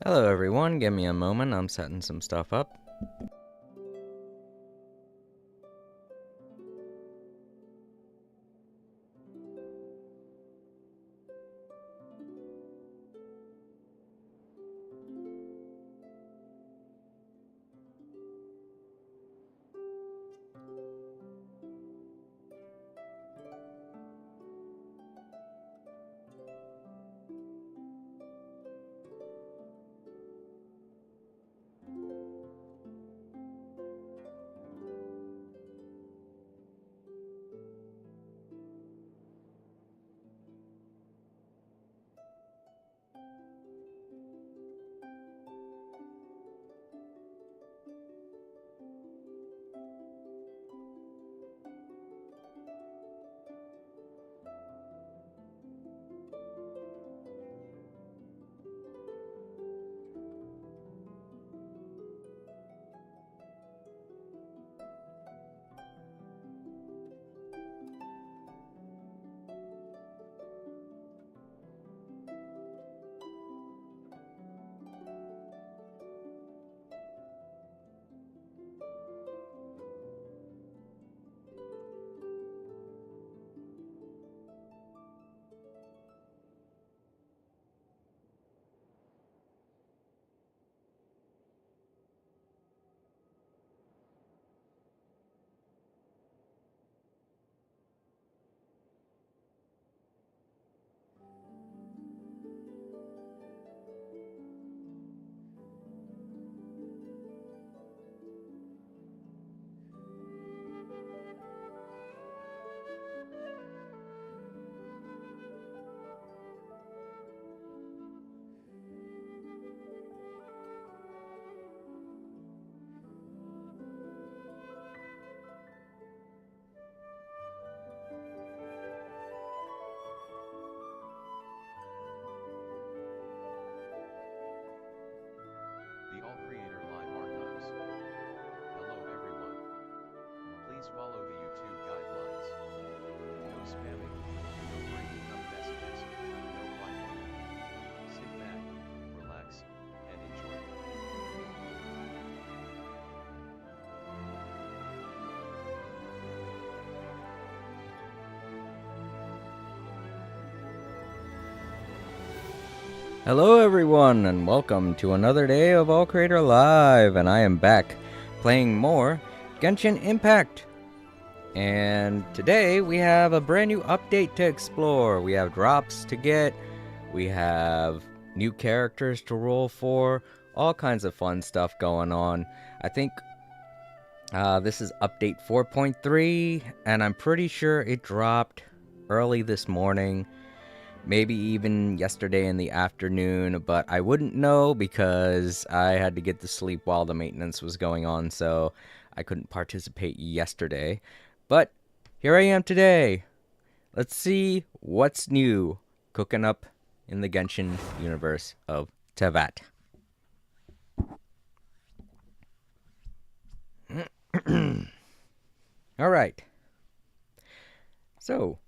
Hello everyone, give me a moment, I'm setting some stuff up. The All Creator Live Archives. Hello everyone. Please follow the YouTube guidelines. No spamming, no breaking up messages, no fighting. Sit back, relax, and enjoy. Hello everyone, and welcome to another day of All Creator Live, and I am back playing more Genshin Impact. And today we have a brand new update to explore. We have drops to get, we have new characters to roll for, all kinds of fun stuff going on. I think this is update 4.3, and I'm pretty sure it dropped early this morning. Maybe even yesterday in the afternoon, but I wouldn't know because I had to get to sleep while the maintenance was going on, so I couldn't participate yesterday. But here I am today. Let's see what's new cooking up in the Genshin universe of Tevat. Alright. So,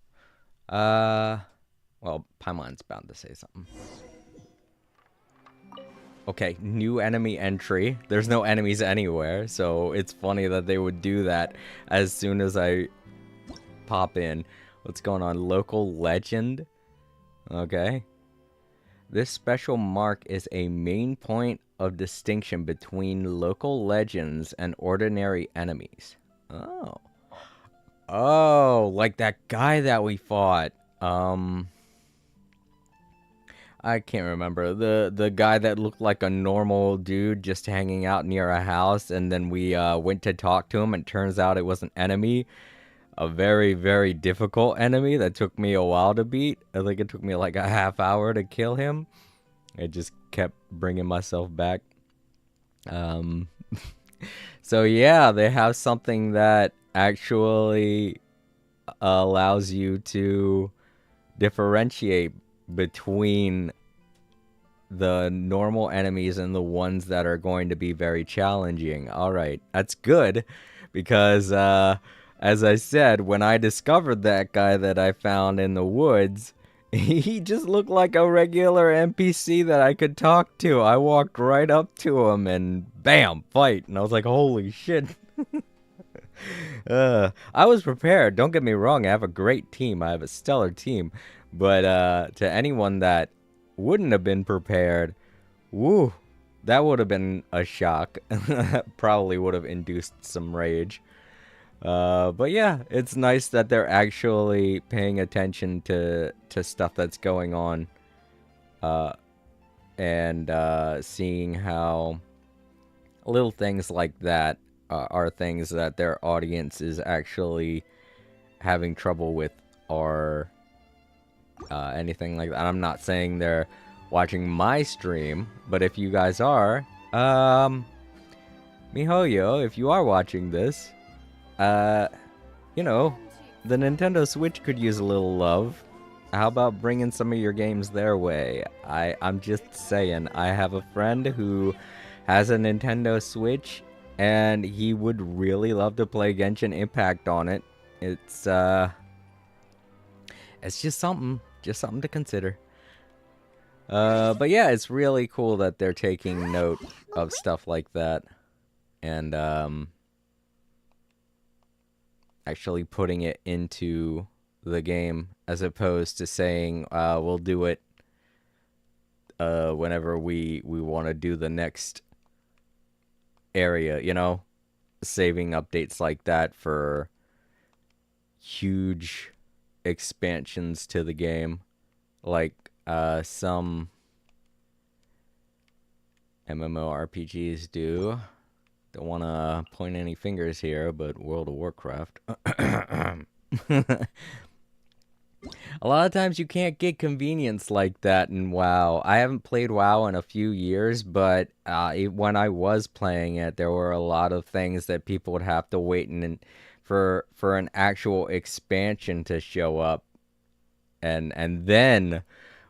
well, Paimon's bound to say something. Okay, new enemy entry. There's no enemies anywhere, so it's funny that they would do that as soon as I pop in. What's going on? Local legend? Okay. This special mark is a main point of distinction between local legends and ordinary enemies. Oh. Oh, like that guy that we fought. I can't remember. The guy that looked like a normal dude just hanging out near a house, and then we went to talk to him, and turns out it was an enemy. A very, very difficult enemy that took me a while to beat. I think it took me like a half hour to kill him. I just kept bringing myself back. So yeah, they have something that actually allows you to differentiate between the normal enemies and the ones that are going to be very challenging. Alright, that's good, because as I said, when I discovered that guy that I found in the woods, He just looked like a regular NPC that I could talk to. I walked right up to him and bam, fight. And I was like, holy shit. I was prepared. Don't get me wrong. I have a great team. I have a stellar team. But to anyone that wouldn't have been prepared, woo, that would have been a shock. Probably would have induced some rage. But yeah, it's nice that they're actually paying attention to stuff that's going on. And seeing how little things like that are things that their audience is actually having trouble with, or anything like that. I'm not saying they're watching my stream, but if you guys are, mihoyo, if you are watching this, you know, the Nintendo Switch could use a little love. How about bringing some of your games their way? I'm just saying, I have a friend who has a Nintendo Switch, and he would really love to play Genshin Impact on it. It's just something to consider. But yeah, it's really cool that they're taking note of stuff like that, and actually putting it into the game, as opposed to saying we'll do it whenever we want to do the next area, you know, saving updates like that for huge expansions to the game, like some MMORPGs do. Don't want to point any fingers here, but World of Warcraft. A lot of times you can't get convenience like that in WoW. I haven't played WoW in a few years, but when I was playing it, there were a lot of things that people would have to wait for an actual expansion to show up, and then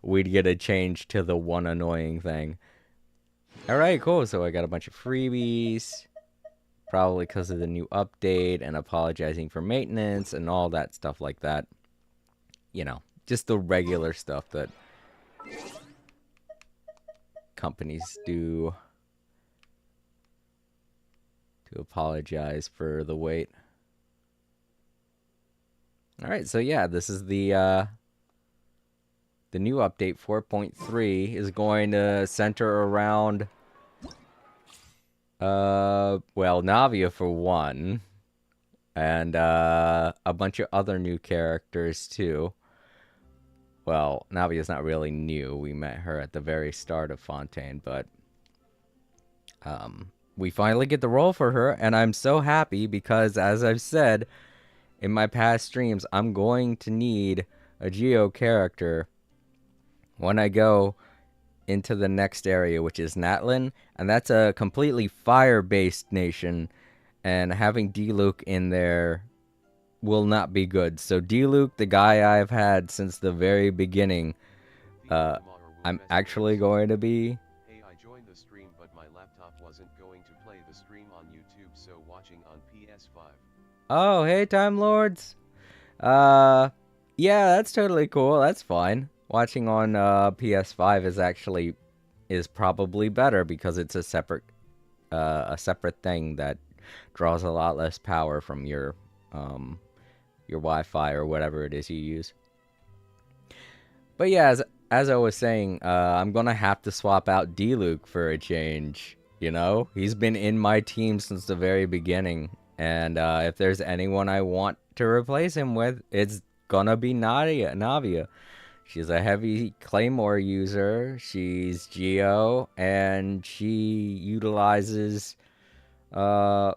we'd get a change to the one annoying thing. All right, cool. So I got a bunch of freebies, probably because of the new update, and apologizing for maintenance and all that stuff like that. You know, just the regular stuff that companies do to apologize for the wait. All right, so yeah, this is the new update 4.3 is going to center around well, Navia for one, and a bunch of other new characters too. Well, Navia's not really new. We met her at the very start of Fontaine, but we finally get the role for her, and I'm so happy because, as I've said in my past streams, I'm going to need a Geo character when I go into the next area, which is Natlin, and that's a completely fire-based nation, and having Diluc in there will not be good. So Diluc, the guy I've had since the very beginning, I'm actually going to be... Hey, I joined the stream, but my laptop wasn't going to play the stream on YouTube, so watching on PS5. Oh, hey, Time Lords. Yeah, that's totally cool. That's fine. Watching on PS5 is probably better because it's a separate thing that draws a lot less power from your Wi-Fi or whatever it is you use. But yeah, as I was saying, I'm gonna have to swap out Diluc for a change. You know, he's been in my team since the very beginning, and if there's anyone I want to replace him with, it's gonna be Navia. She's a heavy Claymore user. She's Geo, and she utilizes a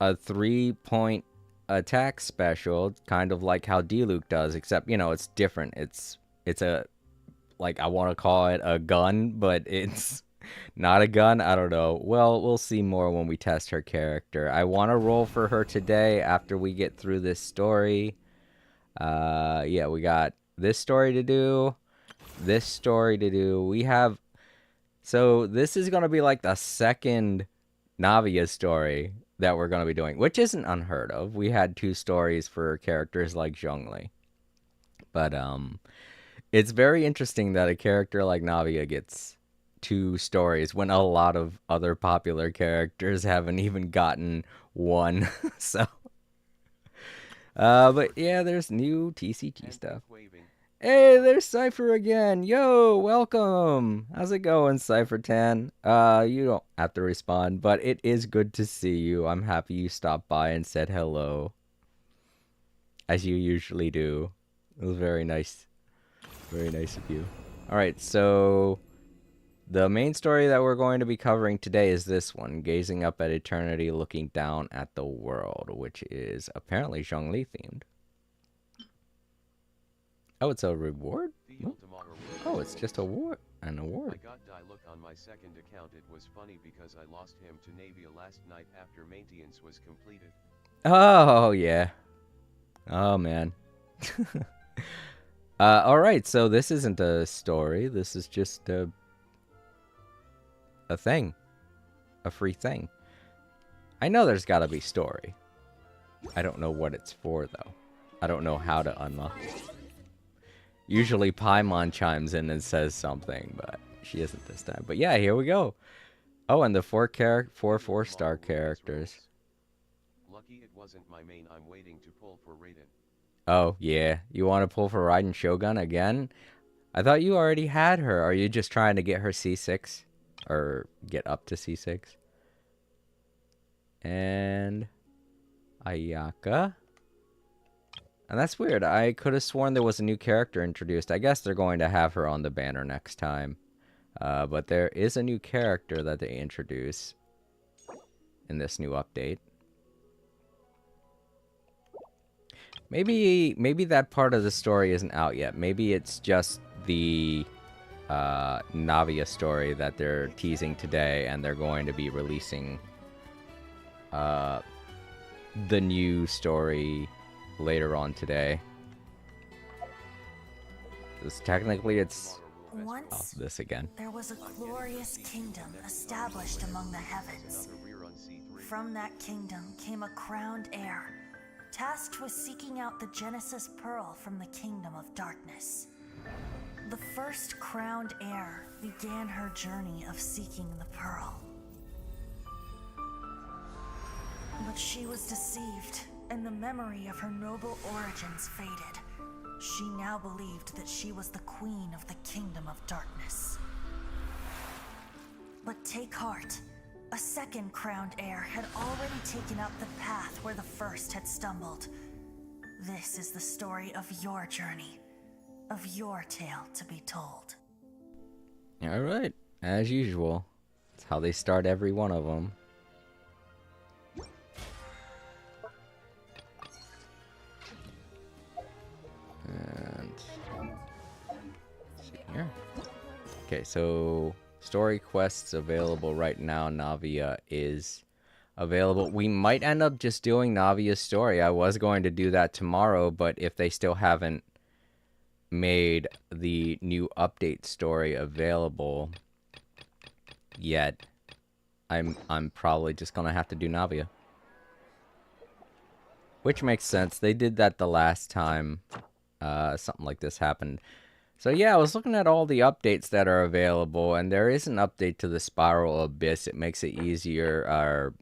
3-point attack special, kind of like how Diluc does, except, you know, it's different. It's a, like, I want to call it a gun, but it's not a gun. I don't know. Well, we'll see more when we test her character. I want to roll for her today after we get through this story. Yeah, we got this story to do, this story to do. We have, so this is going to be like the second Navia story that we're going to be doing, which isn't unheard of. We had 2 stories for characters like Zhongli. But It's very interesting that a character like Navia gets two stories when a lot of other popular characters haven't even gotten one. So, but yeah, there's new TCG And stuff. pink waving. Hey, there's Cypher again. Yo, welcome. How's it going, Cypher Tan? You don't have to respond, but it is good to see you. I'm happy you stopped by and said hello, as you usually do. It was very nice. Very nice of you. All right, so the main story that we're going to be covering today is this one, Gazing Up at Eternity, Looking Down at the World, which is apparently Zhongli themed. Oh, it's a reward? Oh, it's just an award. I got Look on my second account. It was funny because I lost him to Navia last night after maintenance was completed. Oh, yeah. Oh, man. Alright, so this isn't a story. This is just a thing. A free thing. I know there's gotta be story. I don't know what it's for, though. I don't know how to unlock it. Usually Paimon chimes in and says something, but she isn't this time. But yeah, here we go. Oh, and the four 4-star characters. Lucky it wasn't my main. I'm waiting to pull for Raiden. Oh, yeah. You want to pull for Raiden Shogun again? I thought you already had her. Are you just trying to get her C6? Or get up to C6? And Ayaka. And that's weird. I could have sworn there was a new character introduced. I guess they're going to have her on the banner next time. But there is a new character that they introduce in this new update. Maybe that part of the story isn't out yet. Maybe it's just the Navia story that they're teasing today, and they're going to be releasing the new story later on today. This technically it's Once this again. there was a glorious kingdom established among the heavens. From that kingdom came a crowned heir, tasked with seeking out the Genesis Pearl from the kingdom of darkness. The first crowned heir began her journey of seeking the pearl. But she was deceived, and the memory of her noble origins faded. She now believed that she was the queen of the kingdom of darkness. But take heart. A second crowned heir had already taken up the path where the first had stumbled. This is the story of your journey, of your tale to be told. Alright, as usual. That's how they start every one of them. And let's see here. Okay, so story quests available right now. Navia is available. We might end up just doing Navia's story. I was going to do that tomorrow, but if they still haven't made the new update story available yet, I'm probably just gonna have to do Navia. Which makes sense. They did that the last time something like this happened. So yeah, I was looking at all the updates that are available, and there is an update to the Spiral Abyss. It makes it easier, or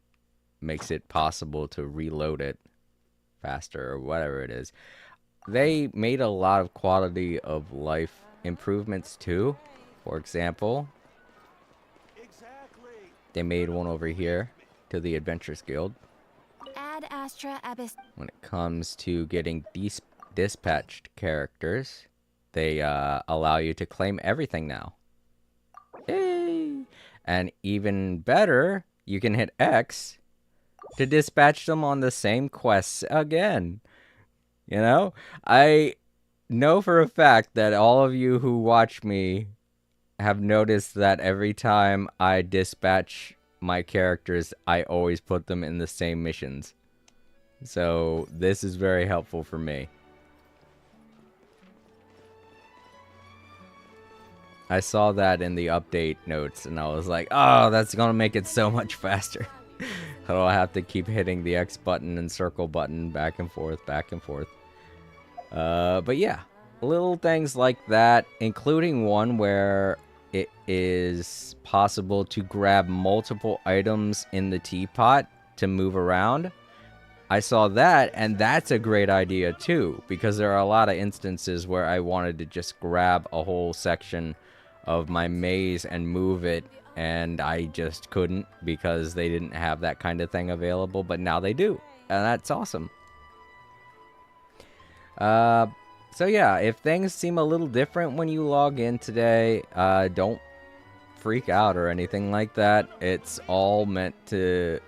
makes it possible to reload it faster, or whatever it is. They made a lot of quality of life improvements too. For example, they made one over here to the Adventurers Guild. Ad Astra Abyss. When it comes to getting dispatched characters, they allow you to claim everything now. Yay! And even better, you can hit X to dispatch them on the same quests again. You know? I know for a fact that all of you who watch me have noticed that every time I dispatch my characters, I always put them in the same missions. So this is very helpful for me. I saw that in the update notes, and I was like, oh, that's gonna make it so much faster. I don't have to keep hitting the X button and circle button back and forth, back and forth. But yeah, little things like that, including one where it is possible to grab multiple items in the teapot to move around. I saw that, and that's a great idea too, because there are a lot of instances where I wanted to just grab a whole section of my maze and move it, and I just couldn't because they didn't have that kind of thing available, but now they do, and that's awesome. So yeah, if things seem a little different when you log in today, don't freak out or anything like that. It's all meant to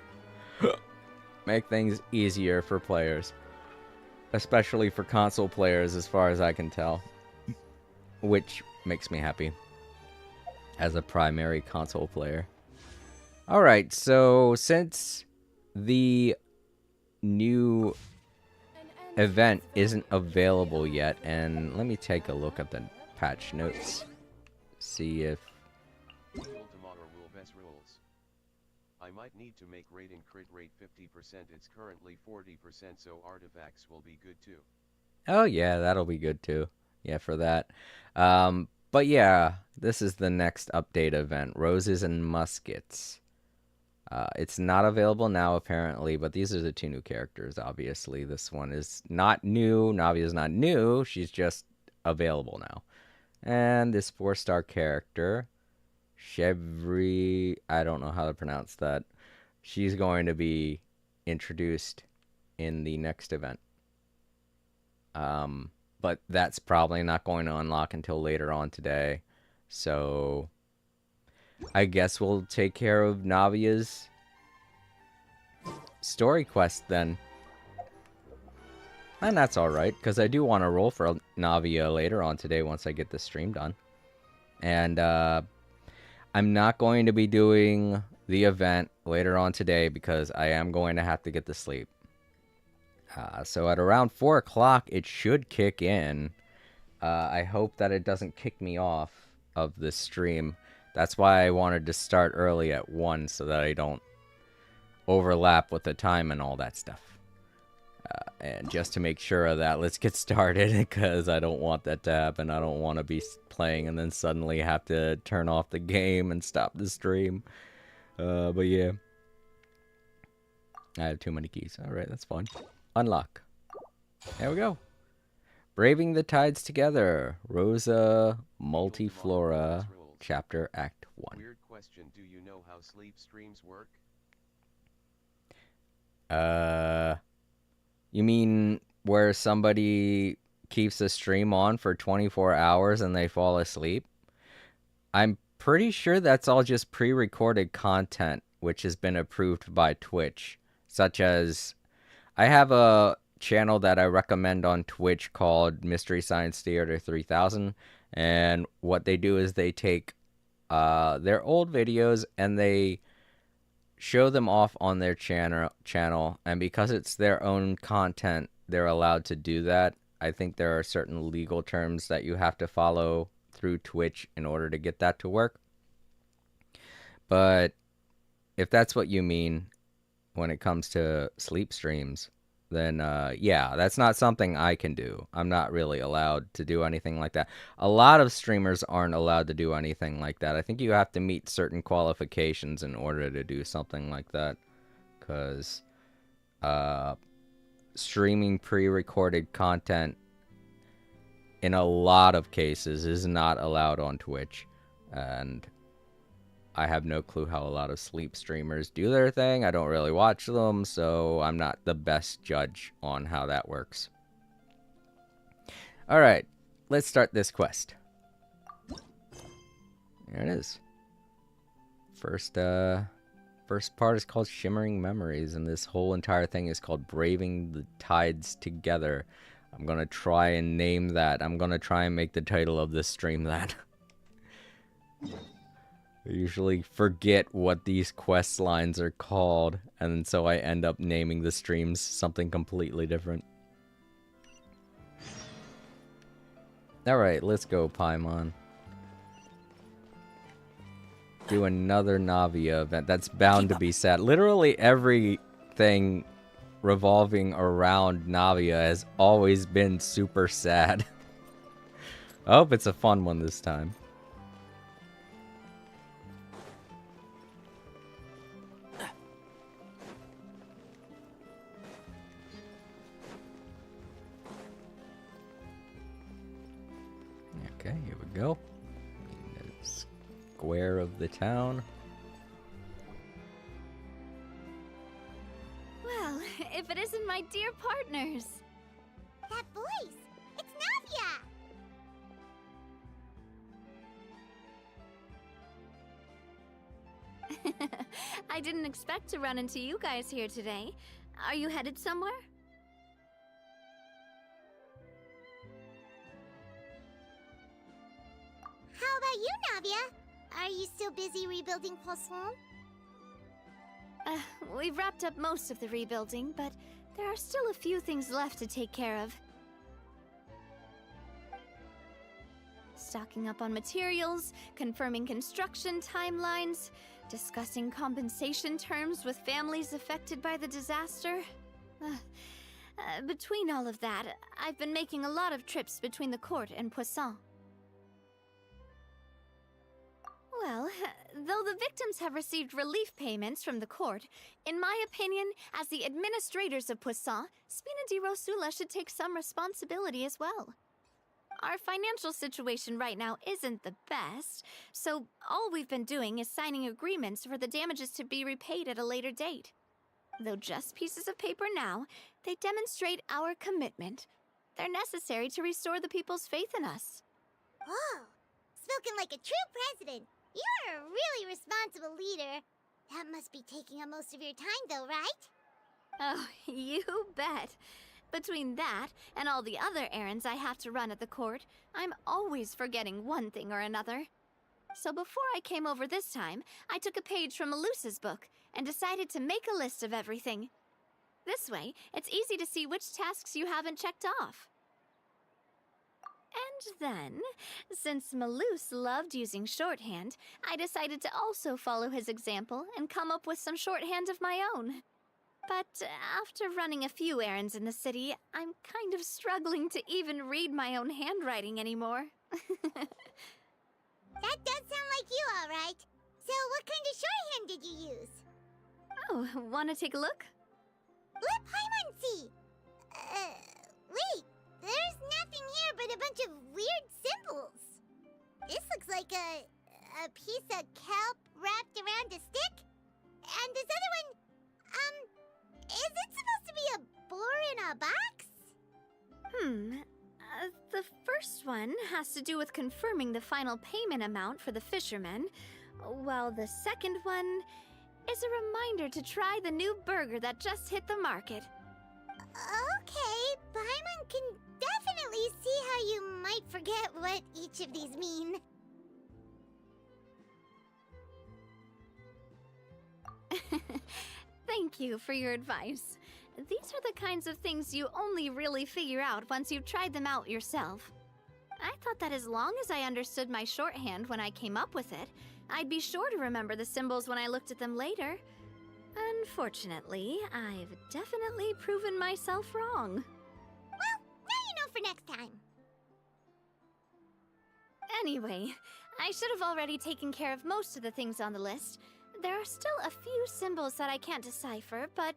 make things easier for players, especially for console players, as far as I can tell, which makes me happy as a primary console player. Alright, so since the new event isn't available yet, and let me take a look at the patch notes, see if I might need to make raid and crit rate 50%. It's currently 40%, so artifacts will be good too. Oh yeah, that'll be good too. Yeah, for that. But yeah, this is the next update event, Roses and Muskets. It's not available now, apparently, but these are the two new characters, obviously. This one is not new. Navia's not new. She's just available now. And this 4-star character, Chevry, I don't know how to pronounce that. She's going to be introduced in the next event. But that's probably not going to unlock until later on today. So I guess we'll take care of Navia's story quest then. And that's alright, because I do want to roll for Navia later on today once I get the stream done. And I'm not going to be doing the event later on today because I am going to have to get to sleep. So at around 4 o'clock, it should kick in. I hope that it doesn't kick me off of the stream. That's why I wanted to start early at 1 so that I don't overlap with the time and all that stuff. And just to make sure of that, let's get started because I don't want that to happen. I don't want to be playing and then suddenly have to turn off the game and stop the stream. But yeah. I have too many keys. Alright, that's fine. Unlock. There we go. Braving the Tides Together. Rosa Multiflora. Chapter Act 1. Weird question. Do you know how sleep streams work? You mean where somebody keeps a stream on for 24 hours and they fall asleep? I'm pretty sure that's all just pre-recorded content, which has been approved by Twitch. Such as, I have a channel that I recommend on Twitch called Mystery Science Theater 3000. And what they do is they take their old videos and they show them off on their channel, and because it's their own content, they're allowed to do that. I think there are certain legal terms that you have to follow through Twitch in order to get that to work. But if that's what you mean when it comes to sleep streams, then yeah, that's not something I can do. I'm not really allowed to do anything like that. A lot of streamers aren't allowed to do anything like that. I think you have to meet certain qualifications in order to do something like that. Because streaming pre-recorded content in a lot of cases is not allowed on Twitch. And I have no clue how a lot of sleep streamers do their thing. I don't really watch them, so I'm not the best judge on how that works. Alright, let's start this quest. There it is. First part is called Shimmering Memories, and this whole entire thing is called Braving the Tides Together. I'm gonna try and name that. I'm gonna try and make the title of this stream that. I usually forget what these quest lines are called, and so I end up naming the streams something completely different. Alright, let's go, Paimon. Do another Navia event. That's bound to be sad. Literally everything revolving around Navia has always been super sad. I hope it's a fun one this time. Okay, here we go. In the square of the town. Well, if it isn't my dear partners. That voice! It's Navia! I didn't expect to run into you guys here today. Are you headed somewhere? How about you, Navia? Are you still busy rebuilding Poisson? We've wrapped up most of the rebuilding, but there are still a few things left to take care of. Stocking up on materials, confirming construction timelines, discussing compensation terms with families affected by the disaster. Between all of that, I've been making a lot of trips between the court and Poisson. Well, though the victims have received relief payments from the court, in my opinion, as the administrators of Poisson, Spina di Rosula should take some responsibility as well. Our financial situation right now isn't the best, so all we've been doing is signing agreements for the damages to be repaid at a later date. Though just pieces of paper now, they demonstrate our commitment. They're necessary to restore the people's faith in us. Whoa! Spoken like a true president! You're a really responsible leader. That must be taking up most of your time, though, right? Oh, you bet. Between that and all the other errands I have to run at the court, I'm always forgetting one thing or another. So before I came over this time, I took a page from Melusa's book and decided to make a list of everything. This way, it's easy to see which tasks you haven't checked off. And then, since Melus loved using shorthand, I decided to also follow his example and come up with some shorthand of my own. But after running a few errands in the city, I'm kind of struggling to even read my own handwriting anymore. That does sound like you, all right. So what kind of shorthand did you use? Oh, wanna take a look? Let Paimon see! Wait, there's nothing here but a bunch of weird symbols. This looks like a piece of kelp wrapped around a stick. And this other one, is it supposed to be a boar in a box? The first one has to do with confirming the final payment amount for the fishermen, while the second one is a reminder to try the new burger that just hit the market. Okay, Paimon can definitely see how you might forget what each of these mean. Thank you for your advice. These are the kinds of things you only really figure out once you've tried them out yourself. I thought that as long as I understood my shorthand when I came up with it, I'd be sure to remember the symbols when I looked at them later. Unfortunately, I've definitely proven myself wrong. Well, now you know for next time. Anyway, I should have already taken care of most of the things on the list. There are still a few symbols that I can't decipher, but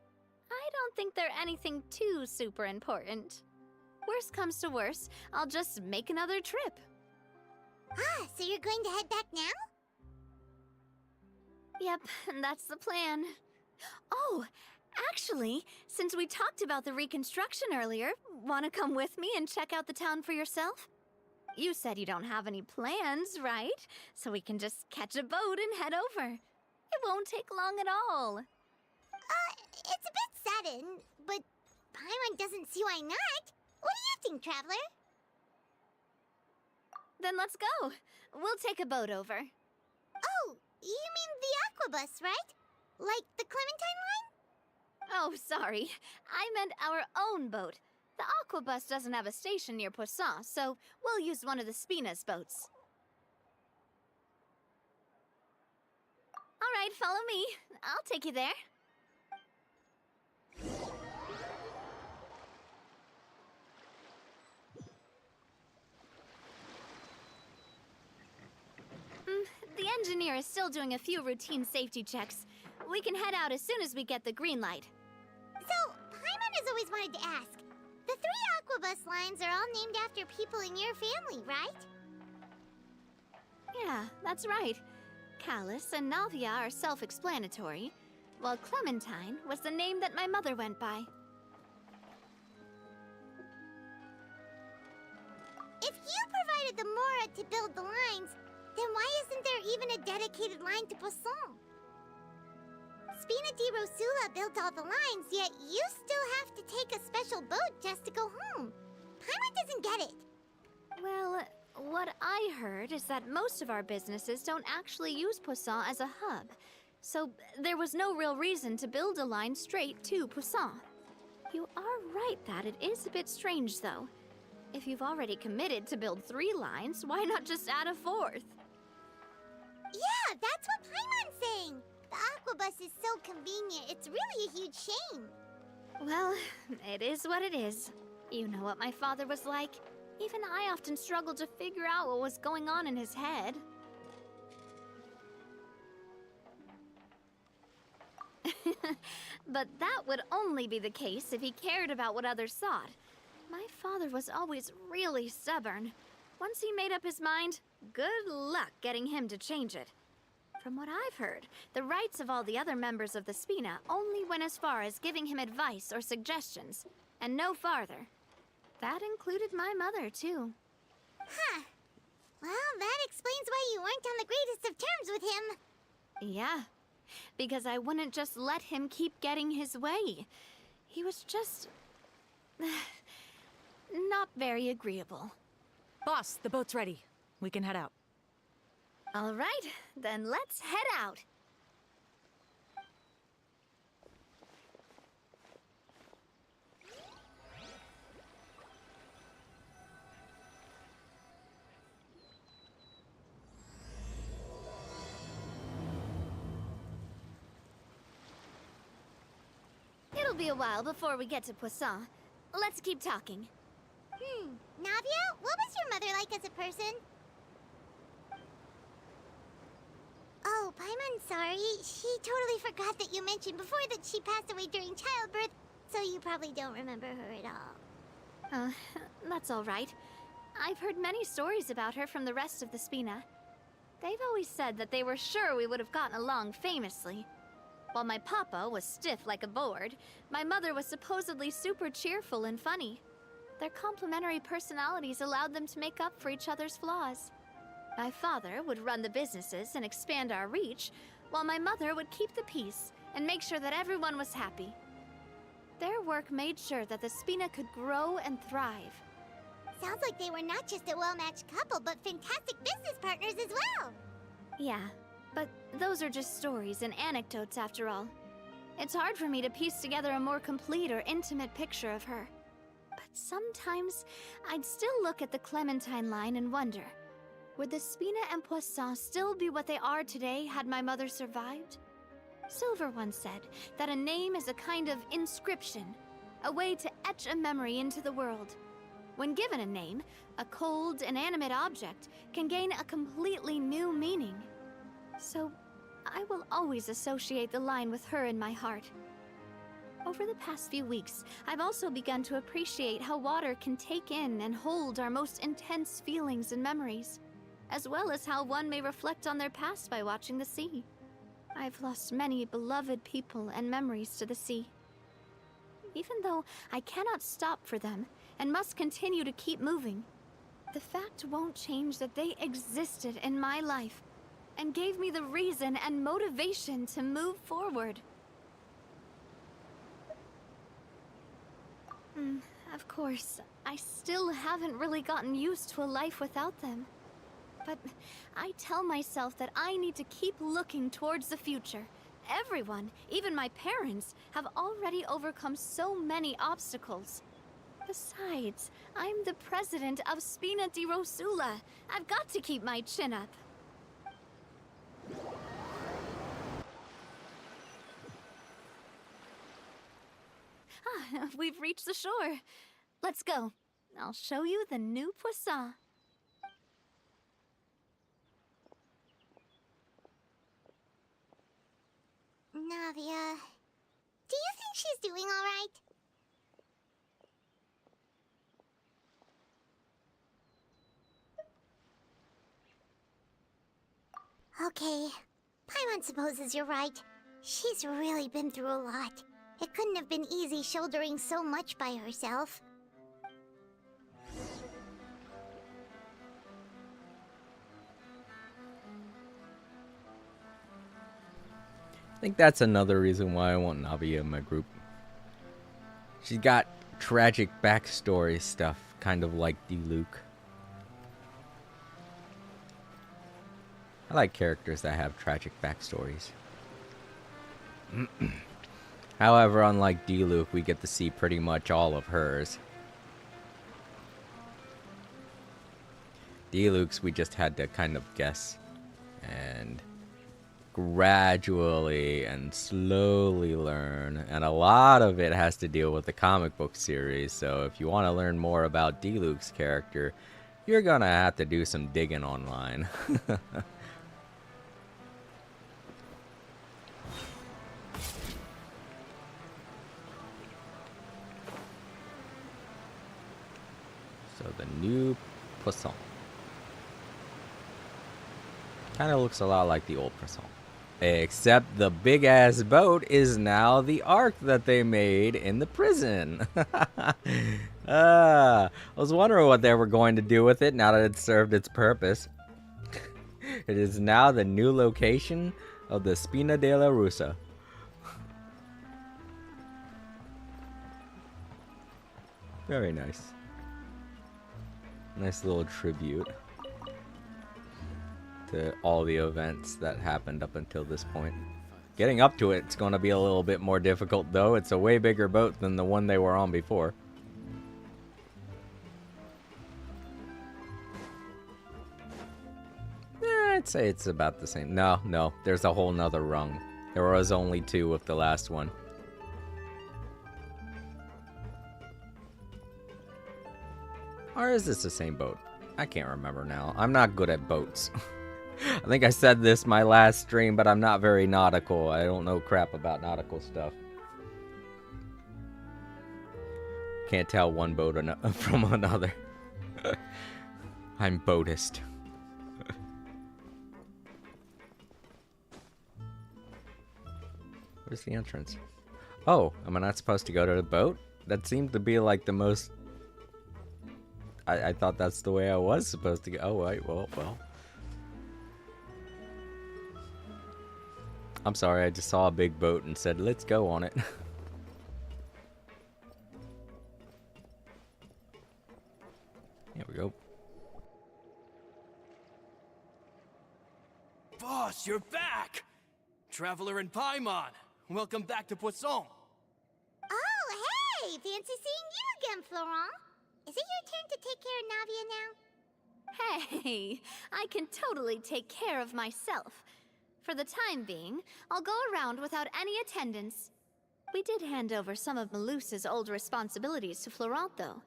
I don't think they're anything too super important. Worst comes to worst, I'll just make another trip. Ah, so you're going to head back now? Yep, that's the plan. Oh, actually, since we talked about the reconstruction earlier, wanna come with me and check out the town for yourself? You said you don't have any plans, right? So we can just catch a boat and head over. It won't take long at all. It's a bit sudden, but Paimon doesn't see why not. What do you think, Traveler? Then let's go. We'll take a boat over. Oh, you mean the Aquabus, right? Like the Clementine line? Oh, sorry. I meant our own boat. The Aquabus doesn't have a station near Poisson, so we'll use one of the Spina's boats. All right, follow me. I'll take you there. engineer is still doing a few routine safety checks. We can head out as soon as we get the green light. So, Paimon has always wanted to ask. The 3 Aquabus lines are all named after people in your family, right? Yeah, that's right. Callus and Navia are self-explanatory, while Clementine was the name that my mother went by. If you provided the Mora to build the lines, then why isn't there even a dedicated line to Poisson? Spina di Rosula built all the lines, yet you still have to take a special boat just to go home. Paimon doesn't get it. Well, what I heard is that most of our businesses don't actually use Poisson as a hub, so there was no real reason to build a line straight to Poisson. You are right that it is a bit strange, though. If you've already committed to build 3 lines, why not just add a 4th? Yeah, that's what Paimon's saying. The Aquabus is so convenient, it's really a huge shame. Well, it is what it is. You know what my father was like. Even I often struggled to figure out what was going on in his head. But that would only be the case if he cared about what others thought. My father was always really stubborn. Once he made up his mind, good luck getting him to change it. From what I've heard, the rights of all the other members of the Spina only went as far as giving him advice or suggestions, and no farther. That included my mother, too. Huh. Well, that explains why you weren't on the greatest of terms with him. Yeah, because I wouldn't just let him keep getting his way. He was just... not very agreeable. Boss, the boat's ready. We can head out. All right, then let's head out. It'll be a while before we get to Poisson. Let's keep talking. Navia, what was your mother like as a person? Oh, Paimon's sorry. She totally forgot that you mentioned before that she passed away during childbirth, so you probably don't remember her at all. That's all right. I've heard many stories about her from the rest of the Spina. They've always said that they were sure we would have gotten along famously. While my papa was stiff like a board, my mother was supposedly super cheerful and funny. Their complementary personalities allowed them to make up for each other's flaws. My father would run the businesses and expand our reach, while my mother would keep the peace and make sure that everyone was happy. Their work made sure that the Spina could grow and thrive. Sounds like they were not just a well-matched couple, but fantastic business partners as well. Yeah, but those are just stories and anecdotes after all. It's hard for me to piece together a more complete or intimate picture of her. But sometimes, I'd still look at the Clementine line and wonder, would the Spina and Poisson still be what they are today had my mother survived? Silver once said that a name is a kind of inscription, a way to etch a memory into the world. When given a name, a cold, inanimate object can gain a completely new meaning. So, I will always associate the line with her in my heart. Over the past few weeks, I've also begun to appreciate how water can take in and hold our most intense feelings and memories, as well as how one may reflect on their past by watching the sea. I've lost many beloved people and memories to the sea. Even though I cannot stop for them and must continue to keep moving, the fact won't change that they existed in my life and gave me the reason and motivation to move forward. Of course, I still haven't really gotten used to a life without them. But I tell myself that I need to keep looking towards the future. Everyone, even my parents, have already overcome so many obstacles. Besides, I'm the president of Spina di Rosula. I've got to keep my chin up. We've reached the shore. Let's go. I'll show you the new Poisson. Navia. Do you think she's doing alright? Okay. Paimon supposes you're right. She's really been through a lot. It couldn't have been easy shouldering so much by herself. I think that's another reason why I want Navia in my group. She's got tragic backstory stuff, kind of like Luke. I like characters that have tragic backstories. However, unlike Luke, we get to see pretty much all of hers. Luke's we just had to kind of guess and gradually and slowly learn, and a lot of it has to deal with the comic book series. So if you want to learn more about Luke's character, you're gonna have to do some digging online. So the new Poisson kind of looks a lot like the old Poisson. Except the big-ass boat is now the ark that they made in the prison. I was wondering what they were going to do with it now that it served its purpose. It is now the new location of the Spina della Russa. Very nice. Nice little tribute to all the events that happened up until this point. Getting up to it's going to be a little bit more difficult, though. It's a way bigger boat than the one they were on before. I'd say it's about the same. No, there's a whole nother rung. There was only 2 with the last one. Or is this the same boat? I can't remember now. I'm not good at boats. I think I said this my last stream, but I'm not very nautical. I don't know crap about nautical stuff. Can't tell one boat from another. I'm boatist. Where's the entrance? Oh, am I not supposed to go to the boat? That seemed to be like the most... I thought that's the way I was supposed to go. Oh, wait, well. I'm sorry, I just saw a big boat and said, let's go on it. Here we go. Boss, you're back! Traveler and Paimon, welcome back to Poisson. Oh, hey! Fancy seeing you again, Florent. Is it your turn to take care of Navia now? Hey, I can totally take care of myself. For the time being, I'll go around without any attendance. We did hand over some of Malus's old responsibilities to Florent, though.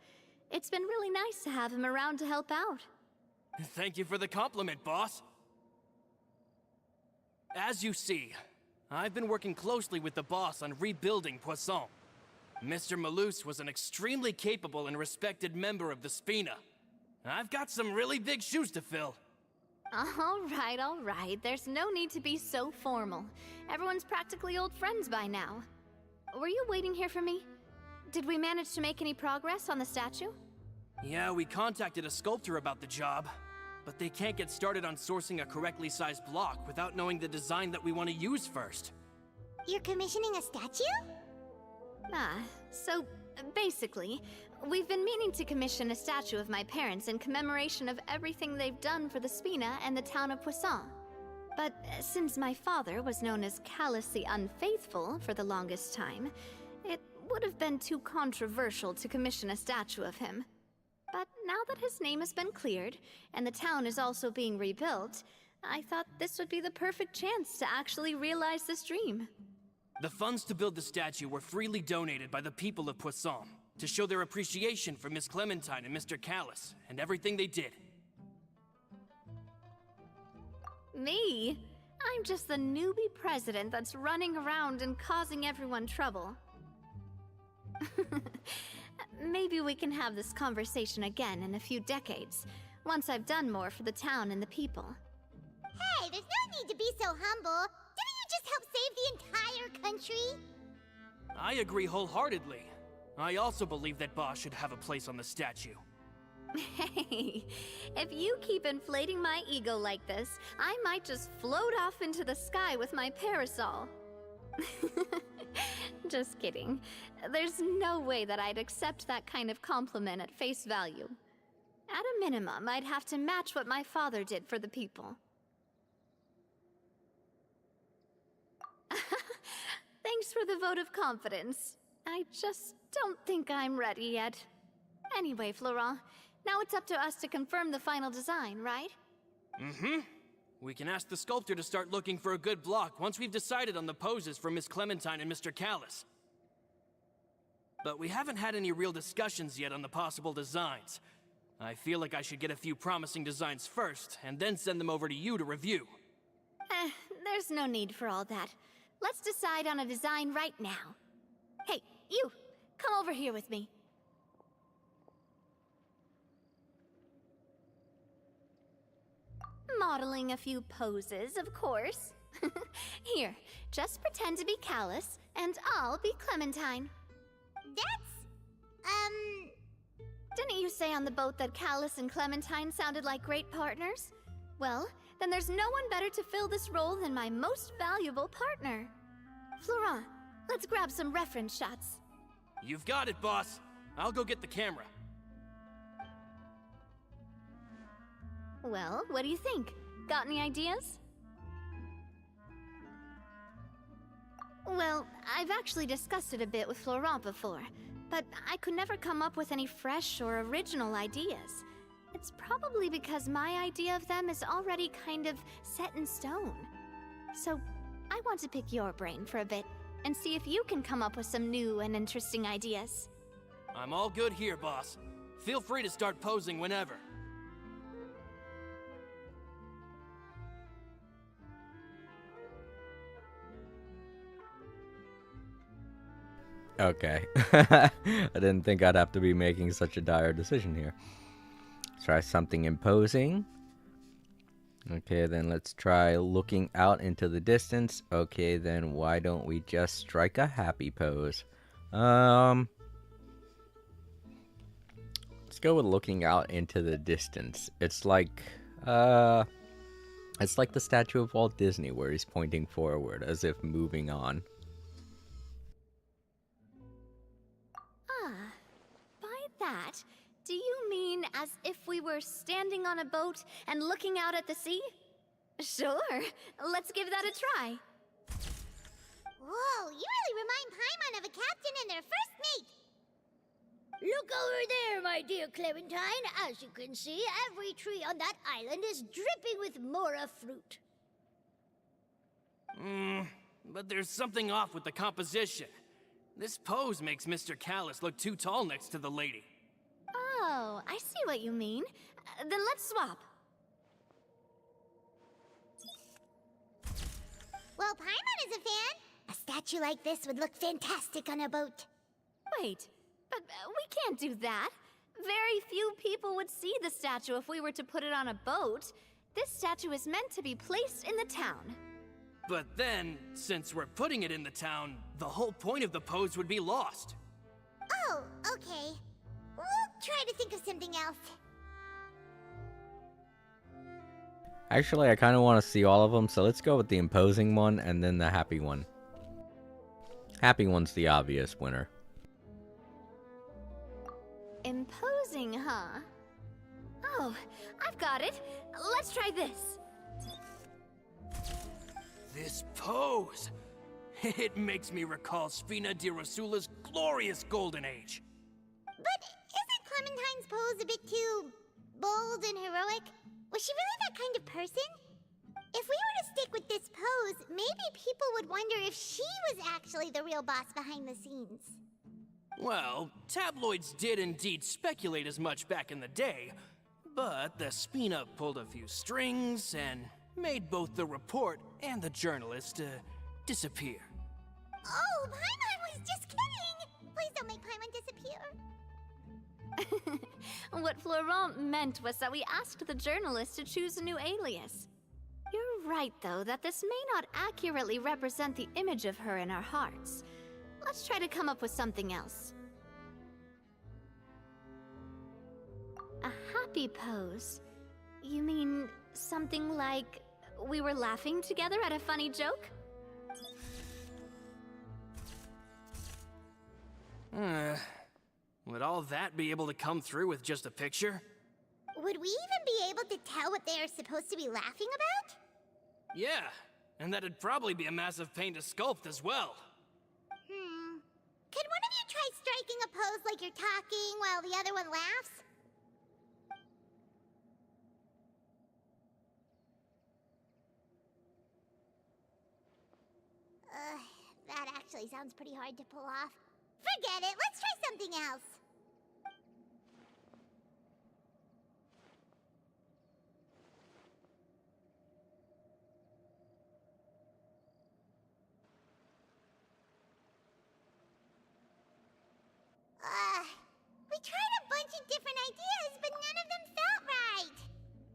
It's been really nice to have him around to help out. Thank you for the compliment, boss. As you see, I've been working closely with the boss on rebuilding Poisson. Mr. Malus was an extremely capable and respected member of the Spina. I've got some really big shoes to fill. All right. There's no need to be so formal. Everyone's practically old friends by now. Were you waiting here for me? Did we manage to make any progress on the statue? Yeah, we contacted a sculptor about the job, but they can't get started on sourcing a correctly sized block without knowing the design that we want to use first. You're commissioning a statue? So basically, we've been meaning to commission a statue of my parents in commemoration of everything they've done for the Spina and the town of Poisson. But since my father was known as callously unfaithful for the longest time, it would have been too controversial to commission a statue of him. But now that his name has been cleared, and the town is also being rebuilt, I thought this would be the perfect chance to actually realize this dream. The funds to build the statue were freely donated by the people of Poisson to show their appreciation for Miss Clementine and Mr. Callus and everything they did. Me? I'm just the newbie president that's running around and causing everyone trouble. Maybe we can have this conversation again in a few decades, once I've done more for the town and the people. Hey, there's no need to be so humble. Didn't you just help save the entire country? I agree wholeheartedly. I also believe that Boss should have a place on the statue. Hey, if you keep inflating my ego like this, I might just float off into the sky with my parasol. Just kidding. There's no way that I'd accept that kind of compliment at face value. At a minimum, I'd have to match what my father did for the people. Thanks for the vote of confidence. I just don't think I'm ready yet. Anyway, Florent, now it's up to us to confirm the final design, right? Mm-hmm. We can ask the sculptor to start looking for a good block once we've decided on the poses for Miss Clementine and Mr. Callis. But we haven't had any real discussions yet on the possible designs. I feel like I should get a few promising designs first, and then send them over to you to review. There's no need for all that. Let's decide on a design right now. Hey, you! Come over here with me. Modeling a few poses, of course. Here, just pretend to be Callis, and I'll be Clementine. Didn't you say on the boat that Callis and Clementine sounded like great partners? Well, then there's no one better to fill this role than my most valuable partner. Florent, let's grab some reference shots. You've got it, boss. I'll go get the camera. Well, what do you think? Got any ideas? Well, I've actually discussed it a bit with Florent before, but I could never come up with any fresh or original ideas. It's probably because my idea of them is already kind of set in stone. So, I want to pick your brain for a bit, and see if you can come up with some new and interesting ideas. I'm all good here, boss. Feel free to start posing whenever. Okay. I didn't think I'd have to be making such a dire decision here. Try something imposing. Okay, then let's try looking out into the distance. Okay, then why don't we just strike a happy pose? Let's go with looking out into the distance. It's like the statue of Walt Disney where he's pointing forward as if moving on. That? Do you mean as if we were standing on a boat and looking out at the sea? Sure, let's give that a try. Whoa, you really remind Paimon of a captain and their first mate. Look over there, my dear Clementine. As you can see, every tree on that island is dripping with mora fruit. But there's something off with the composition. This pose makes Mr. Callis look too tall next to the lady. Oh, I see what you mean. Then let's swap. Well, Paimon is a fan. A statue like this would look fantastic on a boat. Wait, but we can't do that. Very few people would see the statue if we were to put it on a boat. This statue is meant to be placed in the town. But then, since we're putting it in the town, the whole point of the pose would be lost. Oh, okay. We'll try to think of something else. Actually, I kind of want to see all of them, so let's go with the imposing one and then the happy one. Happy one's the obvious winner. Imposing, huh? Oh, I've got it. Let's try this. This pose! It makes me recall Spina di Rosula's glorious golden age. But isn't Clementine's pose a bit too bold and heroic? Was she really that kind of person? If we were to stick with this pose, maybe people would wonder if she was actually the real boss behind the scenes. Well, tabloids did indeed speculate as much back in the day, but the Spina pulled a few strings, and made both the report and the journalist disappear. Oh, Paimon was just kidding! Please don't make Paimon disappear. What Florent meant was that we asked the journalist to choose a new alias. You're right, though, that this may not accurately represent the image of her in our hearts. Let's try to come up with something else. A happy pose? You mean something like we were laughing together at a funny joke? Would all that be able to come through with just a picture? Would we even be able to tell what they are supposed to be laughing about? Yeah, and that'd probably be a massive pain to sculpt as well. Could one of you try striking a pose like you're talking while the other one laughs? That actually sounds pretty hard to pull off. Forget it, let's try something else. We tried a bunch of different ideas, but none of them felt right.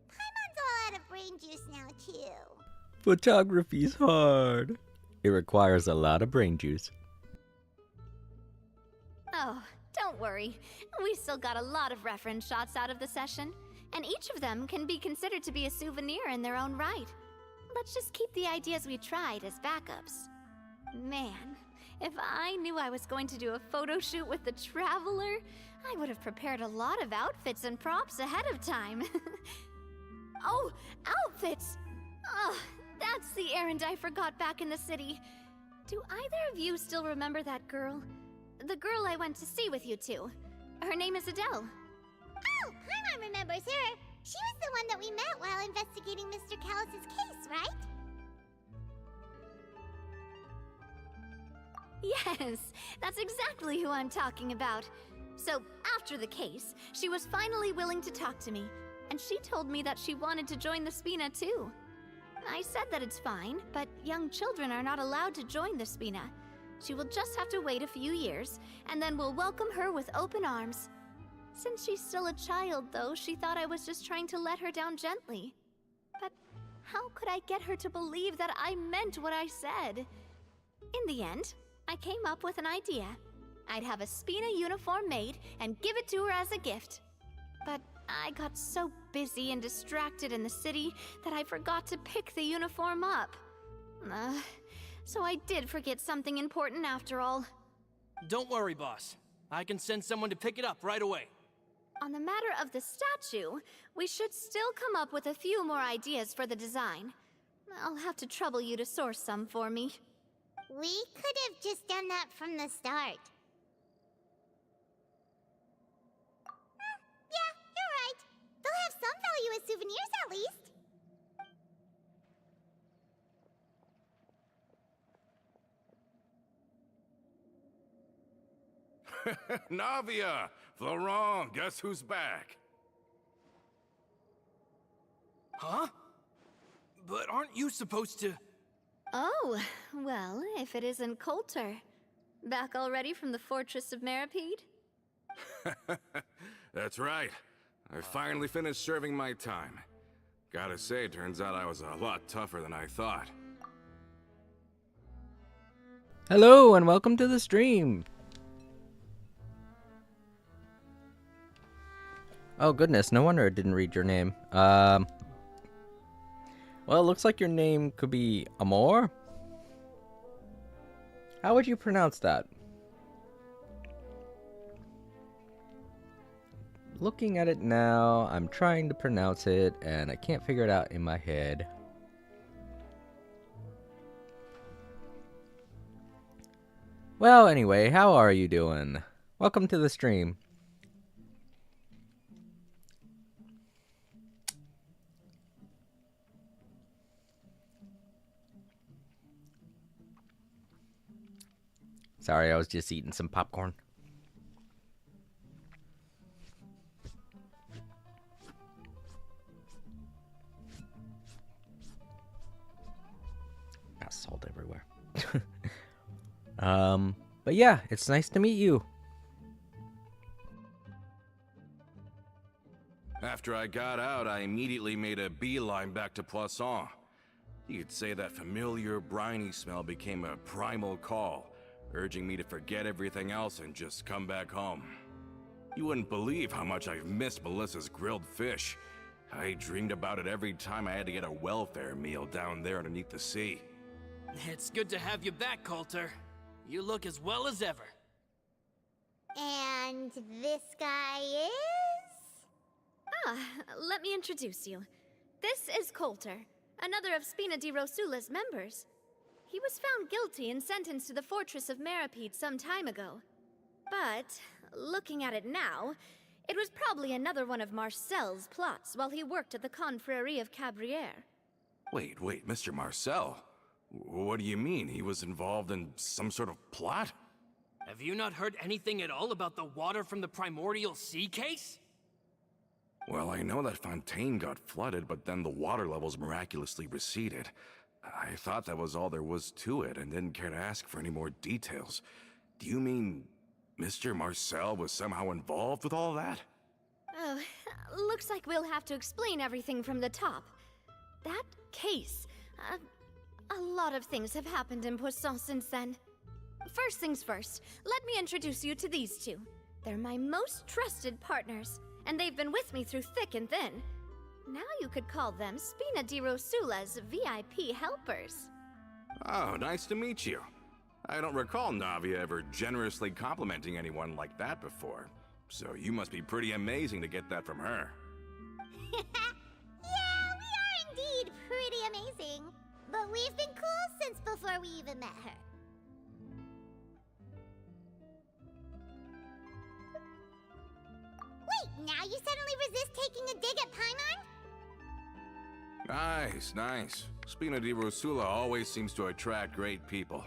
Paimon's all out of brain juice now, too. Photography's hard. It requires a lot of brain juice. Oh, don't worry. We still got a lot of reference shots out of the session, and each of them can be considered to be a souvenir in their own right. Let's just keep the ideas we tried as backups. Man, if I knew I was going to do a photo shoot with the Traveler, I would have prepared a lot of outfits and props ahead of time. Oh, outfits! Oh, that's the errand I forgot back in the city. Do either of you still remember that girl? The girl I went to see with you two. Her name is Adele. Oh, Paimon remembers her. She was the one that we met while investigating Mr. Callus's case, right? Yes, that's exactly who I'm talking about. So, after the case, she was finally willing to talk to me, and she told me that she wanted to join the Spina too. I said that it's fine, but young children are not allowed to join the Spina. She will just have to wait a few years, and then we'll welcome her with open arms. Since she's still a child, though, she thought I was just trying to let her down gently. But how could I get her to believe that I meant what I said? In the end, I came up with an idea. I'd have a Spina uniform made and give it to her as a gift. But I got so busy and distracted in the city that I forgot to pick the uniform up. So I did forget something important after all. Don't worry, boss. I can send someone to pick it up right away. On the matter of the statue, we should still come up with a few more ideas for the design. I'll have to trouble you to source some for me. We could have just done that from the start. Yeah, you're right. They'll have some value as souvenirs at least. Navia! Florent, guess who's back? Huh? But aren't you supposed to... Oh, well, if it isn't Coulter. Back already from the Fortress of Meripede? That's right. I finally finished serving my time. Gotta say, turns out I was a lot tougher than I thought. Hello and welcome to the stream. Oh goodness, no wonder I didn't read your name. Well, it looks like your name could be Amor? How would you pronounce that? Looking at it now, I'm trying to pronounce it, and I can't figure it out in my head. Well, anyway, how are you doing? Welcome to the stream. Sorry, I was just eating some popcorn. But yeah, it's nice to meet you. After I got out, I immediately made a beeline back to Poisson. You could say that familiar briny smell became a primal call, urging me to forget everything else and just come back home. You wouldn't believe how much I've missed Melissa's grilled fish. I dreamed about it every time I had to get a welfare meal down there underneath the sea. It's good to have you back, Coulter. You look as well as ever. And this guy is? Let me introduce you. This is Coulter, another of Spina di Rosula's members. He was found guilty and sentenced to the Fortress of Meripede some time ago. But, looking at it now, it was probably another one of Marcel's plots while he worked at the Confrérie of Cabrières. Wait, Mr. Marcel? What do you mean? He was involved in some sort of plot? Have you not heard anything at all about the water from the Primordial Sea case? Well, I know that Fontaine got flooded, but then the water levels miraculously receded. I thought that was all there was to it, and didn't care to ask for any more details. Do you mean Mr. Marcel was somehow involved with all that? Oh, looks like we'll have to explain everything from the top. That case, a lot of things have happened in Poisson since then. First things first, let me introduce you to these two. They're my most trusted partners, and they've been with me through thick and thin. Now you could call them Spina di Rosula's VIP helpers. Oh, nice to meet you. I don't recall Navia ever generously complimenting anyone like that before. So you must be pretty amazing to get that from her. Yeah, we are indeed pretty amazing. But we've been cool since before we even met her. Wait, now you suddenly resist taking a dig at Paimon? Nice. Spina di Rosula always seems to attract great people.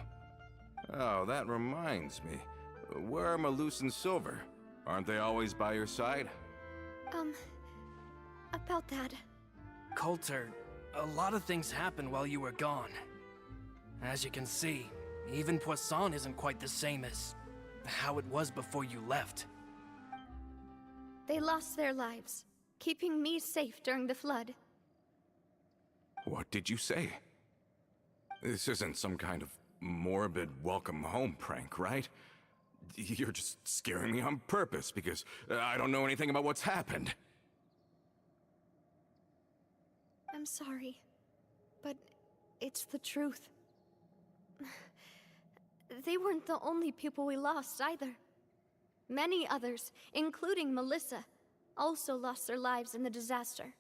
Oh, that reminds me. Where are Malus and Silver? Aren't they always by your side? About that. Coulter, a lot of things happened while you were gone. As you can see, even Poisson isn't quite the same as how it was before you left. They lost their lives, keeping me safe during the flood. What did you say? This isn't some kind of morbid welcome home prank, right? You're just scaring me on purpose because I don't know anything about what's happened. I'm sorry, but it's the truth. They weren't the only people we lost either. Many others, including Melissa, also lost their lives in the disaster.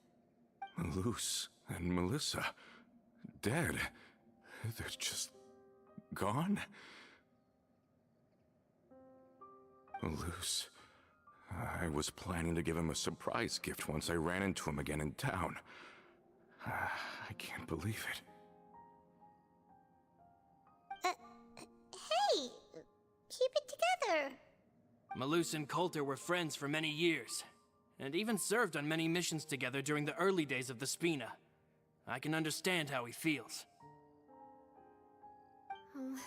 Malus and Melissa, dead. They're just gone? Malus. I was planning to give him a surprise gift once I ran into him again in town. I can't believe it. Hey, keep it together. Malus and Coulter were friends for many years, and even served on many missions together during the early days of the Spina. I can understand how he feels. Oh,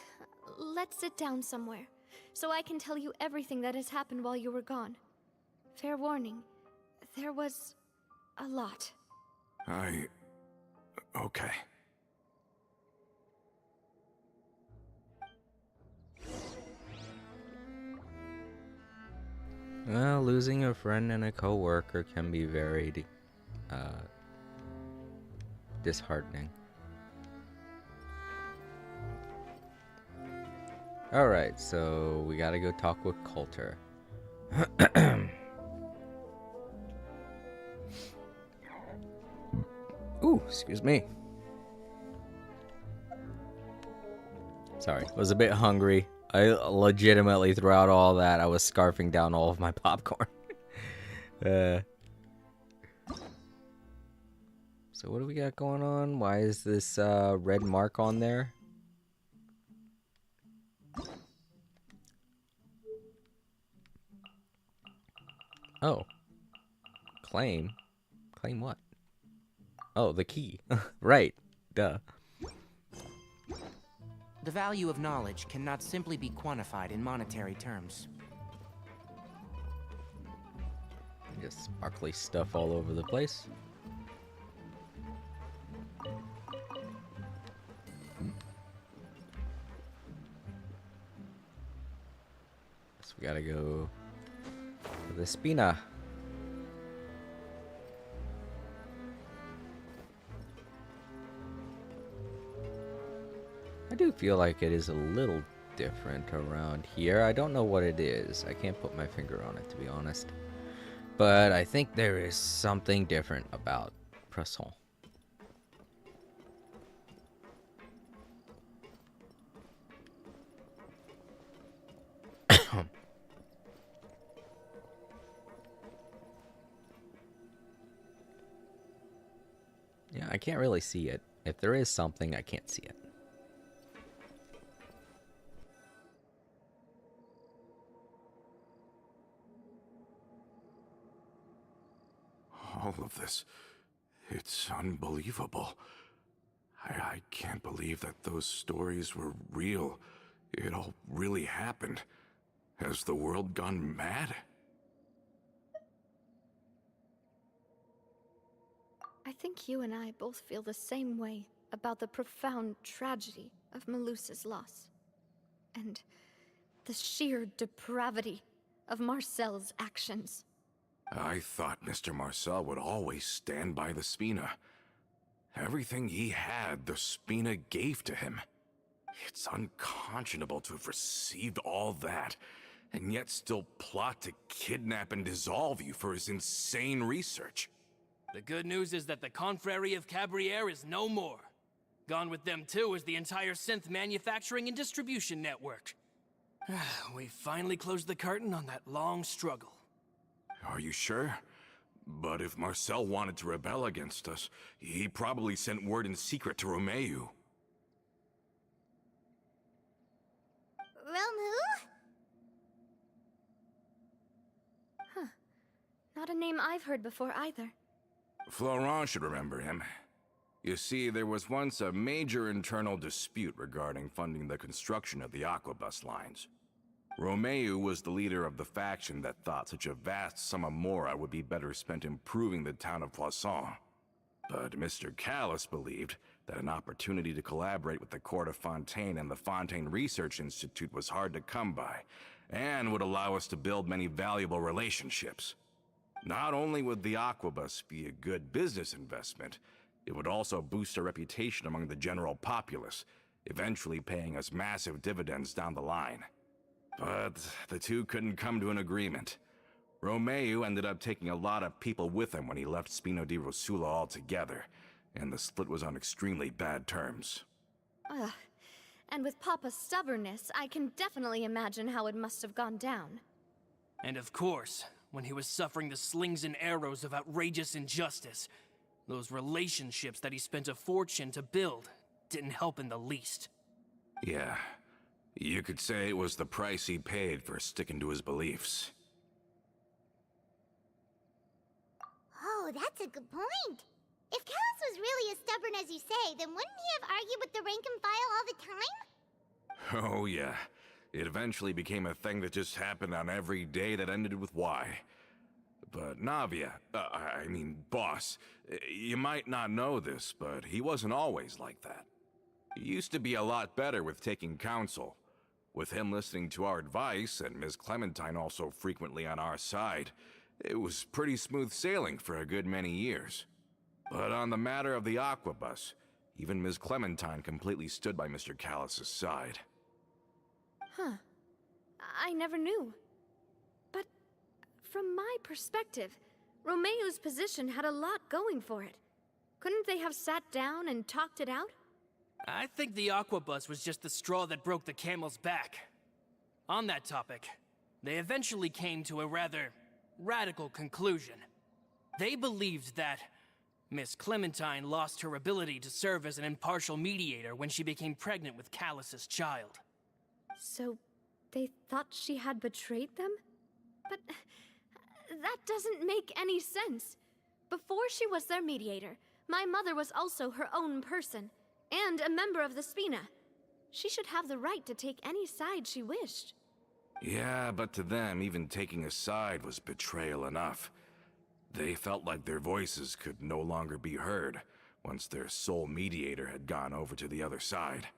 let's sit down somewhere, so I can tell you everything that has happened while you were gone. Fair warning, there was a lot. Okay. Well, losing a friend and a coworker can be very disheartening. Alright, so we gotta go talk with Coulter. Ooh, excuse me. Sorry, was a bit hungry. I legitimately, throughout all that, I was scarfing down all of my popcorn. So what do we got going on? Why is this red mark on there? Oh. Claim? Claim what? Oh, the key. Right. Duh. The value of knowledge cannot simply be quantified in monetary terms. Just sparkly stuff all over the place. So we gotta go to the Spina. I do feel like it is a little different around here. I don't know what it is. I can't put my finger on it, to be honest. But I think there is something different about Presson. Yeah, I can't really see it. If there is something, I can't see it. All of this, it's unbelievable. I can't believe that those stories were real. It all really happened. Has the world gone mad? I think you and I both feel the same way about the profound tragedy of Melus's loss. And the sheer depravity of Marcel's actions. I thought Mr. Marcel would always stand by the Spina. Everything he had, the Spina gave to him. It's unconscionable to have received all that, and yet still plot to kidnap and dissolve you for his insane research. The good news is that the Confrérie of Cabriere is no more. Gone with them too is the entire synth manufacturing and distribution network. We finally closed the curtain on that long struggle. Are you sure? But if Marcel wanted to rebel against us, he probably sent word in secret to Romeu. Romu? Huh. Not a name I've heard before either. Florent should remember him. You see, there was once a major internal dispute regarding funding the construction of the Aquabus lines. Romeu was the leader of the faction that thought such a vast sum of mora would be better spent improving the town of Poisson. But Mr. Callis believed that an opportunity to collaborate with the court of Fontaine and the Fontaine Research Institute was hard to come by, and would allow us to build many valuable relationships. Not only would the Aquabus be a good business investment, it would also boost our reputation among the general populace, eventually paying us massive dividends down the line. But the two couldn't come to an agreement. Romeu ended up taking a lot of people with him when he left Spino di Rosula altogether, and the split was on extremely bad terms. Ugh. And with Papa's stubbornness, I can definitely imagine how it must have gone down. And of course, when he was suffering the slings and arrows of outrageous injustice, those relationships that he spent a fortune to build didn't help in the least. Yeah, you could say it was the price he paid for sticking to his beliefs. Oh, that's a good point. If Callis was really as stubborn as you say, then wouldn't he have argued with the rank and file all the time? Oh yeah, it eventually became a thing that just happened on every day that ended with Y. But Navia, boss, you might not know this, but he wasn't always like that. He used to be a lot better with taking counsel. With him listening to our advice, and Ms. Clementine also frequently on our side, it was pretty smooth sailing for a good many years. But on the matter of the Aquabus, even Ms. Clementine completely stood by Mr. Callis' side. Huh. I never knew. But from my perspective, Romeu's position had a lot going for it. Couldn't they have sat down and talked it out? I think the Aquabus was just the straw that broke the camel's back. On that topic, they eventually came to a rather radical conclusion. They believed that Miss Clementine lost her ability to serve as an impartial mediator when she became pregnant with Callus's child. So, they thought she had betrayed them? But that doesn't make any sense. Before she was their mediator, my mother was also her own person, and a member of the Spina. She should have the right to take any side she wished. Yeah, but to them, even taking a side was betrayal enough. They felt like their voices could no longer be heard once their sole mediator had gone over to the other side.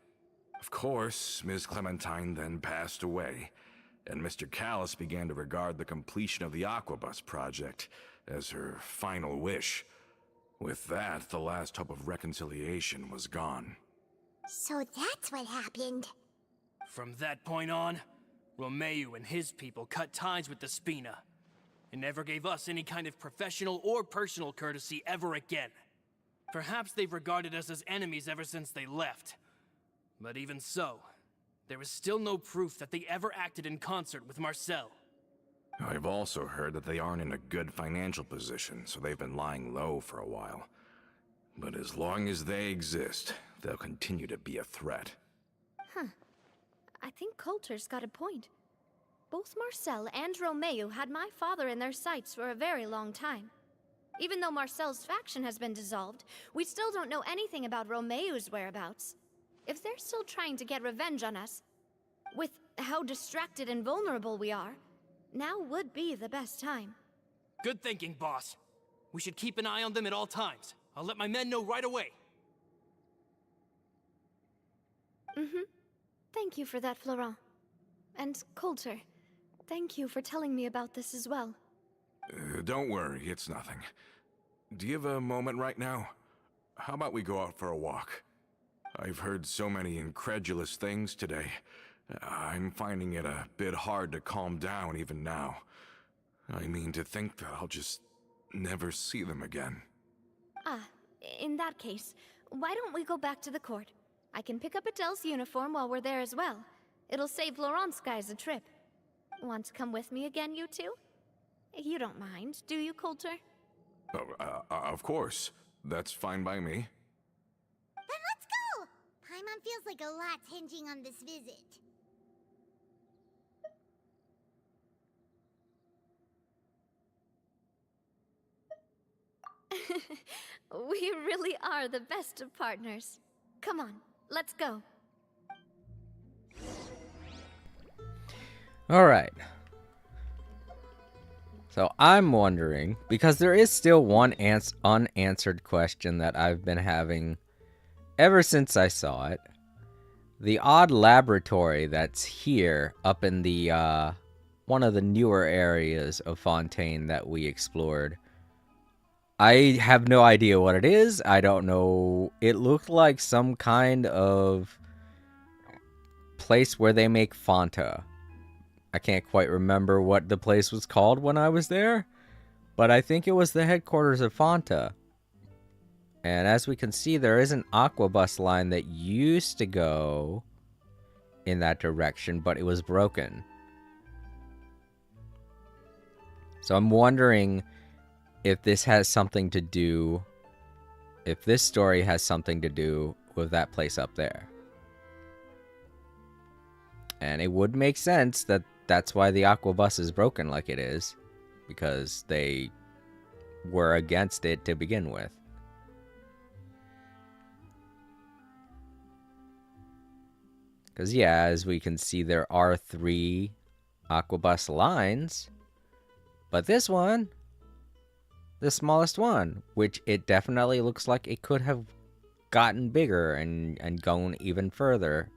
Of course, Ms. Clementine then passed away, and Mr. Callis began to regard the completion of the Aquabus project as her final wish. With that, the last hope of reconciliation was gone. So that's what happened. From that point on, Romeu and his people cut ties with the Spina, and never gave us any kind of professional or personal courtesy ever again. Perhaps they've regarded us as enemies ever since they left. But even so, there is still no proof that they ever acted in concert with Marcel. I've also heard that they aren't in a good financial position, so they've been lying low for a while. But as long as they exist, they'll continue to be a threat. I think Coulter's got a point. Both Marcel and Romeu had my father in their sights for a very long time. Even though Marcel's faction has been dissolved, we still don't know anything about Romeu's whereabouts. If they're still trying to get revenge on us, with how distracted and vulnerable we are, now would be the best time. Good thinking, boss. We should keep an eye on them at all times. I'll let my men know right away. Thank you for that, Florent. And Coulter, thank you for telling me about this as well. Don't worry, it's nothing. Do you have a moment right now? How about we go out for a walk? I've heard so many incredulous things today. I'm finding it a bit hard to calm down even now. I mean, to think that I'll just never see them again. In that case, why don't we go back to the court? I can pick up Adele's uniform while we're there as well. It'll save Laurent's guys a trip. Want to come with me again, you two? You don't mind, do you, Coulter? Of course. That's fine by me. Then let's go! Paimon feels like a lot's hinging on this visit. We really are the best of partners. Come on, let's go. Alright. So I'm wondering, because there is still one unanswered question that I've been having ever since I saw it. The odd laboratory that's here up in the one of the newer areas of Fontaine that we explored. I have no idea what it is. I don't know. It looked like some kind of place where they make Fanta. I can't quite remember what the place was called when I was there, but I think it was the headquarters of Fanta. And as we can see, there is an Aquabus line that used to go in that direction, but it was broken. So I'm wondering if this has something to do, if this story has something to do with that place up there. And it would make sense that that's why the Aquabus is broken like it is, because they were against it to begin with. Because yeah, as we can see, there are 3 Aquabus lines, but this one, the smallest one, which it definitely looks like it could have gotten bigger and gone even further.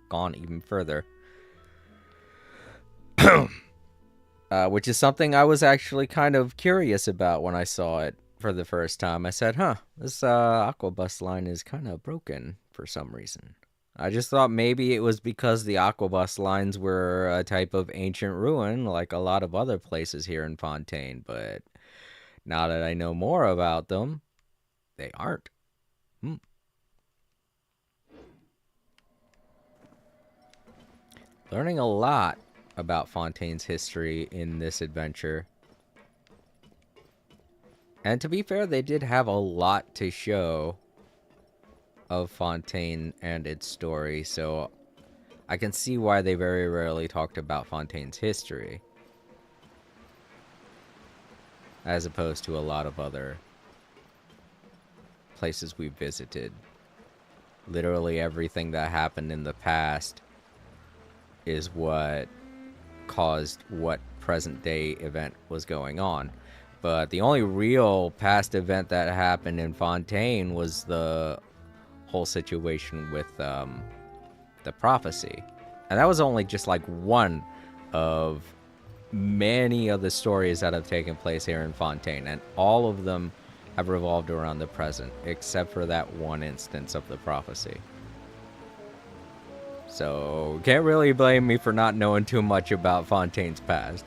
Which is something I was actually kind of curious about when I saw it for the first time. I said, this Aquabus line is kind of broken for some reason. I just thought maybe it was because the Aquabus lines were a type of ancient ruin, like a lot of other places here in Fontaine, but now that I know more about them, they aren't. Learning a lot about Fontaine's history in this adventure. And to be fair, they did have a lot to show of Fontaine and its story, so I can see why they very rarely talked about Fontaine's history, as opposed to a lot of other places we visited. literally everything that happened in the past is what caused what present day event was going on. But the only real past event that happened in Fontaine was the whole situation with the prophecy. And that was only just like one of many of the stories that have taken place here in Fontaine, and all of them have revolved around the present, except for that one instance of the prophecy. So, can't really blame me for not knowing too much about Fontaine's past.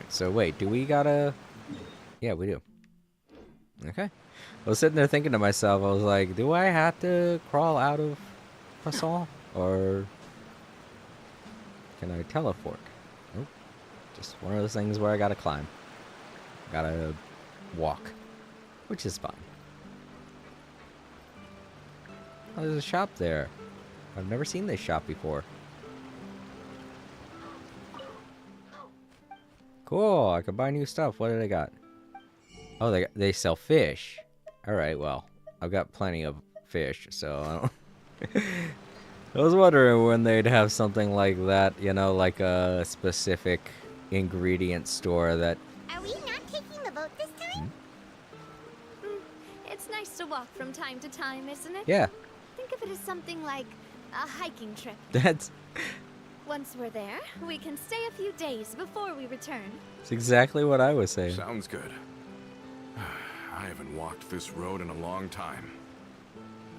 So wait, do we gotta... Yeah, we do. Okay. I was sitting there thinking to myself, I was like, do I have to crawl out of Poisson? Or can I teleport? Nope. Just one of those things where I gotta climb. Gotta walk. Which is fine. Oh, there's a shop there. I've never seen this shop before. Cool, I can buy new stuff. What do they got? Oh, they sell fish. Alright, well, I've got plenty of fish, so I don't... I was wondering when they'd have something like that, you know, like a specific ingredient store that... Are we not taking the boat this time? It's nice to walk from time to time, isn't it? Yeah. Think of it as something like a hiking trip. That's Once we're there, we can stay a few days before we return. exactly what I was saying. Sounds good. I haven't walked this road in a long time.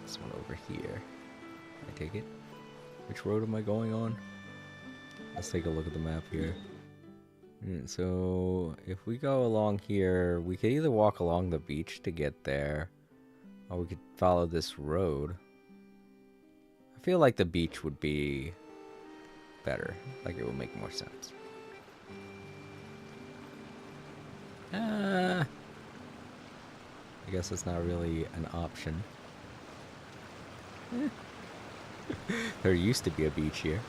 This one over here. I take it. Which road am I going on? Let's take a look at the map here. So, if we go along here, we could either walk along the beach to get there, or we could follow this road. I feel like the beach would be better. Like it would make more sense. I guess it's not really an option. There used to be a beach here.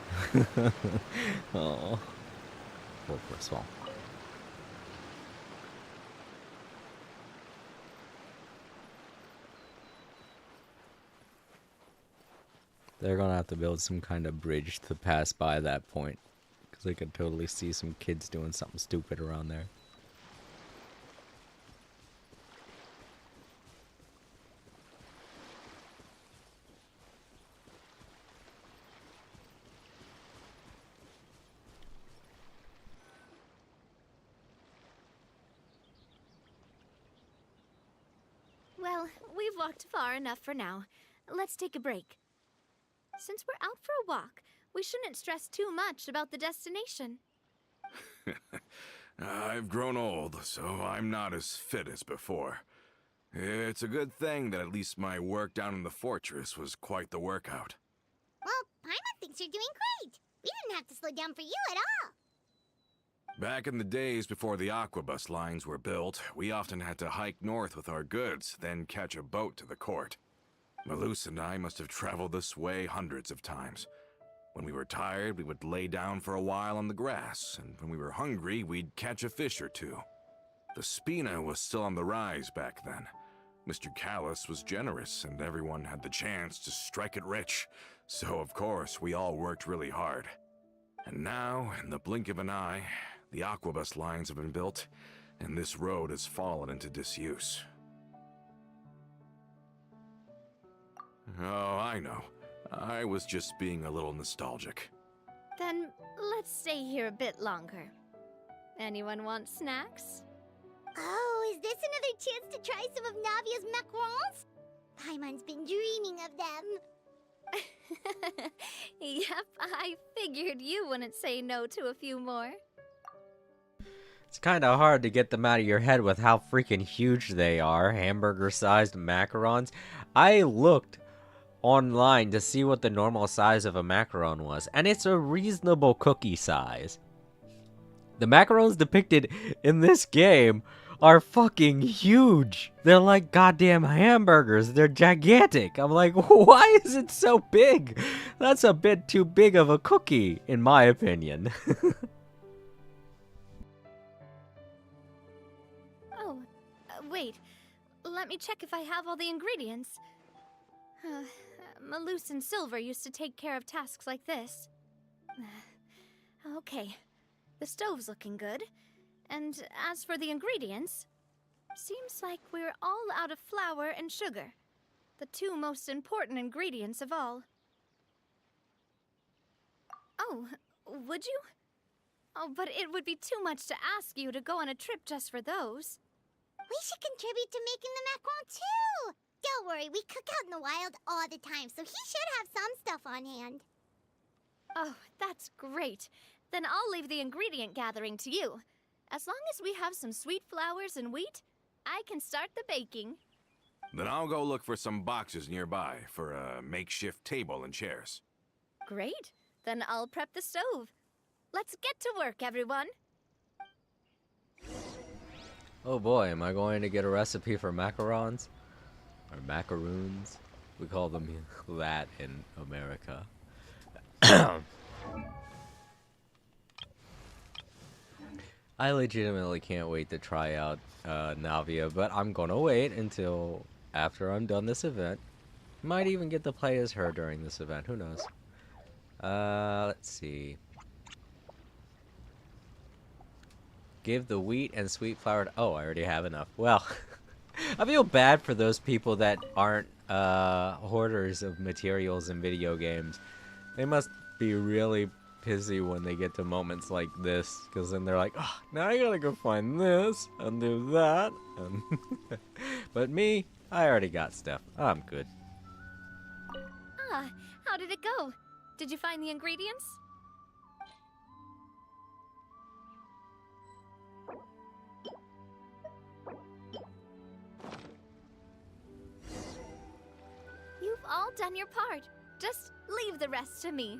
Oh. Well, first of all. They're gonna have to build some kind of bridge to pass by that point, because I could totally see some kids doing something stupid around there. Well, we've walked far enough for now. Let's take a break. Since we're out for a walk, we shouldn't stress too much about the destination. I've grown old, so I'm not as fit as before. It's a good thing that at least my work down in the fortress was quite the workout. Well, Paimon thinks you're doing great. We didn't have to slow down for you at all. Back in the days before the aquabus lines were built, we often had to hike north with our goods, then catch a boat to the court. Malus and I must have traveled this way hundreds of times. When we were tired, we would lay down for a while on the grass, and when we were hungry, we'd catch a fish or two. The Spina was still on the rise back then. Mr. Callus was generous, and everyone had the chance to strike it rich. So, of course, we all worked really hard. And now, in the blink of an eye, the aquabus lines have been built, and this road has fallen into disuse. Oh, I know. I was just being a little nostalgic. Then let's stay here a bit longer. Anyone want snacks? Oh, is this another chance to try some of Navia's macarons? Paimon's been dreaming of them. Yep, I figured you wouldn't say no to a few more. It's kind of hard to get them out of your head with how freaking huge they are. Hamburger-sized macarons. I looked online to see what the normal size of a macaron was, and it's a reasonable cookie size. The macarons depicted in this game are fucking huge. They're like goddamn hamburgers. They're gigantic. I'm like, why is it so big? That's a bit too big of a cookie, in my opinion. wait. Let me check if I have all the ingredients. Malus and Silver used to take care of tasks like this. Okay. The stove's looking good. And as for the ingredients, seems like we're all out of flour and sugar. The two most important ingredients of all. Oh, would you? Oh, but it would be too much to ask you to go on a trip just for those. We should contribute to making the macaron too! Don't worry, we cook out in the wild all the time, so he should have some stuff on hand. Oh, that's great. Then I'll leave the ingredient gathering to you. As long as we have some sweet flours and wheat, I can start the baking. Then I'll go look for some boxes nearby for a makeshift table and chairs. Great. Then I'll prep the stove. Let's get to work, everyone. Oh boy, am I going to get a recipe for macarons? Or macaroons? We call them that in America. I legitimately can't wait to try out Navia, but I'm gonna wait until after I'm done this event. Might even get to play as her during this event, who knows. Let's see. Give the wheat and sweet flour to... Oh, I already have enough. Well, I feel bad for those people that aren't hoarders of materials in video games. They must be really pissy when they get to moments like this, because then they're like, oh, now I gotta go find this and do that. And but me, I already got stuff. I'm good. Ah, how did it go? Did you find the ingredients? You've all done your part. Just leave the rest to me.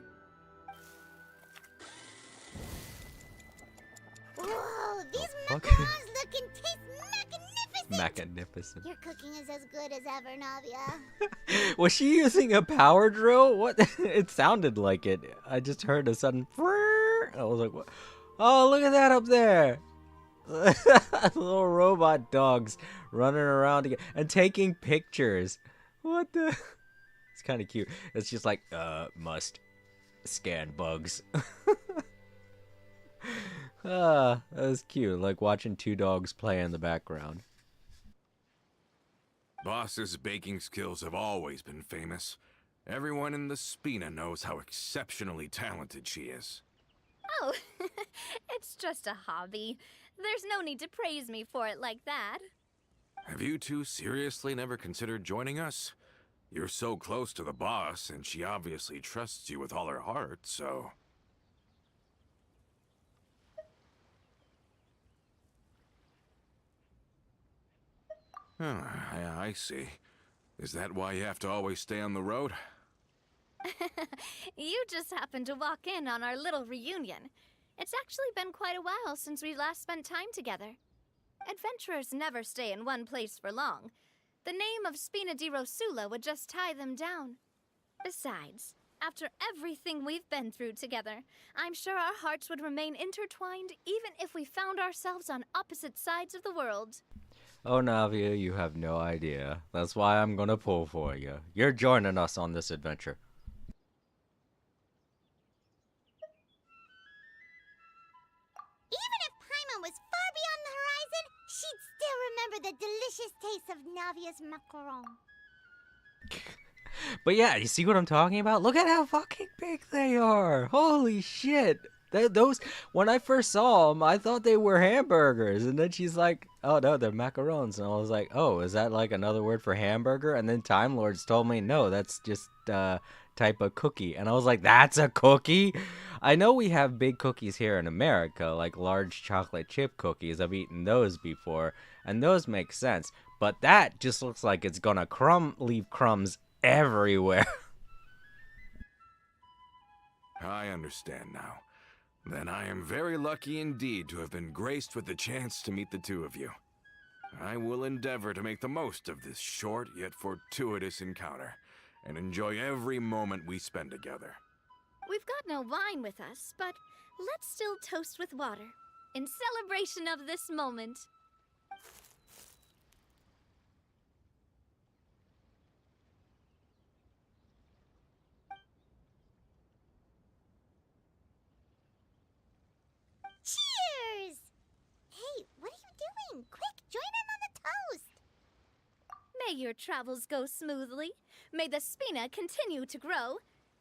Whoa, these fuck? macarons look and taste magnificent! Magnificent. Your cooking is as good as ever, Navia. Was she using a power drill? What? It sounded like it. I just heard a sudden. I was like, what? Oh, look at that up there! Little robot dogs running around again and taking pictures. What the? It's kind of cute. It's just like, must scan bugs. That was cute. Like watching two dogs play in the background. Boss's baking skills have always been famous. Everyone in the Spina knows how exceptionally talented she is. Oh, it's just a hobby. There's no need to praise me for it like that. Have you two seriously never considered joining us? You're so close to the boss, and she obviously trusts you with all her heart, so... I see. Is that why you have to always stay on the road? You just happened to walk in on our little reunion. It's actually been quite a while since we last spent time together. Adventurers never stay in one place for long. The name of Spina di Rosula would just tie them down. Besides, after everything we've been through together, I'm sure our hearts would remain intertwined even if we found ourselves on opposite sides of the world. Oh, Navia, you have no idea. That's why I'm gonna pull for you. You're joining us on this adventure. Even if Paimon was far beyond the horizon, she'd still remember the delicious taste of Navia's macaron. But yeah, you see what I'm talking about? Look at how fucking big they are. Holy shit. Those, when I first saw them, I thought they were hamburgers. And then she's like, oh no, they're macarons. And I was like, oh, is that like another word for hamburger? And then Time Lords told me, no, that's just type of cookie. And I was like, that's a cookie? I know we have big cookies here in America, like large chocolate chip cookies. I've eaten those before, and those make sense. But that just looks like it's gonna leave crumbs everywhere. I understand now. Then I am very lucky indeed to have been graced with the chance to meet the two of you. I will endeavor to make the most of this short yet fortuitous encounter, and enjoy every moment we spend together. We've got no wine with us, but let's still toast with water, in celebration of this moment. May your travels go smoothly, may the Spina continue to grow,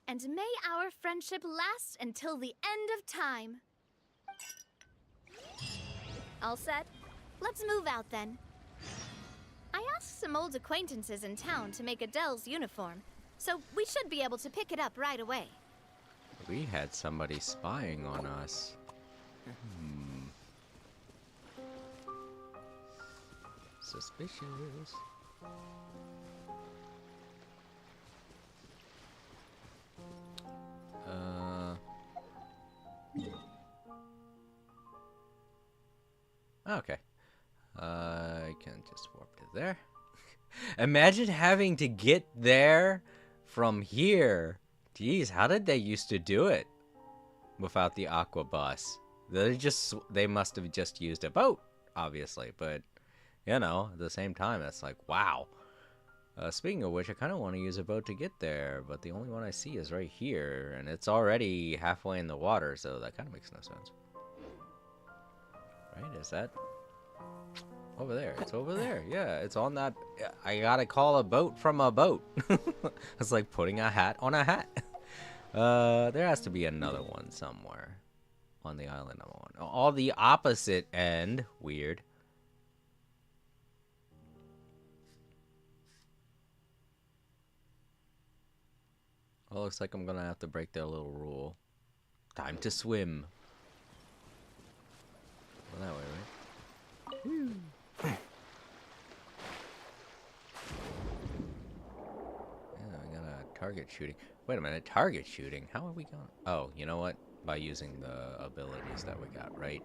and may our friendship last until the end of time. All set? Let's move out then. I asked some old acquaintances in town to make Adele's uniform, so we should be able to pick it up right away. We had somebody spying on us. Suspicious. Okay. I can just warp to there. Imagine having to get there from here. Jeez, how did they used to do it without the aqua bus? They must have just used a boat, obviously, but you know, at the same time, it's like, wow. Speaking of which, I kind of want to use a boat to get there, but the only one I see is right here, and it's already halfway in the water, so that kind of makes no sense. Right? Is that over there? It's over there. Yeah, it's on that. I gotta call a boat from a boat. It's like putting a hat on a hat. There has to be another one somewhere on the island I'm on. All the opposite end. Weird. Well, looks like I'm gonna have to break their little rule. Time to swim. Well, that way, right? Woo. Yeah, I got a target shooting. Wait a minute, target shooting? How are we going? Oh, you know what? By using the abilities that we got, right?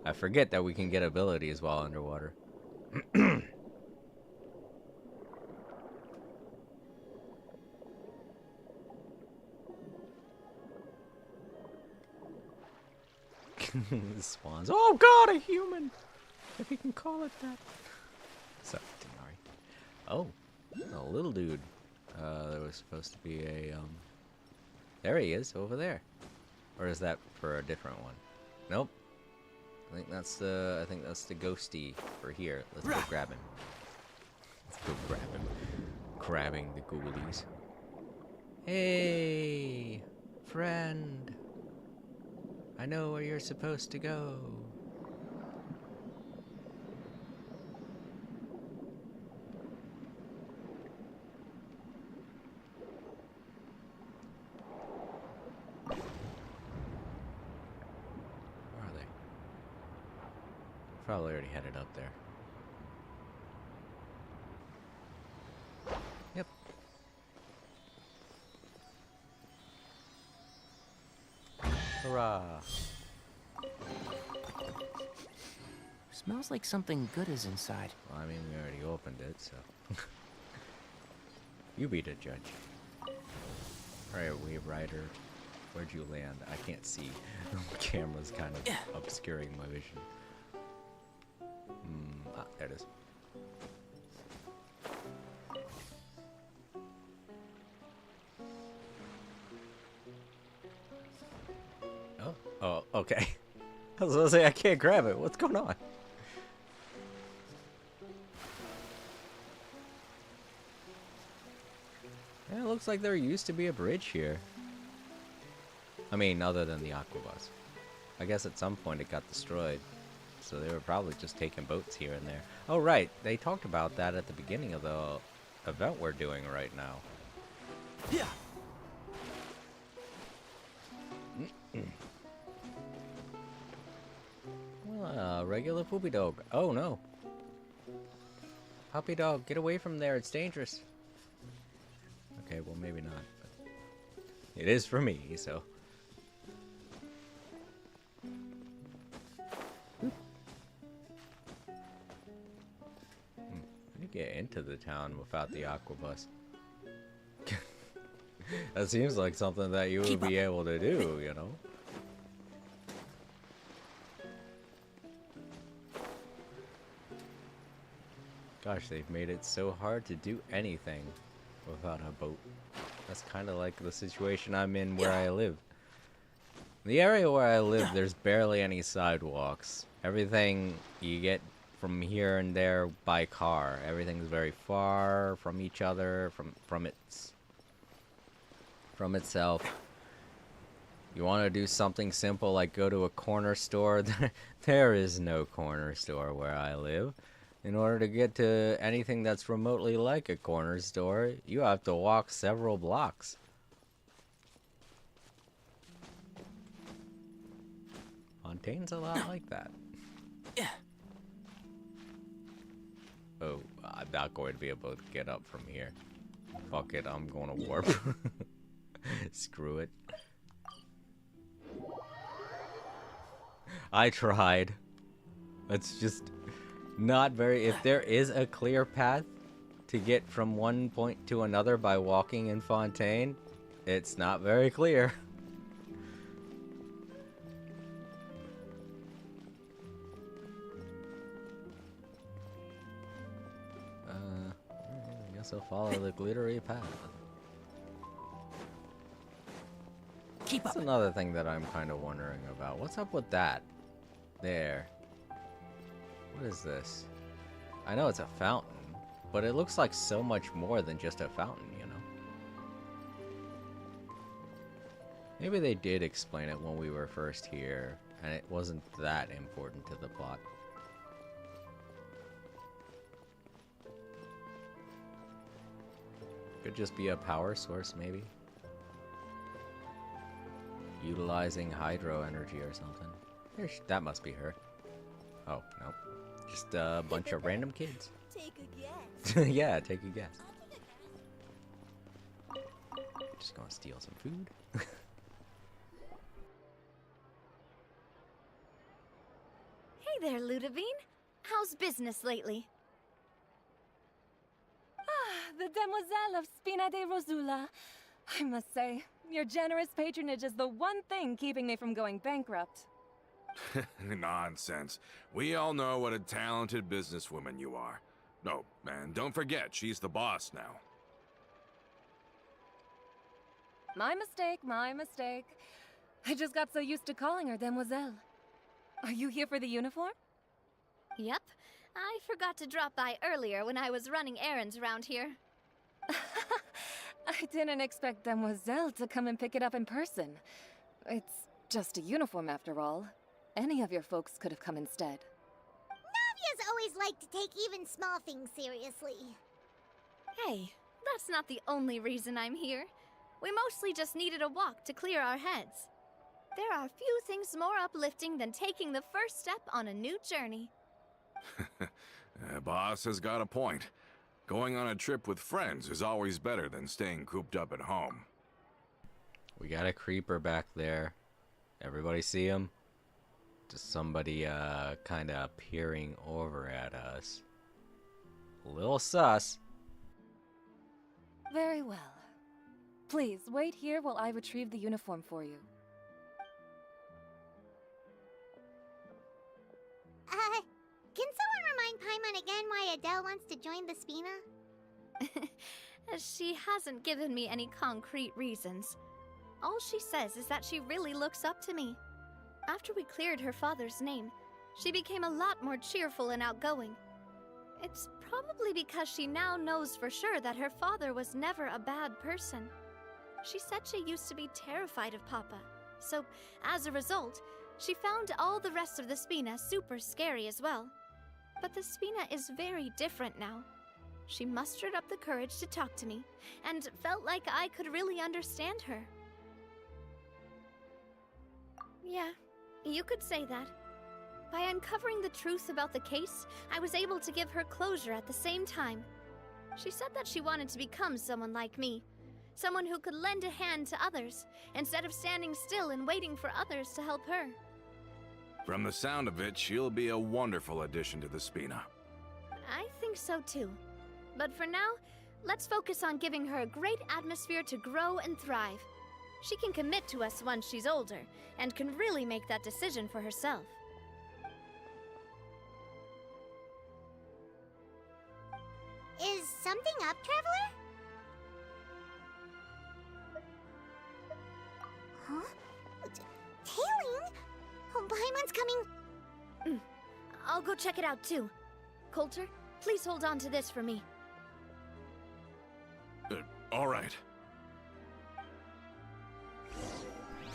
I forget that we can get abilities while underwater. Swans. Oh god, a human! If you can call it that. Sorry, Denari. Oh, a little dude. There was supposed to be a, there he is, over there. Or is that for a different one? Nope. I think that's the ghosty for here. Let's go grab him. Let's go grab him. Grabbing the ghoulies. Hey, friend. I know where you're supposed to go. Where are they? Probably already headed up there. Yep. Hurrah! Smells like something good is inside. Well, I mean, we already opened it, so... You be the judge. Alright, Wave Rider. Where'd you land? I can't see. The camera's kind of obscuring my vision. There it is. Oh, okay. I was gonna say, I can't grab it. What's going on? Yeah, it looks like there used to be a bridge here. I mean, other than the Aquabus. I guess at some point it got destroyed. So they were probably just taking boats here and there. Oh, right. They talked about that at the beginning of the event we're doing right now. Yeah. Well, regular poopy dog. Oh, no. Puppy dog, get away from there. It's dangerous. Okay, well, maybe not. But it is for me, so... How do you get into the town without the Aquabus? That seems like something that you would be able to do, you know? Gosh, they've made it so hard to do anything without a boat. That's kind of like the situation I'm in where I live. In the area where I live, there's barely any sidewalks. Everything, you get from here and there by car. Everything's very far from each other, from itself. You want to do something simple like go to a corner store? There is no corner store where I live. In order to get to anything that's remotely like a corner store, you have to walk several blocks. Fontaine's a lot like that. Oh, I'm not going to be able to get up from here. Fuck it, I'm going to warp. Screw it. I tried. It's just not very... If there is a clear path to get from one point to another by walking in Fontaine, it's not very clear. I guess I'll follow the glittery path. Keep up. That's another thing that I'm kind of wondering about. What's up with that? There. What is this? I know it's a fountain, but it looks like so much more than just a fountain, you know? Maybe they did explain it when we were first here, and it wasn't that important to the plot. Could just be a power source, maybe? Utilizing hydro energy or something. That must be her. Oh, no. Just a bunch of random kids. Take a guess. Yeah, take a guess. Just gonna steal some food. Hey there, Ludovine. How's business lately? The Demoiselle of Spina de Rosula. I must say, your generous patronage is the one thing keeping me from going bankrupt. Nonsense. We all know what a talented businesswoman you are. No, and don't forget, she's the boss now. My mistake, my mistake. I just got so used to calling her Demoiselle. Are you here for the uniform? Yep. I forgot to drop by earlier when I was running errands around here. I didn't expect Demoiselle to come and pick it up in person. It's just a uniform after all. Any of your folks could have come instead. Navia's always liked to take even small things seriously. Hey, that's not the only reason I'm here. We mostly just needed a walk to clear our heads. There are few things more uplifting than taking the first step on a new journey. Boss has got a point. Going on a trip with friends is always better than staying cooped up at home. We got a creeper back there. Everybody see him? Just somebody kind of peering over at us. A little sus. Very well. Please, wait here while I retrieve the uniform for you. Can someone remind Paimon again why Adele wants to join the Spina? She hasn't given me any concrete reasons. All she says is that she really looks up to me. After we cleared her father's name, she became a lot more cheerful and outgoing. It's probably because she now knows for sure that her father was never a bad person. She said she used to be terrified of Papa, so as a result, she found all the rest of the Spina super scary as well. But the Spina is very different now. She mustered up the courage to talk to me, and felt like I could really understand her. Yeah, you could say that. By uncovering the truth about the case, I was able to give her closure at the same time. She said that she wanted to become someone like me. Someone who could lend a hand to others, instead of standing still and waiting for others to help her. From the sound of it, she'll be a wonderful addition to the Spina. I think so too. But for now, let's focus on giving her a great atmosphere to grow and thrive. She can commit to us once she's older, and can really make that decision for herself. Is something up, Traveler? Huh? Tailing? Oh, Paimon's coming. I'll go check it out too. Coulter, please hold on to this for me. All right.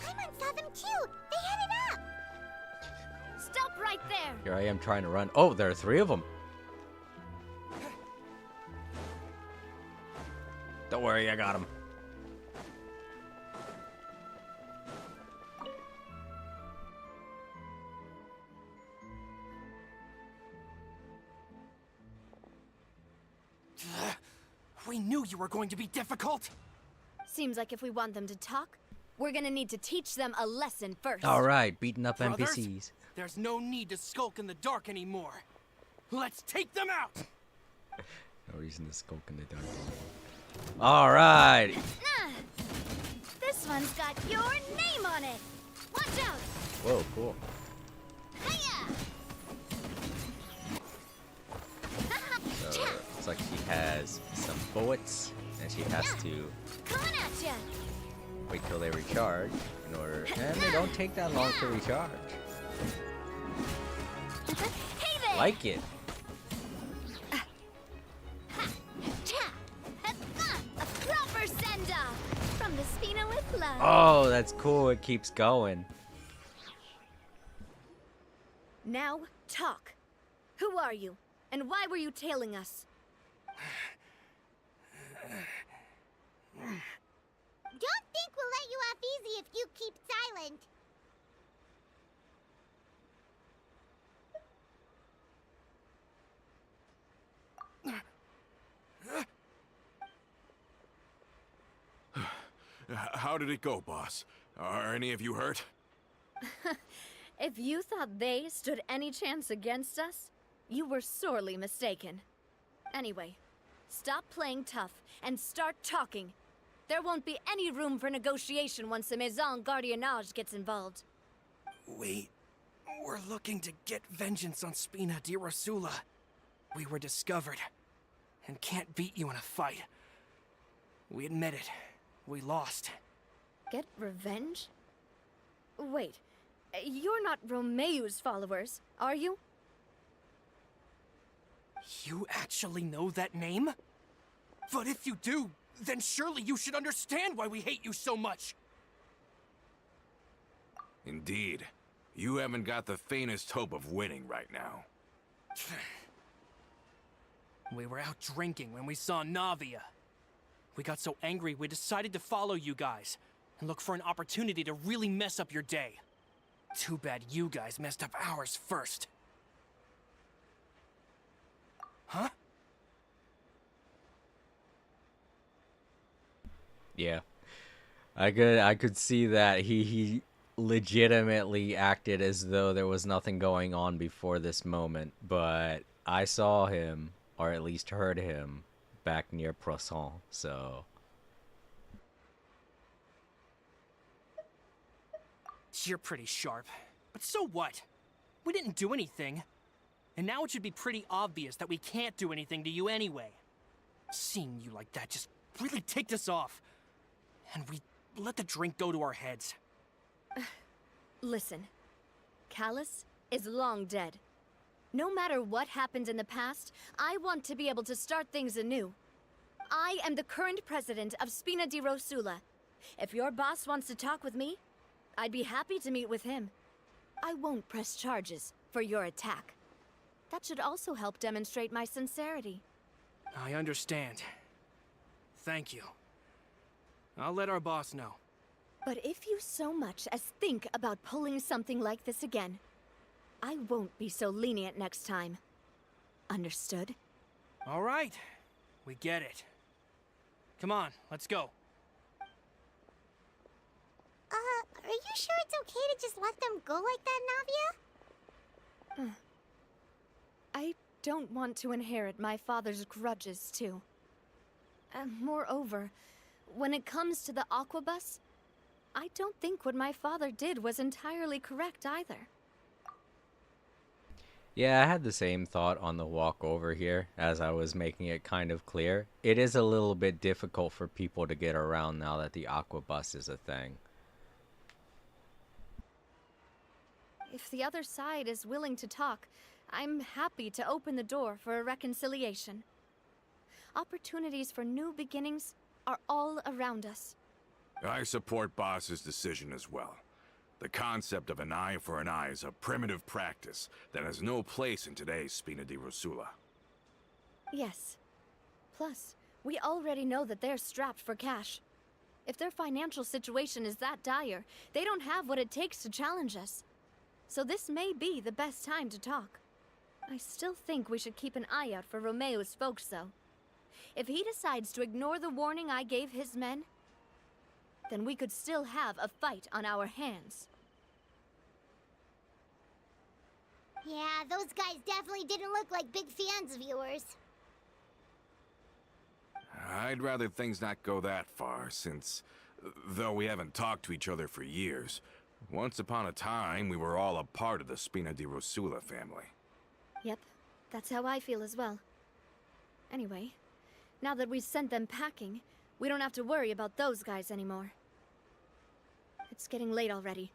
Paimon saw them too! They headed up! Stop right there! Here I am trying to run. Oh, there are 3 of them. Don't worry, I got him. We knew you were going to be difficult. Seems like if we want them to talk, we're gonna need to teach them a lesson first. All right, beating up Brothers, NPCs. there's no need to skulk in the dark anymore. Let's take them out! No reason to skulk in the dark. All right. This one's got your name on it. Watch out! Whoa, cool. Hiya! So, looks like she has some bullets, and she has to Coming at ya! wait till they recharge in order. And they don't take that long to recharge. Hey there! Like it. A proper send-off from the Spina with love. Oh, that's cool. It keeps going. Now, talk. Who are you? And why were you tailing us? Don't think we'll let you off easy if you keep silent. How did it go, boss? Are any of you hurt? If you thought they stood any chance against us, you were sorely mistaken. Anyway, stop playing tough and start talking. There won't be any room for negotiation once the Maison Gardiennage gets involved. We're looking to get vengeance on Spina di Rosula. We were discovered and can't beat you in a fight. We admit it. We lost. Get revenge? Wait, you're not Romeu's followers, are you? You actually know that name? But if you do, then surely you should understand why we hate you so much. Indeed. You haven't got the faintest hope of winning right now. We were out drinking when we saw Navia. We got so angry we decided to follow you guys and look for an opportunity to really mess up your day. Too bad you guys messed up ours first. Huh? Yeah. I could see that he legitimately acted as though there was nothing going on before this moment, but I saw him, or at least heard him, back near Poisson, so... You're pretty sharp, but so what? We didn't do anything. And now it should be pretty obvious that we can't do anything to you anyway. Seeing you like that just really ticked us off. And we let the drink go to our heads. Listen, Callus is long dead. No matter what happened in the past, I want to be able to start things anew. I am the current president of Spina di Rosula. If your boss wants to talk with me, I'd be happy to meet with him. I won't press charges for your attack. That should also help demonstrate my sincerity. I understand. Thank you. I'll let our boss know. But if you so much as think about pulling something like this again, I won't be so lenient next time. Understood? All right. We get it. Come on, let's go. Are you sure it's okay to just let them go like that, Navia? I don't want to inherit my father's grudges, too. Moreover, when it comes to the Aquabus, I don't think what my father did was entirely correct either. Yeah, I had the same thought on the walk over here, as I was making it kind of clear. It is a little bit difficult for people to get around now that the Aquabus is a thing. If the other side is willing to talk, I'm happy to open the door for a reconciliation. Opportunities for new beginnings are all around us. I support Boss's decision as well. The concept of an eye for an eye is a primitive practice that has no place in today's Spina di Rosula. Yes. Plus, we already know that they're strapped for cash. If their financial situation is that dire, they don't have what it takes to challenge us. So this may be the best time to talk. I still think we should keep an eye out for Romeo's folks, though. If he decides to ignore the warning I gave his men, then we could still have a fight on our hands. Yeah, those guys definitely didn't look like big fans of yours. I'd rather things not go that far, since, though we haven't talked to each other for years, once upon a time we were all a part of the Spina di Rosula family. Yep, that's how I feel as well. Anyway, now that we've sent them packing, we don't have to worry about those guys anymore. It's getting late already,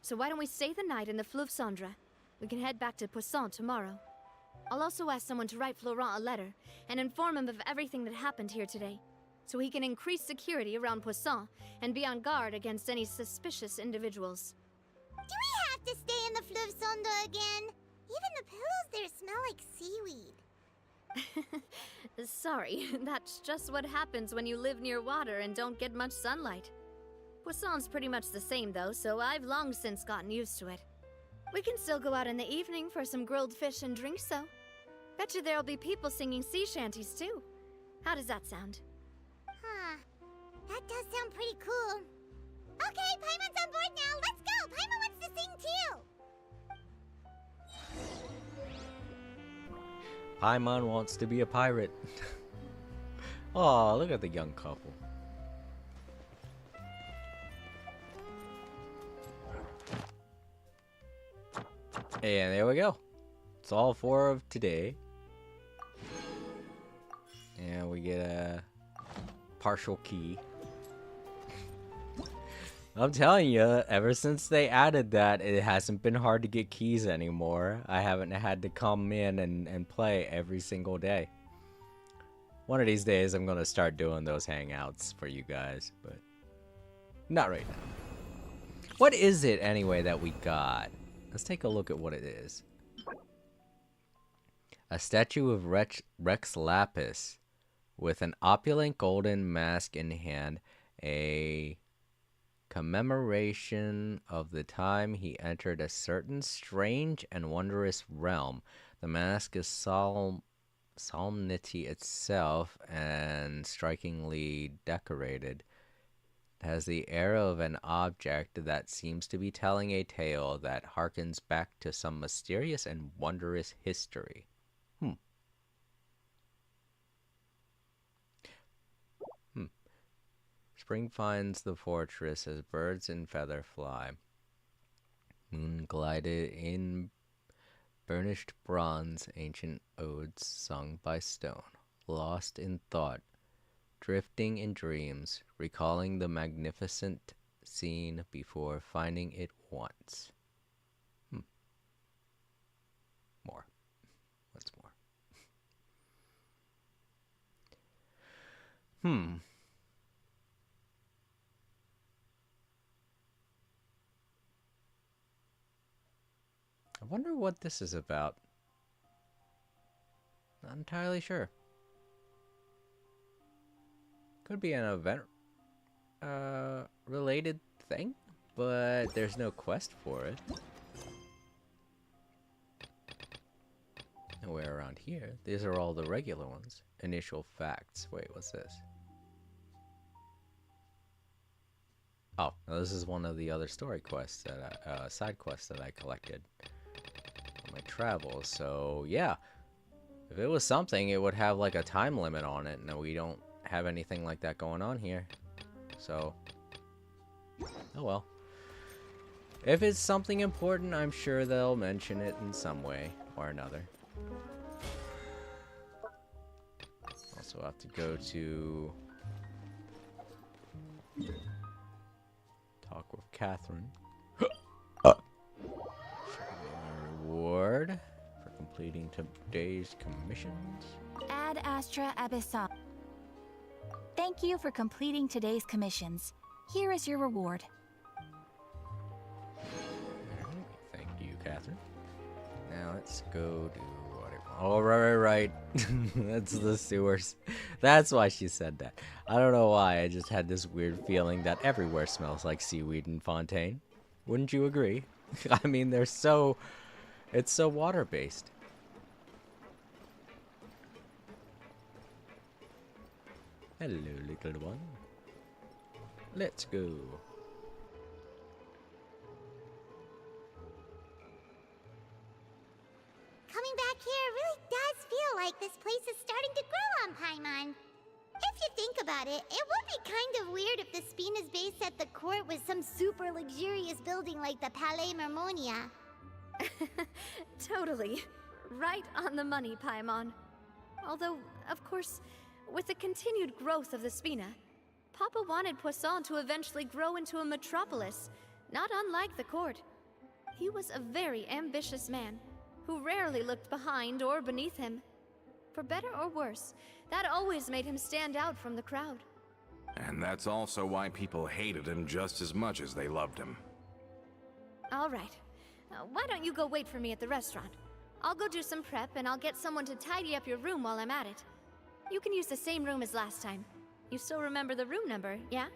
so why don't we stay the night in the Fleuve Cendre? We can head back to Poisson tomorrow. I'll also ask someone to write Florent a letter and inform him of everything that happened here today, so he can increase security around Poisson and be on guard against any suspicious individuals. Do we have to stay in the Fleuve Cendre again? Even the pillows there smell like seaweed. Sorry, that's just what happens when you live near water and don't get much sunlight. Poisson's pretty much the same though, so I've long since gotten used to it. We can still go out in the evening for some grilled fish and drinks though. Bet you there'll be people singing sea shanties too. How does that sound? Huh. That does sound pretty cool. Okay, Paimon's on board now. Let's go! Paimon wants to sing too! Paimon wants to be a pirate. Oh, look at the young couple. And there we go. It's all 4 of today. And we get a partial key. I'm telling you, ever since they added that, it hasn't been hard to get keys anymore. I haven't had to come in and play every single day. One of these days, I'm going to start doing those hangouts for you guys, but not right now. What is it, anyway, that we got? Let's take a look at what it is. A statue of Rex Lapis with an opulent golden mask in hand, a commemoration of the time he entered a certain strange and wondrous realm. The mask is solemnity itself and strikingly decorated. It has the air of an object that seems to be telling a tale that harkens back to some mysterious and wondrous history. Spring finds the fortress as birds in feather fly. Moon glided in burnished bronze, ancient odes sung by stone. Lost in thought, drifting in dreams, recalling the magnificent scene before finding it once. More. What's more? I wonder what this is about. Not entirely sure. Could be an event related thing, but there's no quest for it. Nowhere around here. These are all the regular ones. Initial facts. Wait, what's this? Oh, no, this is one of the other story quests that side quests that I collected on my travels. So yeah, if it was something, it would have like a time limit on it. No, we don't have anything like that going on here. So, oh well. If it's something important, I'm sure they'll mention it in some way or another. Also have to go to talk with Catherine. Reward for completing today's commissions. Ad Astra Abyssal. Thank you for completing today's commissions. Here is your reward. Thank you, Catherine. Now let's go do whatever. Oh, right. That's the sewers. That's why she said that. I don't know why. I just had this weird feeling that everywhere smells like seaweed in Fontaine. Wouldn't you agree? I mean, it's so water-based. Hello, little one. Let's go. Coming back here really does feel like this place is starting to grow on Paimon. If you think about it, it would be kind of weird if the Spina's base at the court was some super luxurious building like the Palais Mermonia. Totally. Right on the money, Paimon. Although, of course, with the continued growth of the Spina, Papa wanted Poisson to eventually grow into a metropolis, not unlike the court. He was a very ambitious man, who rarely looked behind or beneath him. For better or worse, that always made him stand out from the crowd. And that's also why people hated him just as much as they loved him. All right. Why don't you go wait for me at the restaurant? I'll go do some prep and I'll get someone to tidy up your room while I'm at it. You can use the same room as last time. You still remember the room number, yeah?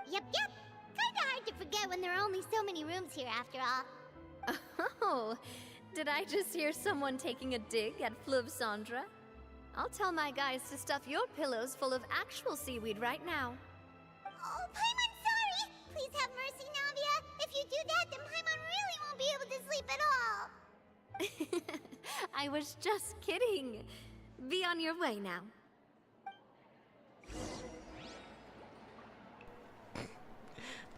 Yep. Kinda hard to forget when there are only so many rooms here after all. Oh, did I just hear someone taking a dig at Fleuve Cendre? I'll tell my guys to stuff your pillows full of actual seaweed right now. Oh, Paimon, sorry! Please have mercy, Navia. If you do that, then Paimon really won't be able to sleep at all. I was just kidding. Be on your way now.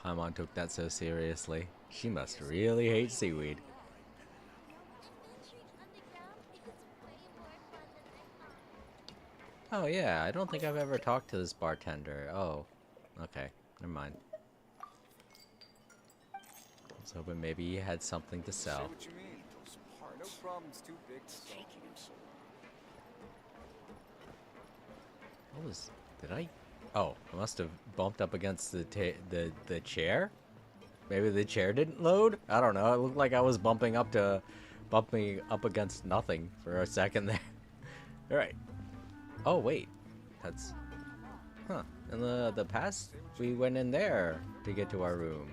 Paimon took that so seriously. She must really hate seaweed. Oh yeah, I don't think I've ever talked to this bartender. Oh, okay, never mind. I was hoping maybe he had something to sell. What you mean? No problem's too big to solve. What was? Did I? Oh, I must have bumped up against the chair. Maybe the chair didn't load. I don't know. It looked like I was bumping up against nothing for a second there. All right. Oh wait, that's in the past we went in there to get to our room.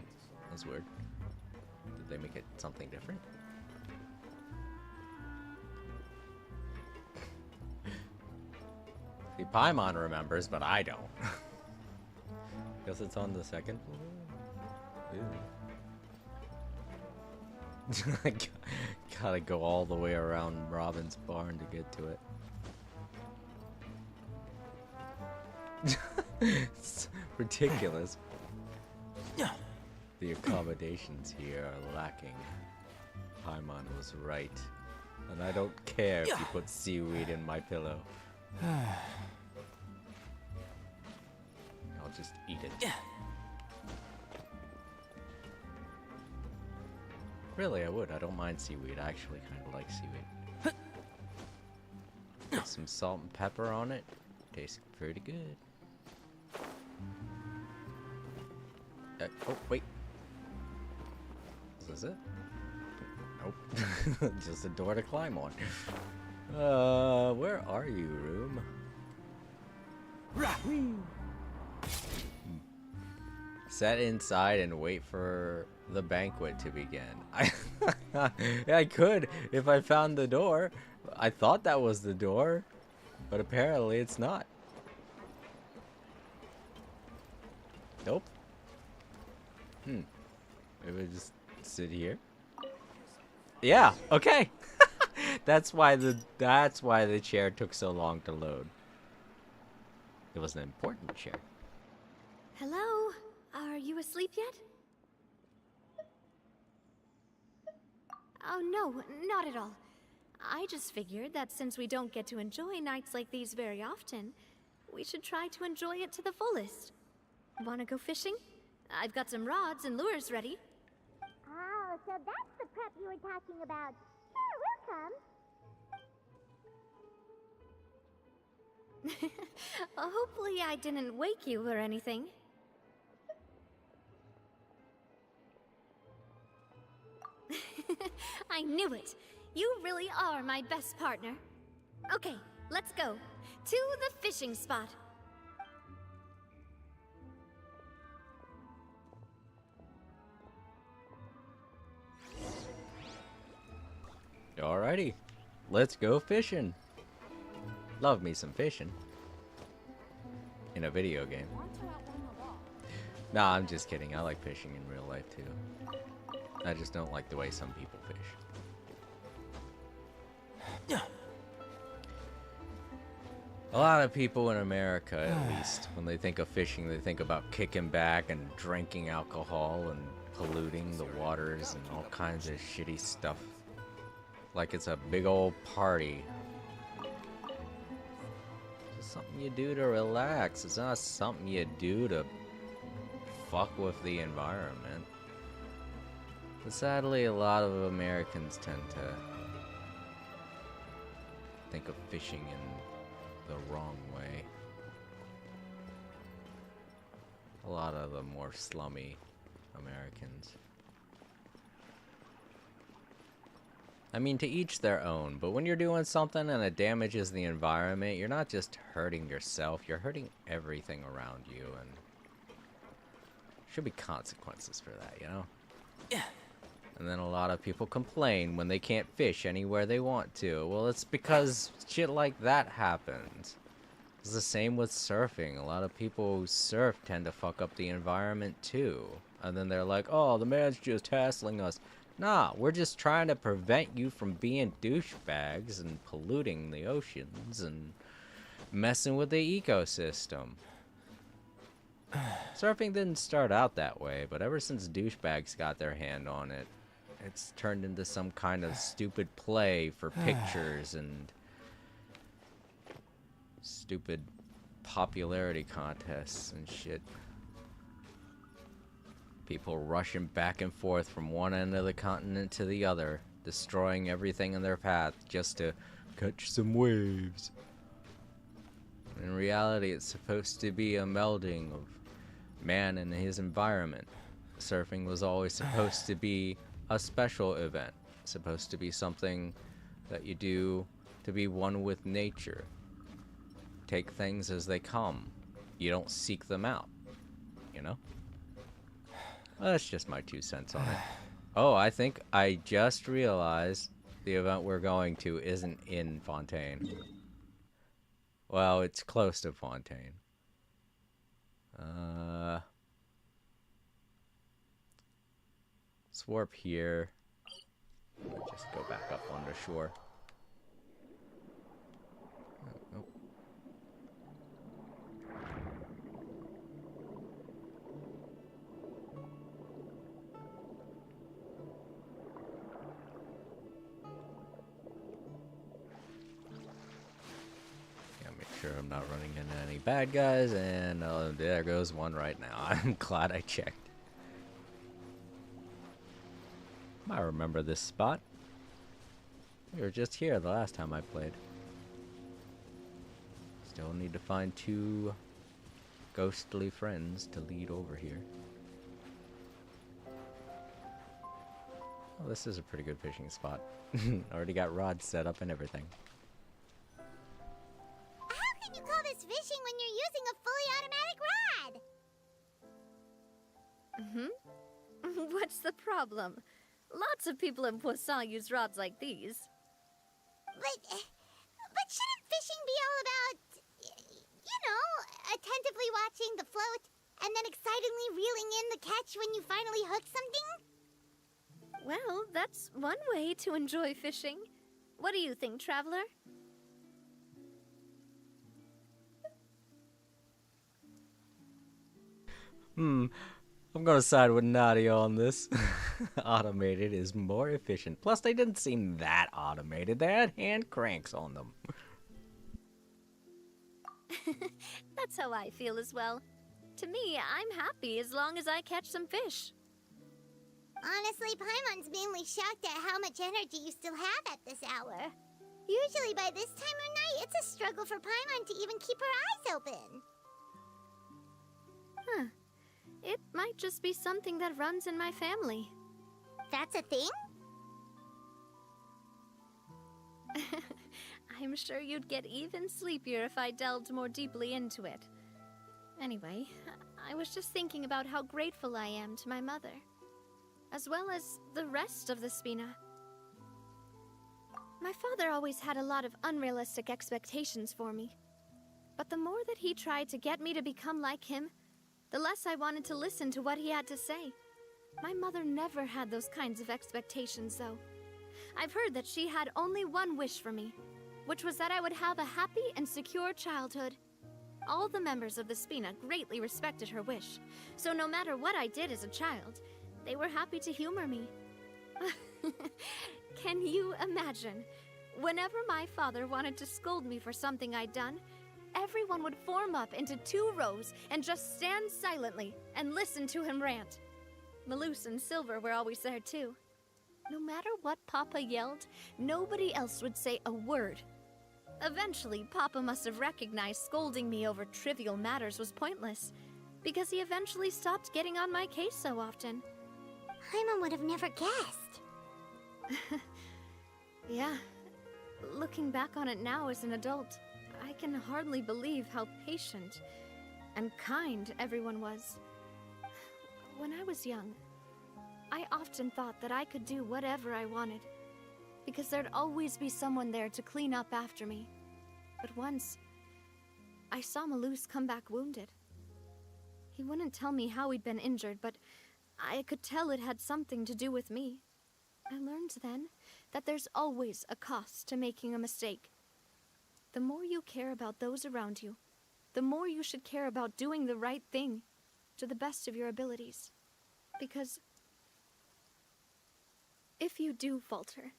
That's weird. Did they make it something different? See, Paimon remembers, but I don't. Guess it's on the second floor. I gotta go all the way around Robin's barn to get to it. It's ridiculous. The accommodations here are lacking. Paimon was right. And I don't care if you put seaweed in my pillow. I'll just eat it. Really, I would. I don't mind seaweed. I actually kind of like seaweed. Put some salt and pepper on it. Tastes pretty good. Oh, wait. Is this it? Nope. Just a door to climb on. Where are you, room? Set inside and wait for the banquet to begin. I could if I found the door. I thought that was the door, but apparently it's not. Nope. Maybe just sit here. Yeah. Okay. That's why the chair took so long to load. It was an important chair. Hello? Are you asleep yet? Oh no, not at all. I just figured that since we don't get to enjoy nights like these very often, we should try to enjoy it to the fullest. Wanna go fishing? I've got some rods and lures ready. Oh, so that's the prep you were talking about. Sure, we'll come. Hopefully I didn't wake you or anything. I knew it! You really are my best partner. Okay, let's go. To the fishing spot. Alrighty, let's go fishing. Love me some fishing. In a video game. Nah, I'm just kidding. I like fishing in real life too. I just don't like the way some people fish. A lot of people in America, at least, when they think of fishing, they think about kicking back and drinking alcohol and polluting the waters and all kinds of shitty stuff. Like it's a big old party. It's something you do to relax. It's not something you do to fuck with the environment. But sadly, a lot of Americans tend to think of fishing in the wrong way. A lot of the more slummy Americans. I mean, to each their own, but when you're doing something and it damages the environment, you're not just hurting yourself, you're hurting everything around you, and should be consequences for that, you know? Yeah. And then a lot of people complain when they can't fish anywhere they want to. Well, it's because shit like that happens. It's the same with surfing. A lot of people who surf tend to fuck up the environment too. And then they're like, oh, the man's just hassling us. Nah, we're just trying to prevent you from being douchebags and polluting the oceans and messing with the ecosystem. Surfing didn't start out that way, but ever since douchebags got their hand on it, it's turned into some kind of stupid play for pictures and stupid popularity contests and shit. People rushing back and forth from one end of the continent to the other, destroying everything in their path just to catch some waves. In reality, it's supposed to be a melding of man and his environment. Surfing was always supposed to be a special event, supposed to be something that you do to be one with nature. Take things as they come. You don't seek them out, you know? Well, that's just my 2 cents on it. Oh, I think I just realized the event we're going to isn't in Fontaine. Well, it's close to Fontaine. Let's warp here. Just go back up on the shore. Oh. Make sure I'm not running into any bad guys, and there goes one right now. I'm glad I checked. I remember this spot. We were just here the last time I played. Still need to find 2 ghostly friends to lead over here. Oh, this is a pretty good fishing spot. Already got rods set up and everything. How can you call this fishing when you're using a fully automatic rod? What's the problem? Lots of people in Poisson use rods like these. But shouldn't fishing be all about, you know, attentively watching the float and then excitedly reeling in the catch when you finally hook something? Well, that's one way to enjoy fishing. What do you think, Traveler? I'm gonna side with Nadia on this. Automated is more efficient. Plus, they didn't seem that automated. They had hand cranks on them. That's how I feel as well. To me, I'm happy as long as I catch some fish. Honestly, Paimon's mainly shocked at how much energy you still have at this hour. Usually by this time of night, it's a struggle for Paimon to even keep her eyes open. Huh. It might just be something that runs in my family. That's a thing? I'm sure you'd get even sleepier if I delved more deeply into it. Anyway, I was just thinking about how grateful I am to my mother, as well as the rest of the Spina. My father always had a lot of unrealistic expectations for me, but the more that he tried to get me to become like him, the less I wanted to listen to what he had to say. My mother never had those kinds of expectations, though. I've heard that she had only one wish for me, which was that I would have a happy and secure childhood. All the members of the Spina greatly respected her wish, so no matter what I did as a child, they were happy to humor me. Can you imagine? Whenever my father wanted to scold me for something I'd done, everyone would form up into 2 rows and just stand silently and listen to him rant. Malus and Silver were always there too. No matter what Papa yelled, nobody else would say a word. Eventually, Papa must have recognized scolding me over trivial matters was pointless, because he eventually stopped getting on my case so often. Paimon would have never guessed. Yeah. Looking back on it now as an adult, I can hardly believe how patient and kind everyone was. When I was young, I often thought that I could do whatever I wanted, because there'd always be someone there to clean up after me. But once, I saw Malus come back wounded. He wouldn't tell me how he'd been injured, but I could tell it had something to do with me. I learned then that there's always a cost to making a mistake. The more you care about those around you, the more you should care about doing the right thing to the best of your abilities. Because if you do falter,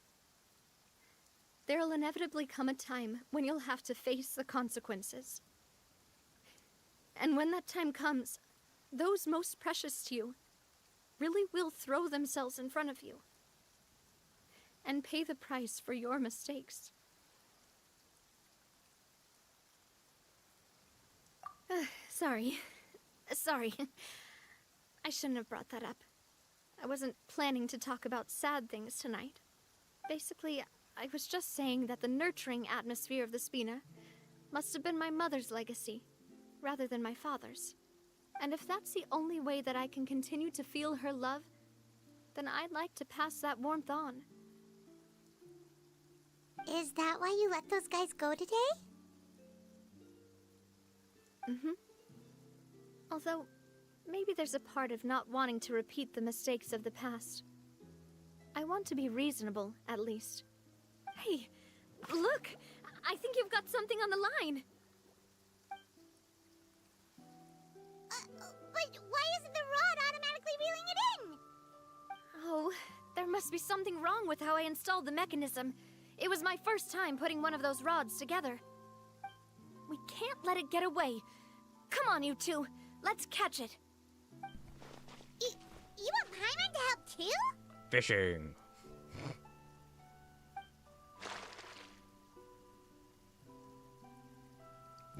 there'll inevitably come a time when you'll have to face the consequences. And when that time comes, those most precious to you really will throw themselves in front of you and pay the price for your mistakes. Sorry. I shouldn't have brought that up. I wasn't planning to talk about sad things tonight. Basically, I was just saying that the nurturing atmosphere of the Spina must have been my mother's legacy, rather than my father's. And if that's the only way that I can continue to feel her love, then I'd like to pass that warmth on. Is that why you let those guys go today? Mm-hmm. Although, maybe there's a part of not wanting to repeat the mistakes of the past. I want to be reasonable, at least. Hey, look! I think you've got something on the line! But why isn't the rod automatically reeling it in? Oh, there must be something wrong with how I installed the mechanism. It was my first time putting one of those rods together. We can't let it get away. Come on, you two. Let's catch it. You want Paimon to help too? Fishing.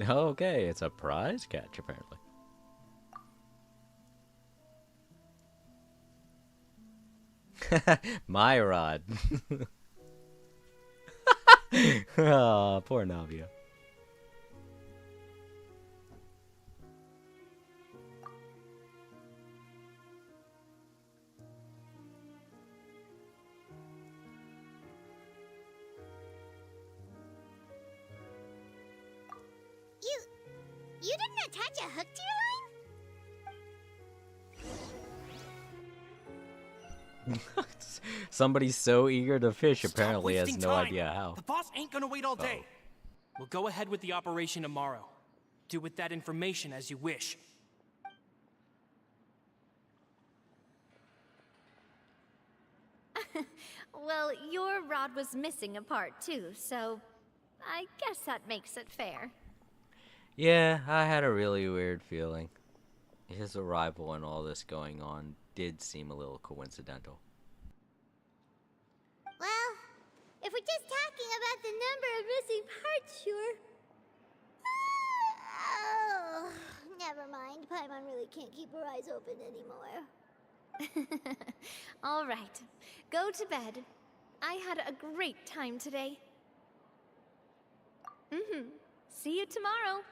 Okay, it's a prize catch, apparently. My rod. Oh, poor Navia. You didn't attach a hook to your line? Somebody's so eager to fish, Stop apparently has wasting no time. idea how. The boss ain't gonna wait all day. We'll go ahead with the operation tomorrow. Do with that information as you wish. Well, your rod was missing a part too, so I guess that makes it fair. Yeah, I had a really weird feeling. His arrival and all this going on did seem a little coincidental. Well, if we're just talking about the number of missing parts, sure. eyes open anymore. All right, go to bed. I had a great time today. See you tomorrow.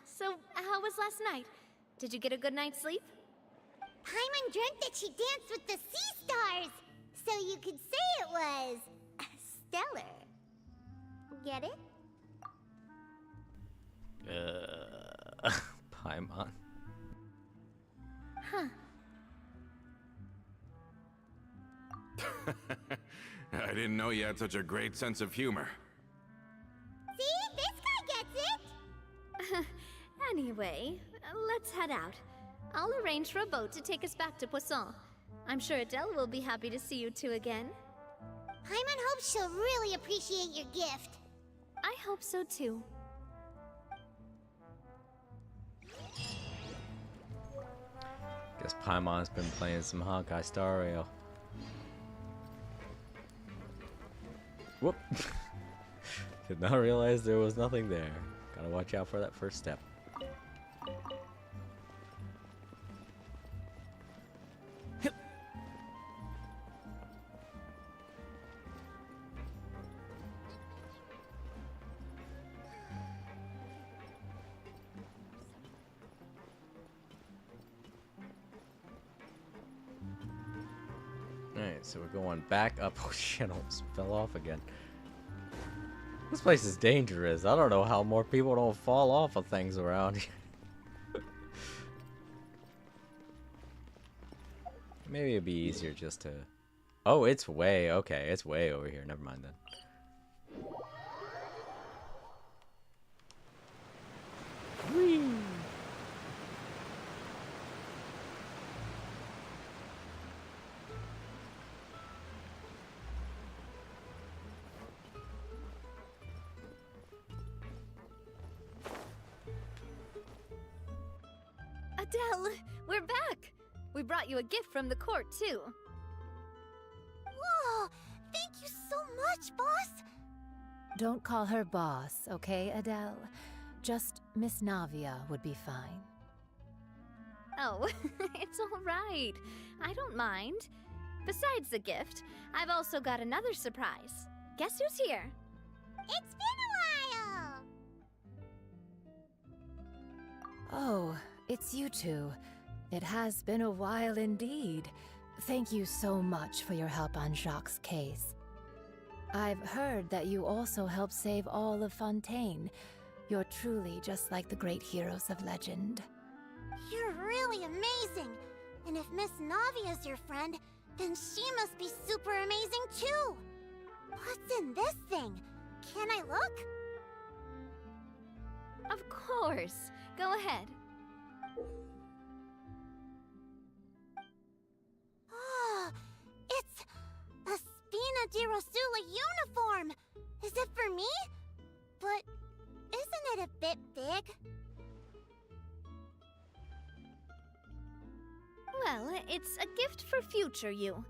So how was last night? Did you get a good night's sleep? Paimon dreamt that she danced with the sea stars, so you could say it was stellar. Get it? Paimon. Huh. I didn't know you had such a great sense of humor. See? This guy gets it! Anyway, let's head out. I'll arrange for a boat to take us back to Poisson. I'm sure Adele will be happy to see you two again. Paimon hopes she'll really appreciate your gift. I hope so too. Guess Paimon's been playing some Honkai Star Rail. Whoop! Did not realize there was nothing there. Gotta watch out for that first step. Alright, so we're going back up. Oh shit, I almost fell off again. This place is dangerous. I don't know how more people don't fall off of things around here. Maybe it'd be easier just to... Oh, it's way... Okay, it's way over here. Never mind then. Whee! Adele, we're back! We brought you a gift from the court, too. Whoa! Thank you so much, boss! Don't call her boss, okay, Adele? Just Miss Navia would be fine. Oh, it's all right. I don't mind. Besides the gift, I've also got another surprise. Guess who's here? It's been a while! Oh, it's you two. It has been a while indeed. Thank you so much for your help on Jacques' case. I've heard that you also helped save all of Fontaine. You're truly just like the great heroes of legend. You're really amazing! And if Miss Navia's your friend, then she must be super amazing too! What's in this thing? Can I look? Of course. Go ahead. Oh, it's a Spina di Rosula uniform! Is it for me? But isn't it a bit big? Well, it's a gift for future you.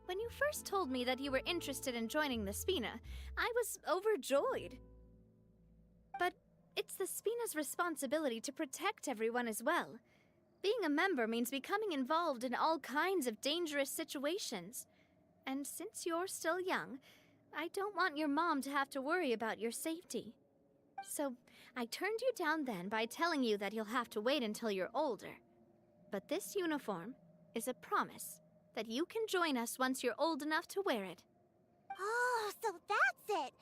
When you first told me that you were interested in joining the Spina, I was overjoyed. But it's the Spina's responsibility to protect everyone as well. Being a member means becoming involved in all kinds of dangerous situations. And since you're still young, I don't want your mom to have to worry about your safety. So I turned you down then by telling you that you'll have to wait until you're older. But this uniform is a promise that you can join us once you're old enough to wear it. Oh, so that's it!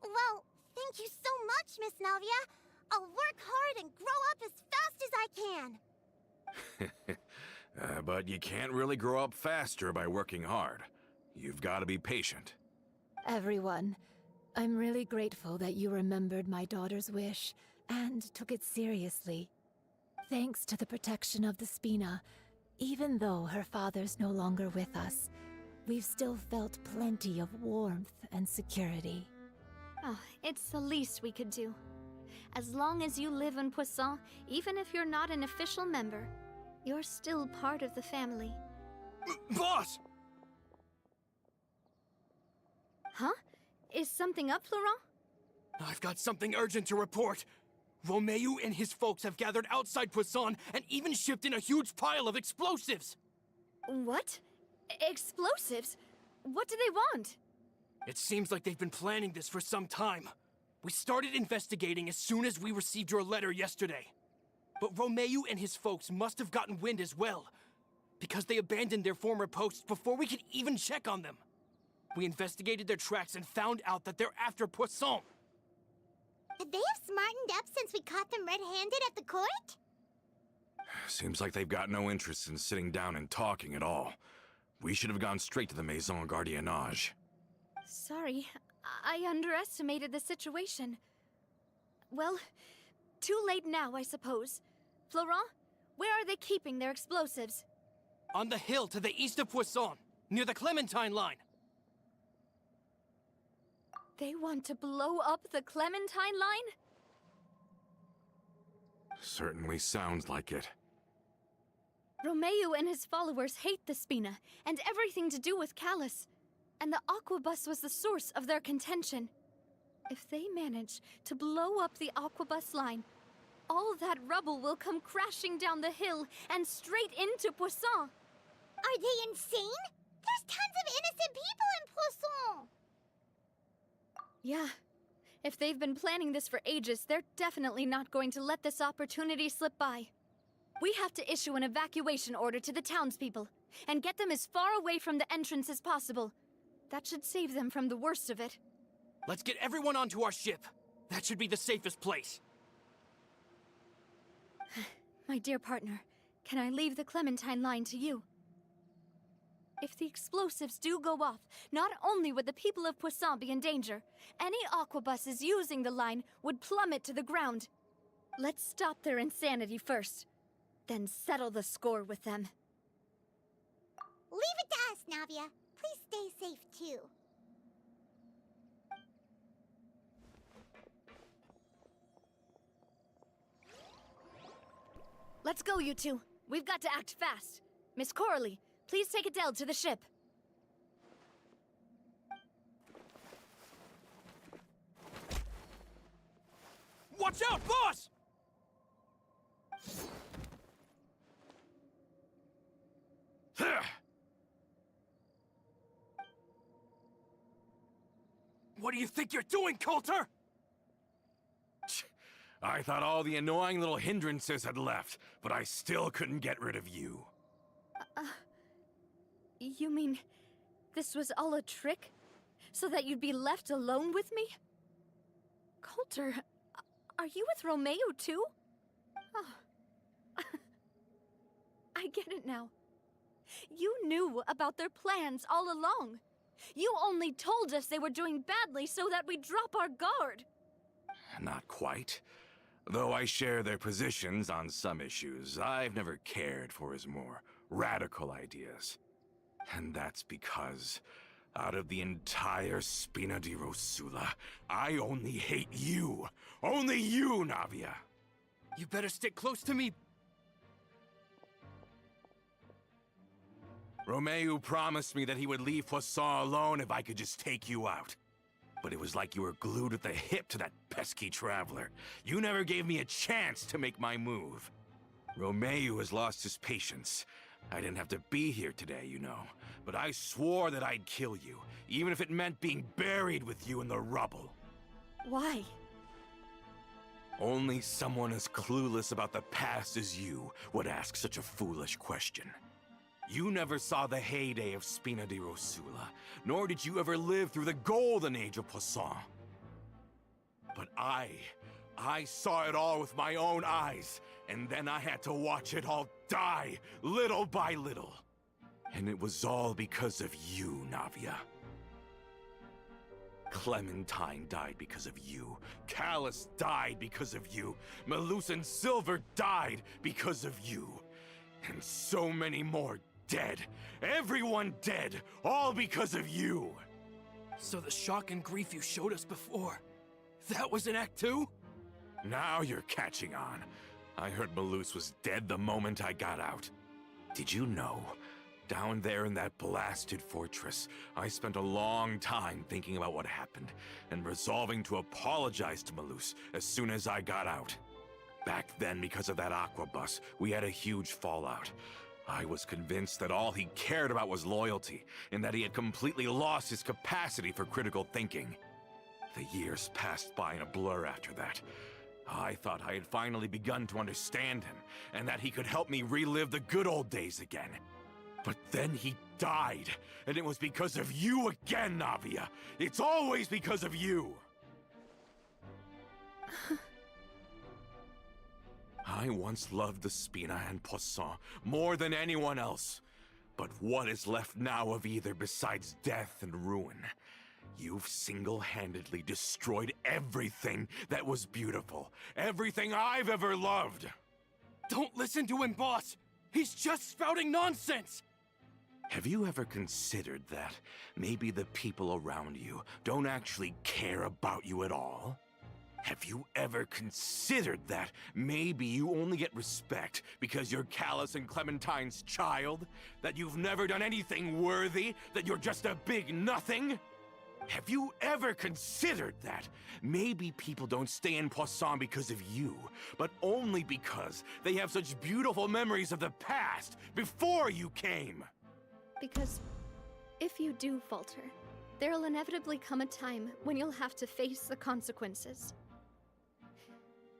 Well, thank you so much, Miss Navia. I'll work hard and grow up as fast as I can. But you can't really grow up faster by working hard. You've got to be patient. Everyone, I'm really grateful that you remembered my daughter's wish and took it seriously. Thanks to the protection of the Spina, even though her father's no longer with us, we've still felt plenty of warmth and security. Oh, it's the least we could do. As long as you live in Poisson, even if you're not an official member, you're still part of the family. Boss! Huh? Is something up, Florent? I've got something urgent to report. Romeu and his folks have gathered outside Poisson and even shipped in a huge pile of explosives. What? Explosives? What do they want? It seems like they've been planning this for some time. We started investigating as soon as we received your letter yesterday. But Romeu and his folks must have gotten wind as well, because they abandoned their former posts before we could even check on them. We investigated their tracks and found out that they're after Poisson. They have smartened up since we caught them red-handed at the court? Seems like they've got no interest in sitting down and talking at all. We should have gone straight to the Maison Gardiennage. Sorry, I underestimated the situation. Well, too late now, I suppose. Florent, where are they keeping their explosives? On the hill to the east of Poisson, near the Clementine line. They want to blow up the Clementine line? Certainly sounds like it. Romeu and his followers hate the Spina, and everything to do with Callus. And the Aquabus was the source of their contention. If they manage to blow up the Aquabus line, all that rubble will come crashing down the hill and straight into Poisson. Are they insane? There's tons of innocent people in Poisson! Yeah. If they've been planning this for ages, they're definitely not going to let this opportunity slip by. We have to issue an evacuation order to the townspeople, and get them as far away from the entrance as possible. That should save them from the worst of it. Let's get everyone onto our ship. That should be the safest place. My dear partner, can I leave the Clementine line to you? If the explosives do go off, not only would the people of Poisson be in danger, any aquabuses using the line would plummet to the ground. Let's stop their insanity first, then settle the score with them. Leave it to us, Navia. Please stay safe, too. Let's go, you two. We've got to act fast. Miss Coralie, please take Adele to the ship. Watch out, boss! What do you think you're doing, Coulter? I thought all the annoying little hindrances had left, but I still couldn't get rid of you. You mean this was all a trick? So that you'd be left alone with me? Coulter, are you with Romeu too? Oh. I get it now. You knew about their plans all along. You only told us they were doing badly so that we'd drop our guard. Not quite. Though I share their positions on some issues, I've never cared for his more radical ideas. And that's because, out of the entire Spina di Rosula, I only hate you. Only you, Navia. You better stick close to me. Romeu promised me that he would leave Poisson alone if I could just take you out. But it was like you were glued at the hip to that pesky traveler. You never gave me a chance to make my move. Romeu has lost his patience. I didn't have to be here today, you know. But I swore that I'd kill you, even if it meant being buried with you in the rubble. Why? Only someone as clueless about the past as you would ask such a foolish question. You never saw the heyday of Spina di Rosula, nor did you ever live through the golden age of Poisson. But I saw it all with my own eyes, and then I had to watch it all die, little by little. And it was all because of you, Navia. Clementine died because of you. Callus died because of you. Malus and Silver died because of you. And so many more dead. Everyone dead, all because of you. So the shock and grief you showed us before, that was in Act 2? Now you're catching on. I heard Malus was dead the moment I got out. Did you know Down there in that blasted fortress, I spent a long time thinking about what happened, and resolving to apologize to Malus as soon as I got out. Back then, because of that aqua bus, we had a huge fallout. I was convinced that all he cared about was loyalty, and that he had completely lost his capacity for critical thinking. The years passed by in a blur after that. I thought I had finally begun to understand him, and that he could help me relive the good old days again. But then he died, and it was because of you again, Navia! It's always because of you! I once loved the Spina and Poisson more than anyone else. But what is left now of either besides death and ruin? You've single-handedly destroyed everything that was beautiful. Everything I've ever loved! Don't listen to him, boss! He's just spouting nonsense! Have you ever considered that maybe the people around you don't actually care about you at all? Have you ever considered that maybe you only get respect because you're Callus and Clementine's child? That you've never done anything worthy? That you're just a big nothing? Have you ever considered that maybe people don't stay in Poisson because of you, but only because they have such beautiful memories of the past before you came? Because if you do falter, there'll inevitably come a time when you'll have to face the consequences.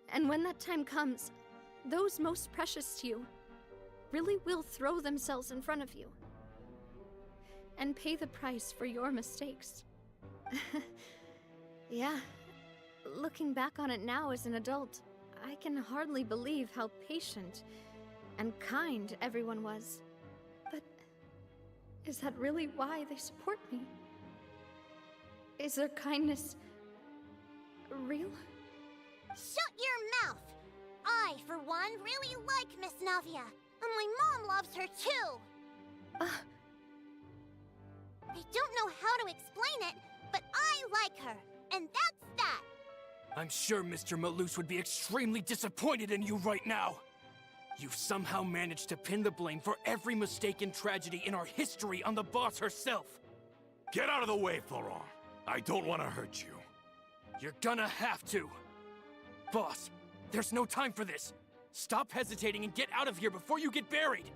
And when that time comes, those most precious to you really will throw themselves in front of you and pay the price for your mistakes. Yeah, looking back on it now as an adult, I can hardly believe how patient and kind everyone was. But is that really why they support me? Is their kindness real? Shut your mouth! I, for one, really like Miss Navia, and my mom loves her too! I don't know how to explain it, but I like her, and that's that! I'm sure Mr. Malus would be extremely disappointed in you right now! You've somehow managed to pin the blame for every mistake and tragedy in our history on the boss herself! Get out of the way, Florent! I don't want to hurt you. You're gonna have to! Boss, there's no time for this! Stop hesitating and get out of here before you get buried!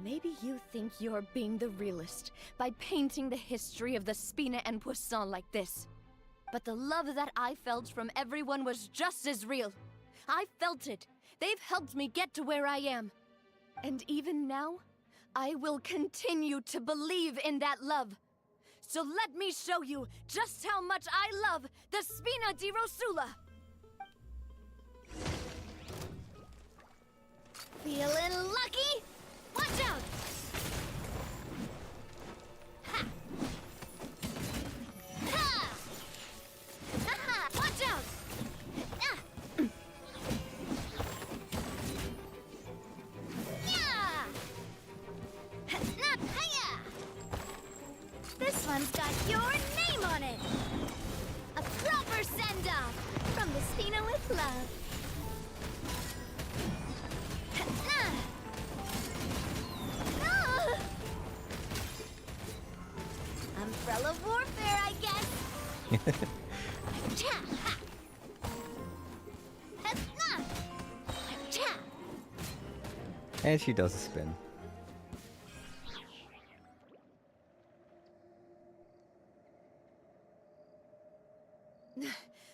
Maybe you think you're being the realist by painting the history of the Spina and Poisson like this. But the love that I felt from everyone was just as real. I felt it. They've helped me get to where I am. And even now, I will continue to believe in that love. So let me show you just how much I love the Spina di Rosula! Feeling lucky? Watch out! Ha! Ha! Ha! Watch out! Ah! Yeah! Hiya! This one's got your name on it! A proper send-off from the Spina with love. Umbrella warfare, I guess. And she does a spin.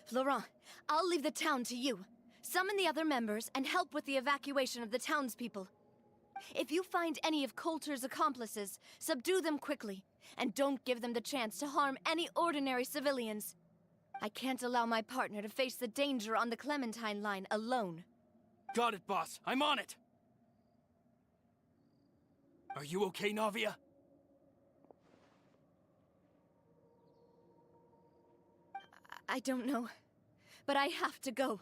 Florent, I'll leave the town to you. Summon the other members and help with the evacuation of the townspeople. If you find any of Coulter's accomplices, subdue them quickly, and don't give them the chance to harm any ordinary civilians. I can't allow my partner to face the danger on the Clementine line alone. Got it, boss. I'm on it! Are you okay, Navia? I don't know, but I have to go.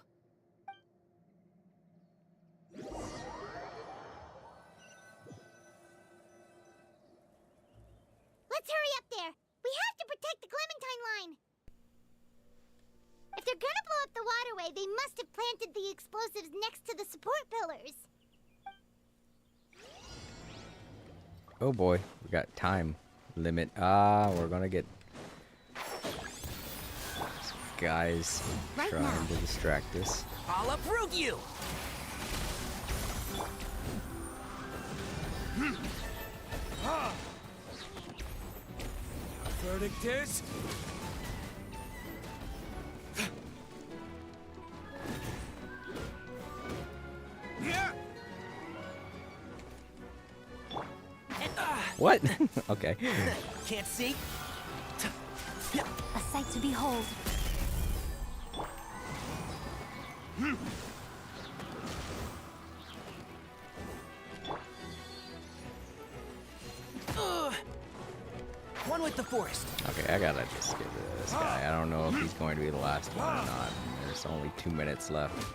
Let's hurry up there! We have to protect the Clementine line! If they're gonna blow up the waterway, they must have planted the explosives next to the support pillars. Oh boy, we got time limit. Ah, we're gonna get guys trying to distract us. I'll uproot you! Verdict is... What? Okay. Can't see? A sight to behold. One with the forest. Okay, I gotta just get rid of this guy. I don't know if he's going to be the last one or not. There's only 2 minutes left.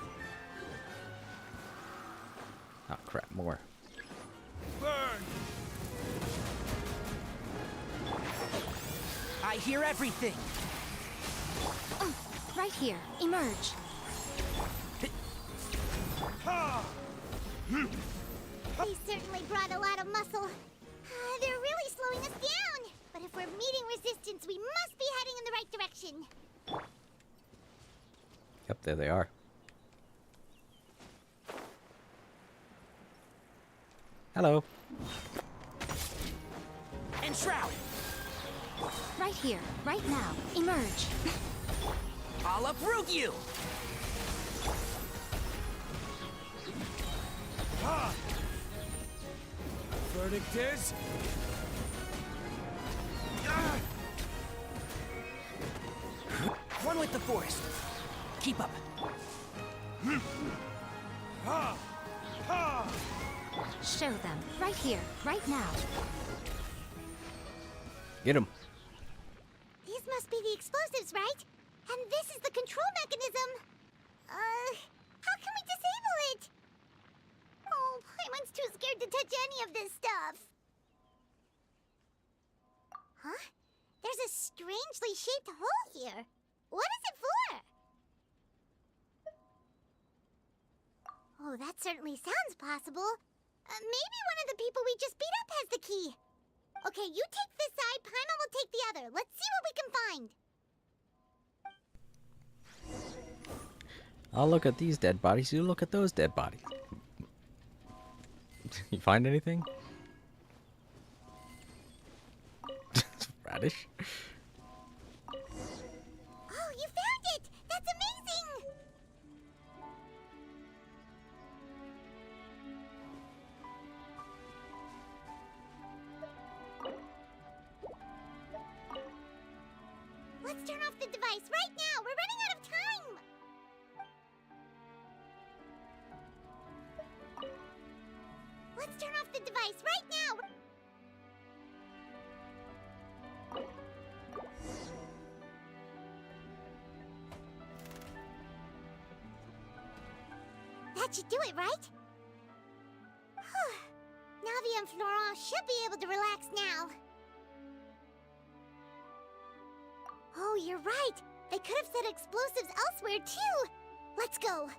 Oh crap, more. Burn! I hear everything. Right here. Emerge. They certainly brought a lot of muscle. They're really slowing us down. But if we're meeting resistance, we must be heading in the right direction. Yep, there they are. Hello. Enshroud. Right here. Right now. Emerge. I'll uproot you. Verdict is... One with the forest. Keep up. Show them. Right here. Right now. Get him. These must be the explosives, right? And this is the control mechanism. How can we disable it? Oh, Paimon's too scared to touch any of this stuff. Huh? There's a strangely shaped hole here. What is it for? Oh, that certainly sounds possible. Maybe one of the people we just beat up has the key. Okay, you take this side, Paimon will take the other. Let's see what we can find. I'll look at these dead bodies, you look at those dead bodies. You find anything? Radish? Oh, you found it! That's amazing! Let's turn off the device right now! We're running out of time! Let's turn off the device right now! That should do it, right? Navia and Florent should be able to relax now. Oh, you're right. They could have set explosives elsewhere, too. Let's go.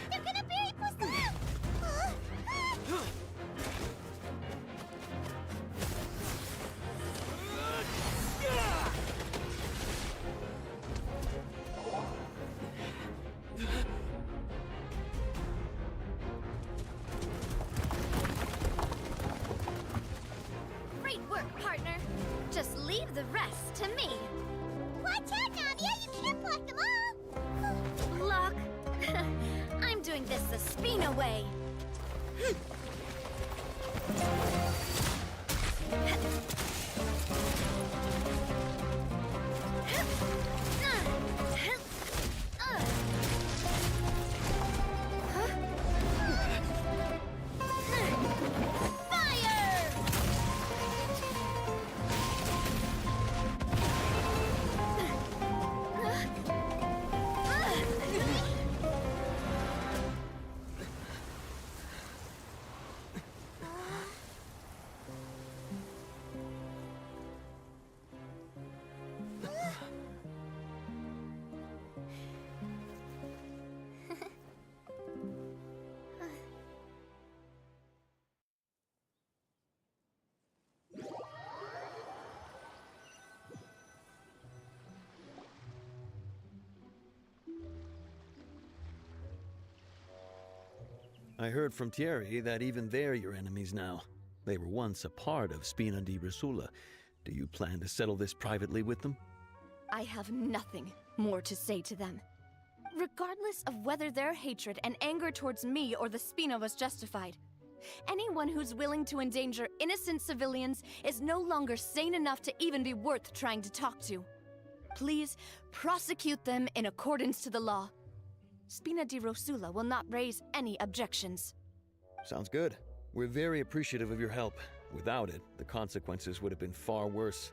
They're gonna bury Poisson! Great work, partner. Just leave the rest to me. Watch out, Navia! You can't block them all! Block? I'm doing this the Spina way. I heard from Thierry that even they're your enemies now. They were once a part of Spina di Rosula. Do you plan to settle this privately with them? I have nothing more to say to them. Regardless of whether their hatred and anger towards me or the Spina was justified, anyone who's willing to endanger innocent civilians is no longer sane enough to even be worth trying to talk to. Please prosecute them in accordance to the law. Spina di Rosula will not raise any objections. Sounds good. We're very appreciative of your help. Without it, the consequences would have been far worse.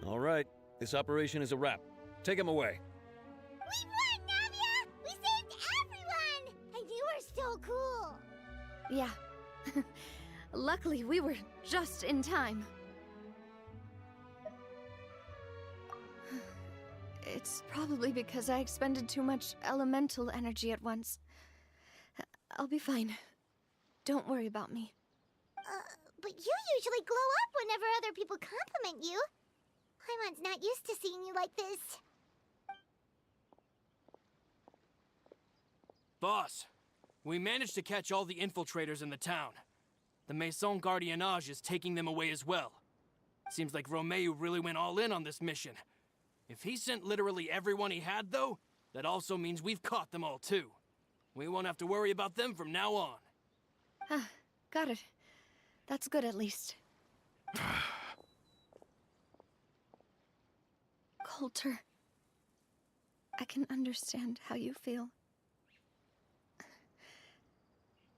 All right, this operation is a wrap. Take him away. We won, Navia! We saved everyone! And you were so cool! Yeah. Luckily, we were just in time. It's probably because I expended too much elemental energy at once. I'll be fine. Don't worry about me. But you usually glow up whenever other people compliment you. Paimon's not used to seeing you like this. Boss, we managed to catch all the infiltrators in the town. The Maison Gardiennage is taking them away as well. Seems like Romeu really went all in on this mission. If he sent literally everyone he had, though, that also means we've caught them all, too. We won't have to worry about them from now on. Got it. That's good, at least. Coulter, I can understand how you feel.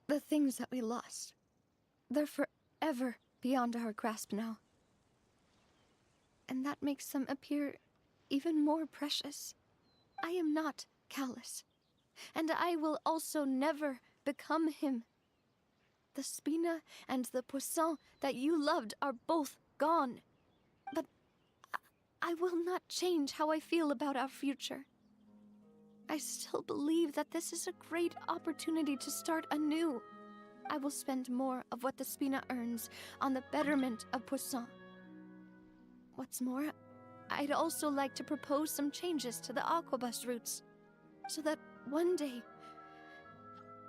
The things that we lost, they're forever beyond our grasp now. And that makes them appear even more precious. I am not callous, and I will also never become him. The Spina and the Poisson that you loved are both gone. But I will not change how I feel about our future. I still believe that this is a great opportunity to start anew. I will spend more of what the Spina earns on the betterment of Poisson. What's more, I'd also like to propose some changes to the Aquabus routes, so that one day,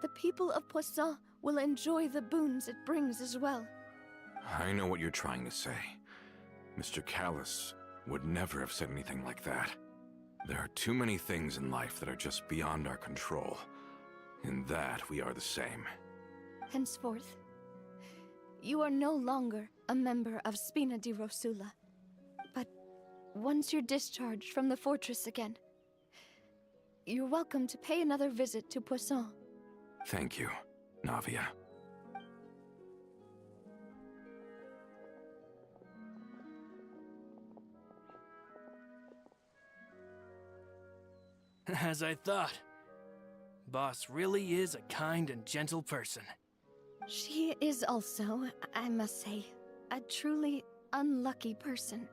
the people of Poisson will enjoy the boons it brings as well. I know what you're trying to say. Mr. Callus would never have said anything like that. There are too many things in life that are just beyond our control. In that, we are the same. Henceforth, you are no longer a member of Spina di Rosula. But once you're discharged from the fortress again, you're welcome to pay another visit to Poisson. Thank you, Navia. As I thought. Boss really is a kind and gentle person. She is also, I must say, a truly unlucky person.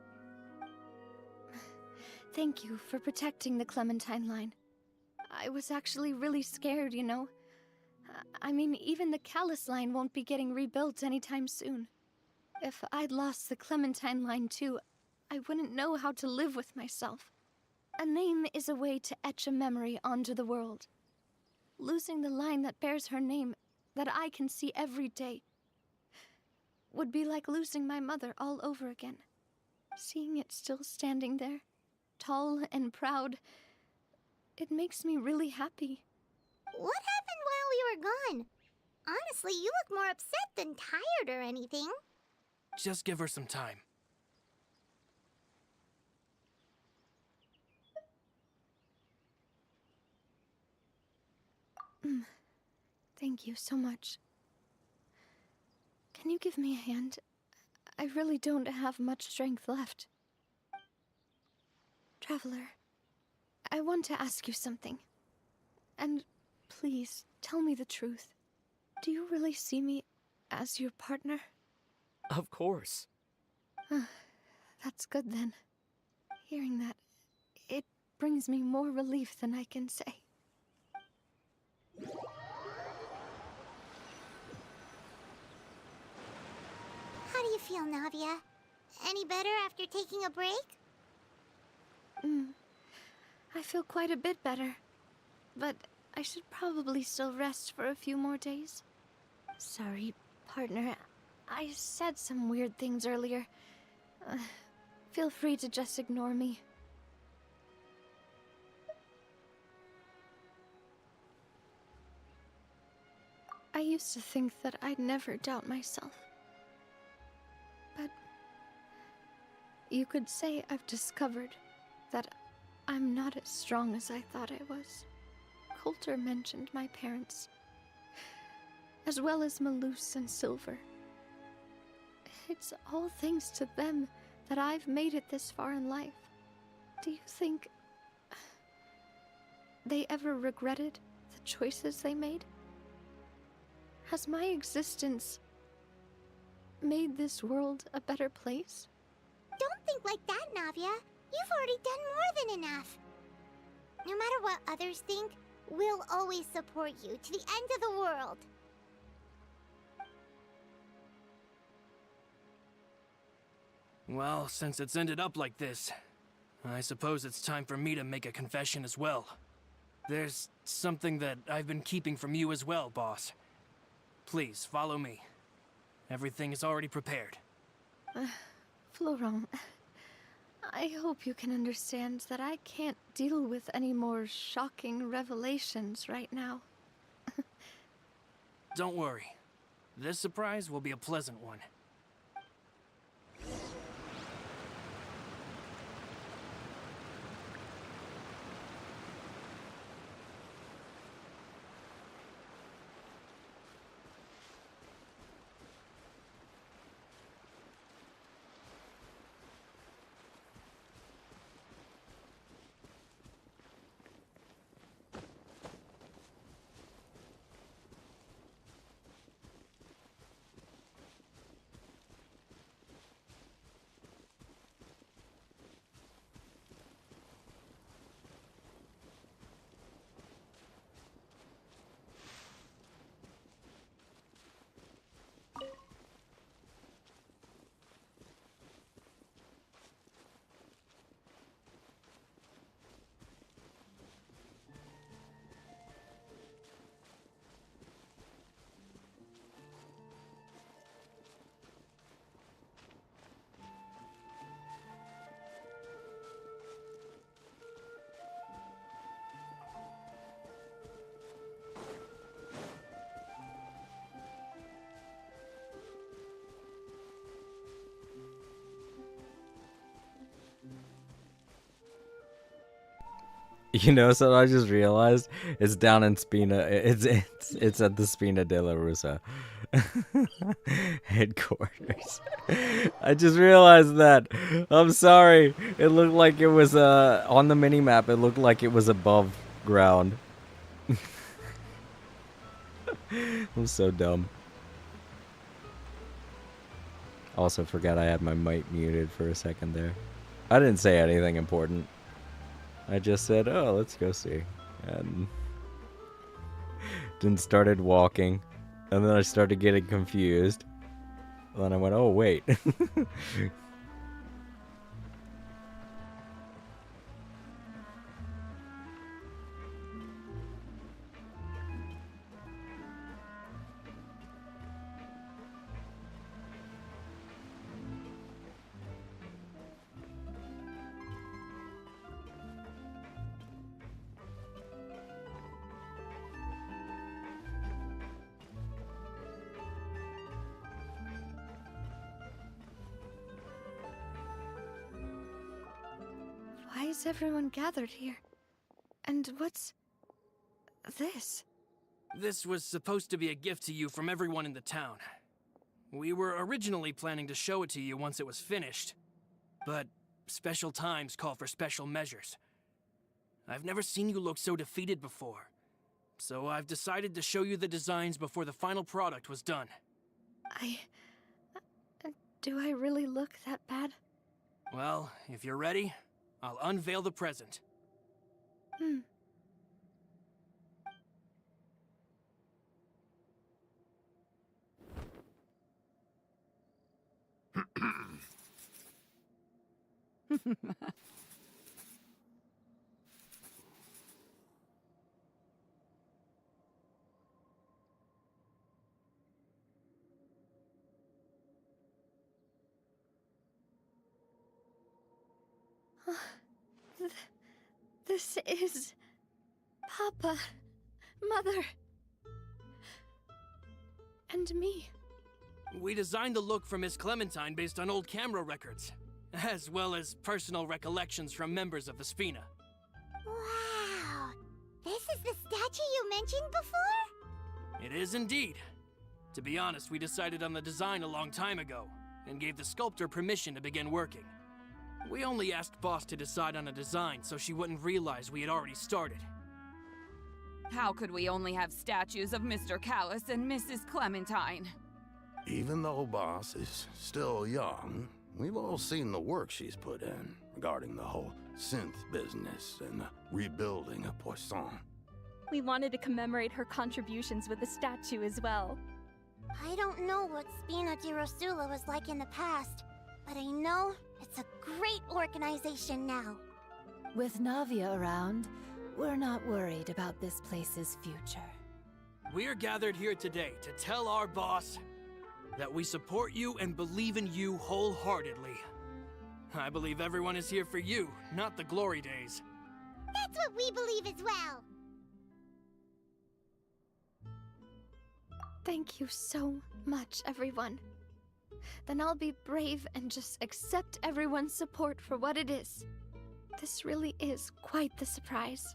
Thank you for protecting the Clementine line. I was actually really scared, you know. I mean, even the Callus line won't be getting rebuilt anytime soon. If I'd lost the Clementine line too, I wouldn't know how to live with myself. A name is a way to etch a memory onto the world. Losing the line that bears her name, that I can see every day, would be like losing my mother all over again. Seeing it still standing there, tall and proud, it makes me really happy. What happened while we were gone? Honestly, you look more upset than tired or anything. Just give her some time. Thank you so much. Can you give me a hand? I really don't have much strength left. Traveler, I want to ask you something. And please, tell me the truth. Do you really see me as your partner? Of course. That's good then. Hearing that, it brings me more relief than I can say. How do you feel, Navia? Any better after taking a break? I feel quite a bit better. But I should probably still rest for a few more days. Sorry, partner. I said some weird things earlier. Feel free to just ignore me. I used to think that I'd never doubt myself. But you could say I've discovered that I'm not as strong as I thought I was. Coulter mentioned my parents, as well as Malus and Silver. It's all thanks to them that I've made it this far in life. Do you think they ever regretted the choices they made? Has my existence made this world a better place? Don't think like that, Navia. You've already done more than enough. No matter what others think, we'll always support you to the end of the world. Well, since it's ended up like this, I suppose it's time for me to make a confession as well. There's something that I've been keeping from you as well, boss. Please, follow me. Everything is already prepared. Florent, I hope you can understand that I can't deal with any more shocking revelations right now. Don't worry. This surprise will be a pleasant one. You know, so I just realized it's down in Spina. It's at the Spina della Russa headquarters. I just realized that. I'm sorry. It looked like it was on the mini map. It looked like it was above ground. I'm so dumb. Also forgot I had my mic muted for a second there. I didn't say anything important. I just said, oh, let's go see. And then started walking. And then I started getting confused. And then I went, oh, wait. Why is everyone gathered here? And what's this? This was supposed to be a gift to you from everyone in the town. We were originally planning to show it to you once it was finished, but special times call for special measures. I've never seen you look so defeated before, so I've decided to show you the designs before the final product was done. Do I really look that bad? Well, if you're ready, I'll unveil the present. This is... Papa, Mother, and me. We designed the look for Miss Clementine based on old camera records, as well as personal recollections from members of the Spina. Wow! This is the statue you mentioned before? It is indeed. To be honest, we decided on the design a long time ago, and gave the sculptor permission to begin working. We only asked Boss to decide on a design so she wouldn't realize we had already started. How could we only have statues of Mr. Callus and Mrs. Clementine? Even though Boss is still young, we've all seen the work she's put in regarding the whole synth business and the rebuilding of Poisson. We wanted to commemorate her contributions with a statue as well. I don't know what Spina di Rosula was like in the past, but I know it's a great organization now. With Navia around, we're not worried about this place's future. We're gathered here today to tell our boss that we support you and believe in you wholeheartedly. I believe everyone is here for you, not the glory days. That's what we believe as well. Thank you so much, everyone. Then I'll be brave and just accept everyone's support for what it is. This really is quite the surprise.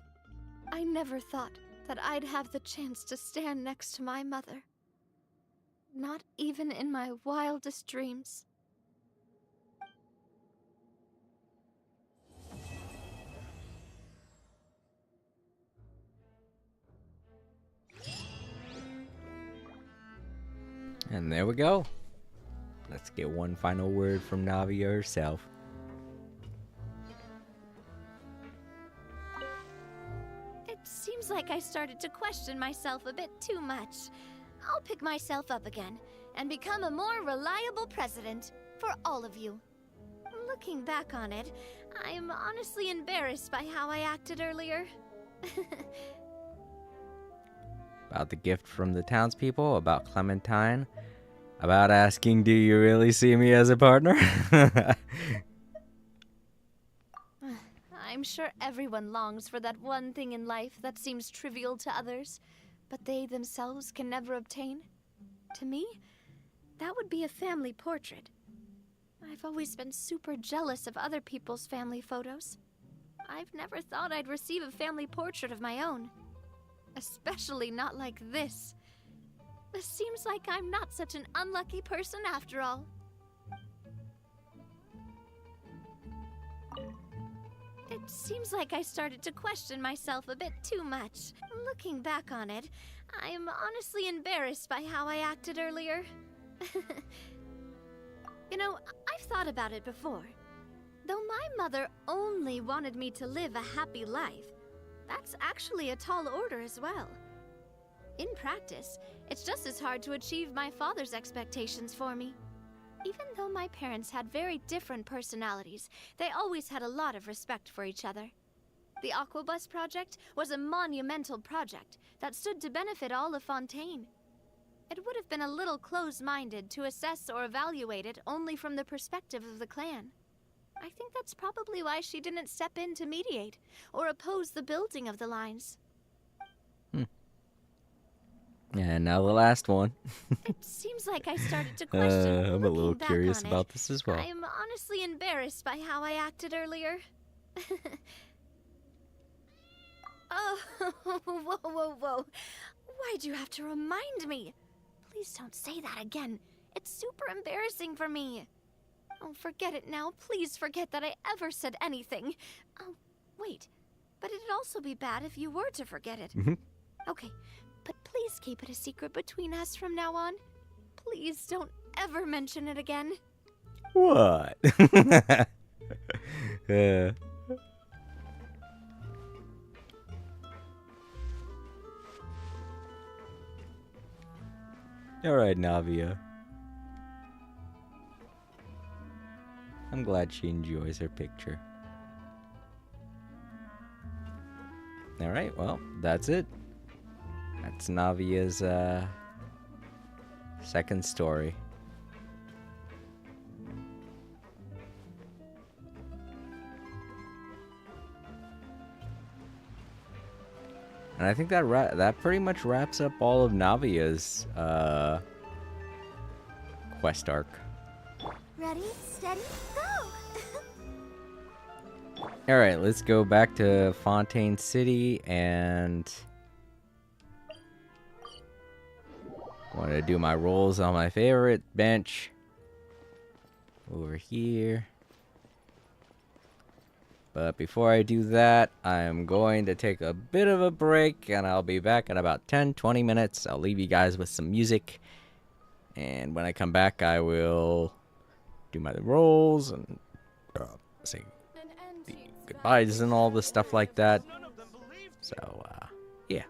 I never thought that I'd have the chance to stand next to my mother. Not even in my wildest dreams. And there we go. Let's get one final word from Navia herself. It seems like I started to question myself a bit too much. I'll pick myself up again and become a more reliable president for all of you. Looking back on it, I'm honestly embarrassed by how I acted earlier. About the gift from the townspeople, about Clementine, about asking, do you really see me as a partner? I'm sure everyone longs for that one thing in life that seems trivial to others, but they themselves can never obtain. To me, that would be a family portrait. I've always been super jealous of other people's family photos. I've never thought I'd receive a family portrait of my own. Especially not like this. It seems like I'm not such an unlucky person after all. It seems like I started to question myself a bit too much. Looking back on it, I'm honestly embarrassed by how I acted earlier. You know, I've thought about it before. Though my mother only wanted me to live a happy life, that's actually a tall order as well. In practice, it's just as hard to achieve my father's expectations for me. Even though my parents had very different personalities, they always had a lot of respect for each other. The Aquabus project was a monumental project that stood to benefit all of Fontaine. It would have been a little close-minded to assess or evaluate it only from the perspective of the clan. I think that's probably why she didn't step in to mediate or oppose the building of the lines. And now the last one. It seems like I started to question. I'm a little back curious on about it, this as well. I'm honestly embarrassed by how I acted earlier. Oh, whoa. Why'd you have to remind me? Please don't say that again. It's super embarrassing for me. Oh, forget it now. Please forget that I ever said anything. Oh, wait. But it'd also be bad if you were to forget it. Okay, but please keep it a secret between us from now on. Please don't ever mention it again. What? Alright, Navia. I'm glad she enjoys her picture. Alright, well, that's it. That's Navia's second story. And I think that pretty much wraps up all of Navia's quest arc. Ready, steady, go! Alright, let's go back to Fontaine City and want to do my rolls on my favorite bench over here. But before I do that, I'm going to take a bit of a break, and I'll be back in about 10-20 minutes. I'll leave you guys with some music, and when I come back, I will do my rolls and say the goodbyes and all the stuff like that. So, yeah.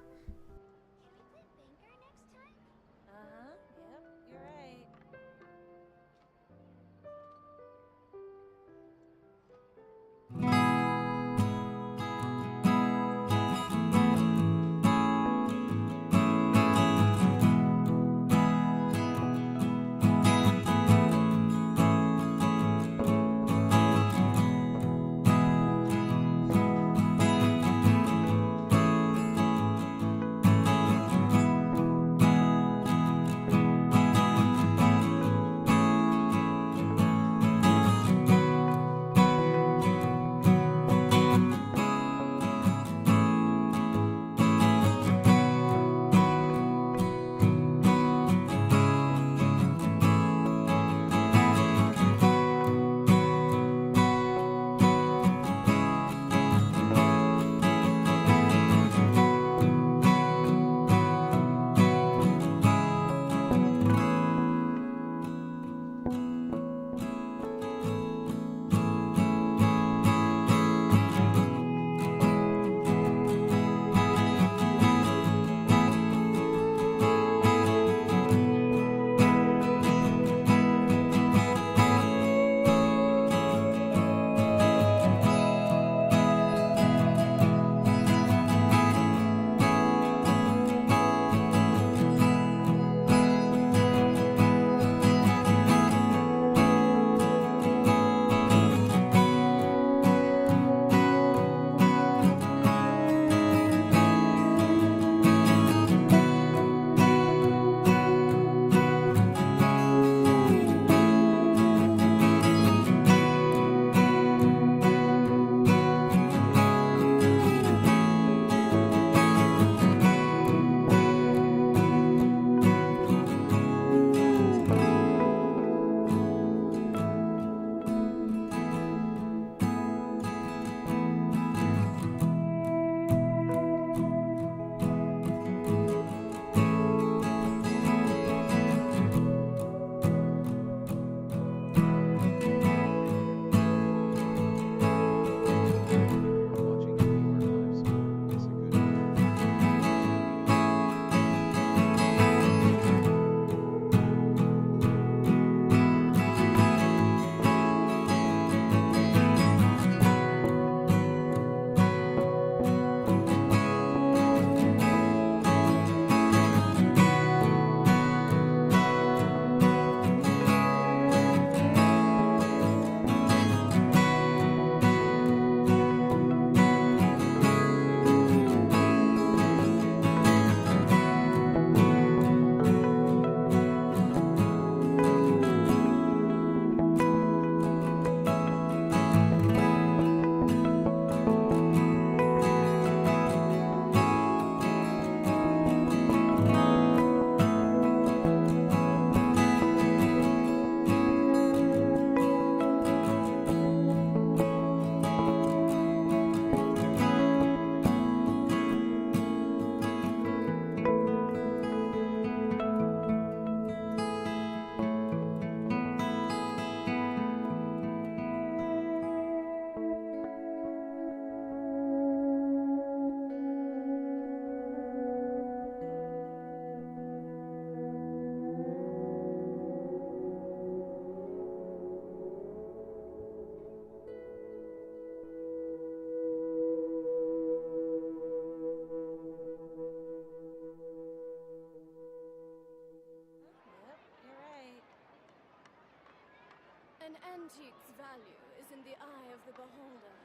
An antique's value is in the eye of the beholder.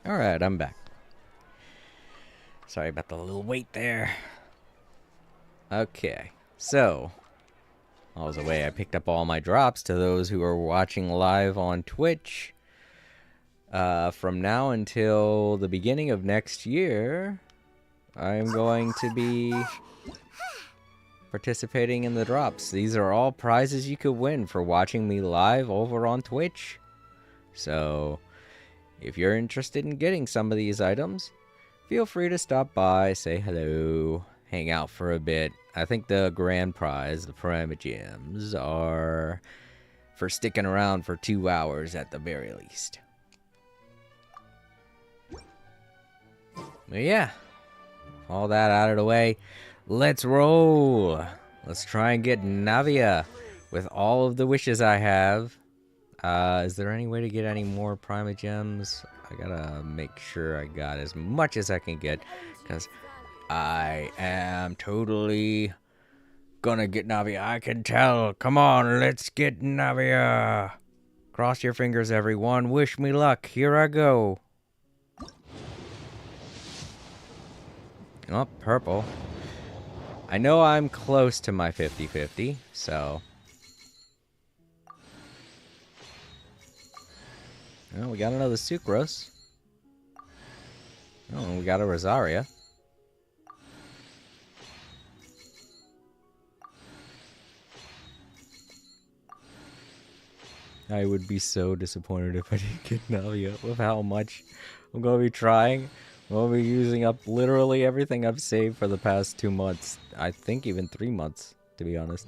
Alright, I'm back. Sorry about the little wait there. Okay, so while I was away, I picked up all my drops to those who are watching live on Twitch. From now until the beginning of next year, I'm going to be participating in the drops. These are all prizes you could win for watching me live over on Twitch. So, if you're interested in getting some of these items, feel free to stop by, say hello, hang out for a bit. I think the grand prize, the Prima Gems, are for sticking around for 2 hours at the very least. But yeah, all that out of the way, let's roll. Let's try and get Navia with all of the wishes I have. Is there any way to get any more Prima Gems? I gotta make sure I got as much as I can get, because I am totally gonna get Navia. I can tell. Come on, let's get Navia. Cross your fingers, everyone. Wish me luck. Here I go. Oh, purple. I know I'm close to my 50-50, so... Oh, we got another Sucrose. Oh, we got a Rosaria. I would be so disappointed if I didn't get Navia with how much I'm going to be trying. I'm going to be using up literally everything I've saved for the past 2 months. I think even 3 months, to be honest.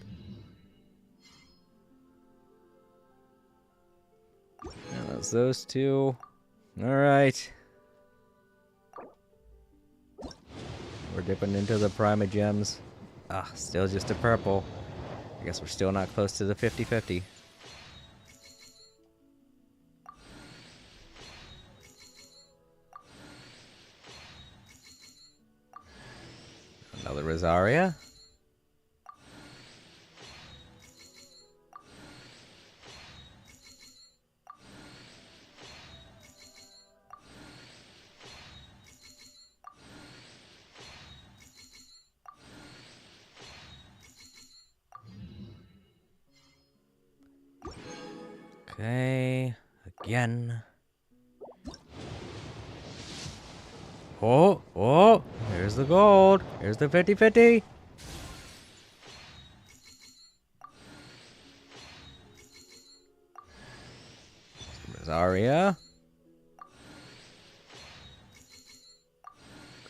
Yeah, that's those two. Alright. We're dipping into the Prima Gems. Ah, still just a purple. I guess we're still not close to the 50-50. Another Rosaria. Okay, again. Oh, here's the gold. Here's the 50-50. Rosaria.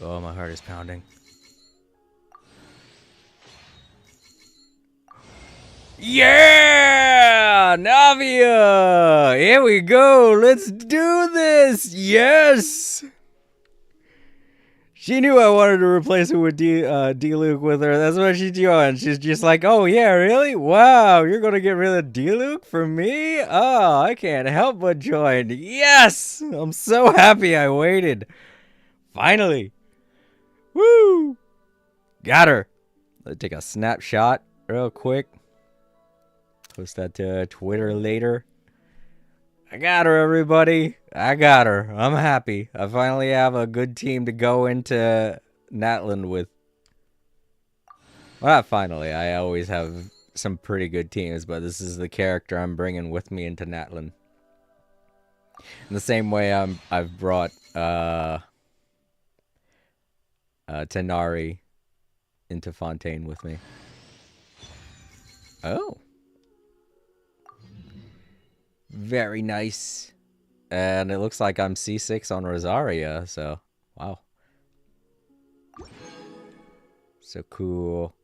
Oh, my heart is pounding. Yeah! Navia! Here we go! Let's do this! Yes! She knew I wanted to replace her with D-Luke with her. That's what she's doing. She's just like, oh yeah, really? Wow, you're gonna get rid of D-Luke for me? Oh, I can't help but join. Yes! I'm so happy I waited. Finally. Woo! Got her. Let's take a snapshot real quick. Post that to Twitter later. I got her, everybody. I got her. I'm happy. I finally have a good team to go into Natlan with. Well, not finally. I always have some pretty good teams, but this is the character I'm bringing with me into Natlan. In the same way I've brought Tenari into Fontaine with me. Oh. Very nice. And it looks like I'm C6 on Rosaria, so wow. So cool.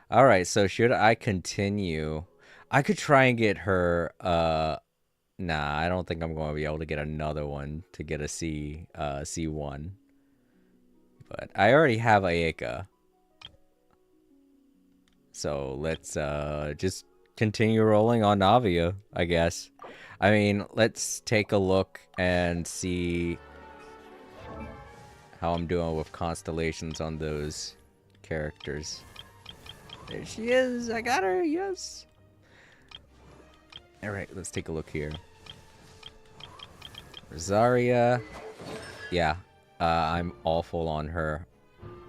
Alright, so should I continue? I could try and get her nah, I don't think I'm going to be able to get another one to get a C1. But I already have Ayaka. So let's just continue rolling on Navia, I guess. I mean, let's take a look and see how I'm doing with constellations on those characters. There she is. I got her. Yes. All right, let's take a look here. Rosaria. Yeah, I'm all full on her.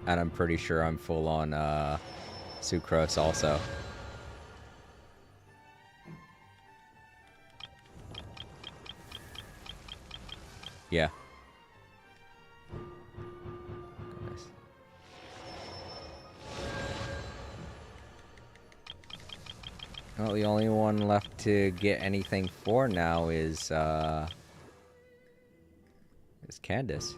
And I'm pretty sure I'm full on Sucrose also. Yeah. Goodness. Well, the only one left to get anything for now is Candace.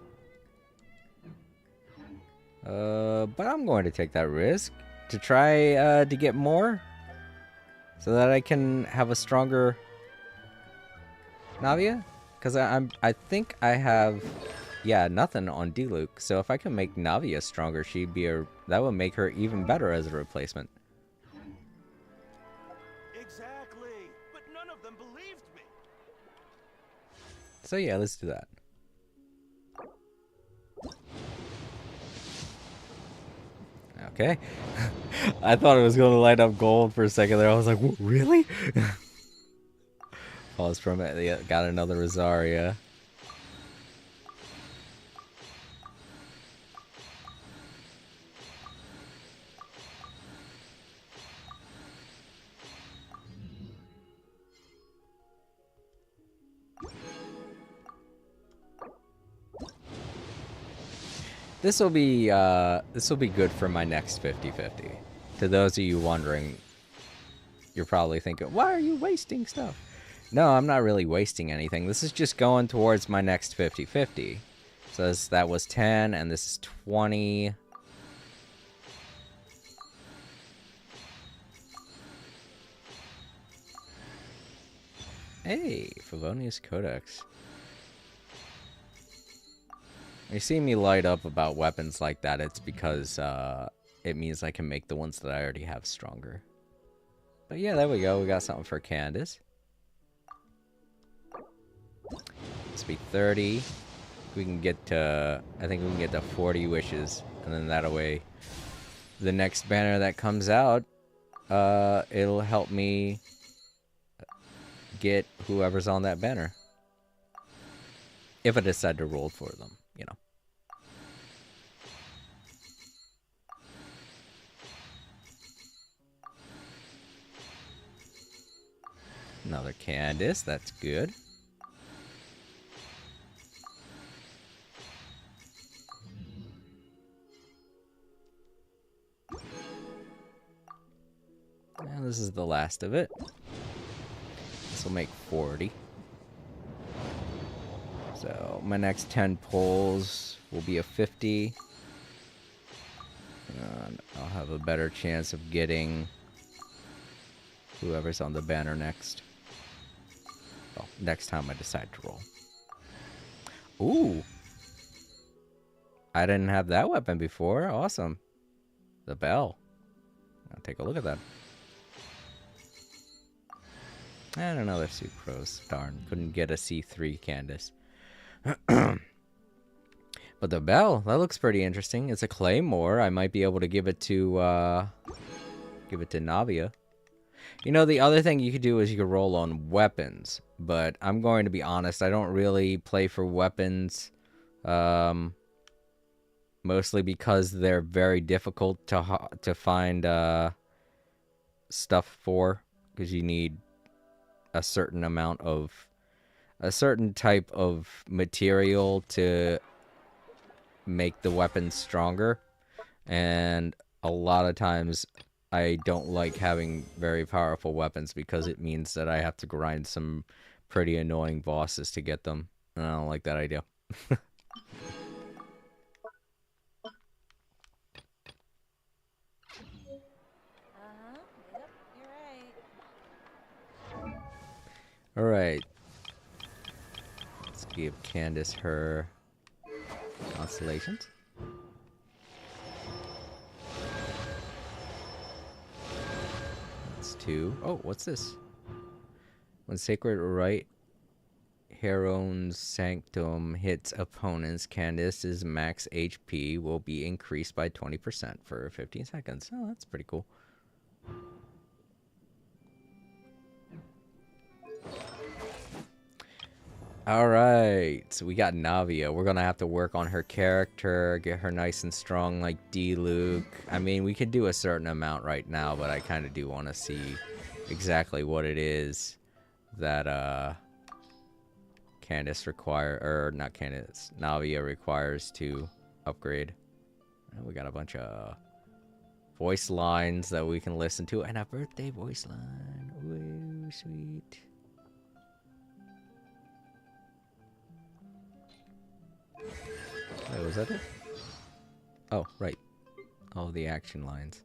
But I'm going to take that risk to try to get more, so that I can have a stronger Navia. Because I think I have, yeah, nothing on D-Luke. So if I can make Navia stronger, that would make her even better as a replacement. Exactly, but none of them believed me. So yeah, let's do that. Okay. I thought it was going to light up gold for a second there. I was like, really? Pause from it. Yeah, got another Rosaria. This will be good for my next 50-50. To those of you wondering, you're probably thinking, why are you wasting stuff? No, I'm not really wasting anything. This is just going towards my next 50-50. So that was 10, and this is 20. Hey, Favonius Codex. You see me light up about weapons like that, it's because it means I can make the ones that I already have stronger. But yeah, there we go. We got something for Candace. Let's be 30. We can get to, I think we can get to 40 wishes. And then that way, the next banner that comes out, it'll help me get whoever's on that banner. If I decide to roll for them, you know. Another Candace, that's good. And this is the last of it. This will make 40. So my next 10 pulls will be a 50. And I'll have a better chance of getting whoever's on the banner next. Well, next time I decide to roll. Ooh. I didn't have that weapon before. Awesome. The bell. I'll take a look at that. And another Sucrose. Darn, couldn't get a C3 Candace. But the bell, that looks pretty interesting. It's a claymore. I might be able to give it to Navia. You know, the other thing you could do is you could roll on weapons. But I'm going to be honest, I don't really play for weapons. Mostly because they're very difficult to find stuff for. Because you need a certain type of material to make the weapon stronger, and a lot of times I don't like having very powerful weapons because it means that I have to grind some pretty annoying bosses to get them, and I don't like that idea. Alright. Let's give Candace her constellations. That's 2. Oh, what's this? When Sacred Right Heron's Sanctum hits opponents, Candace's max HP will be increased by 20% for 15 seconds. Oh, that's pretty cool. Alright, so we got Navia. We're gonna have to work on her character, get her nice and strong like D-Luke. I mean, we could do a certain amount right now, but I kind of do want to see exactly what it is that Candace not Candace, Navia requires to upgrade. And we got a bunch of voice lines that we can listen to, and a birthday voice line. Ooh, sweet. Wait, was that it? Oh, right. All the action lines.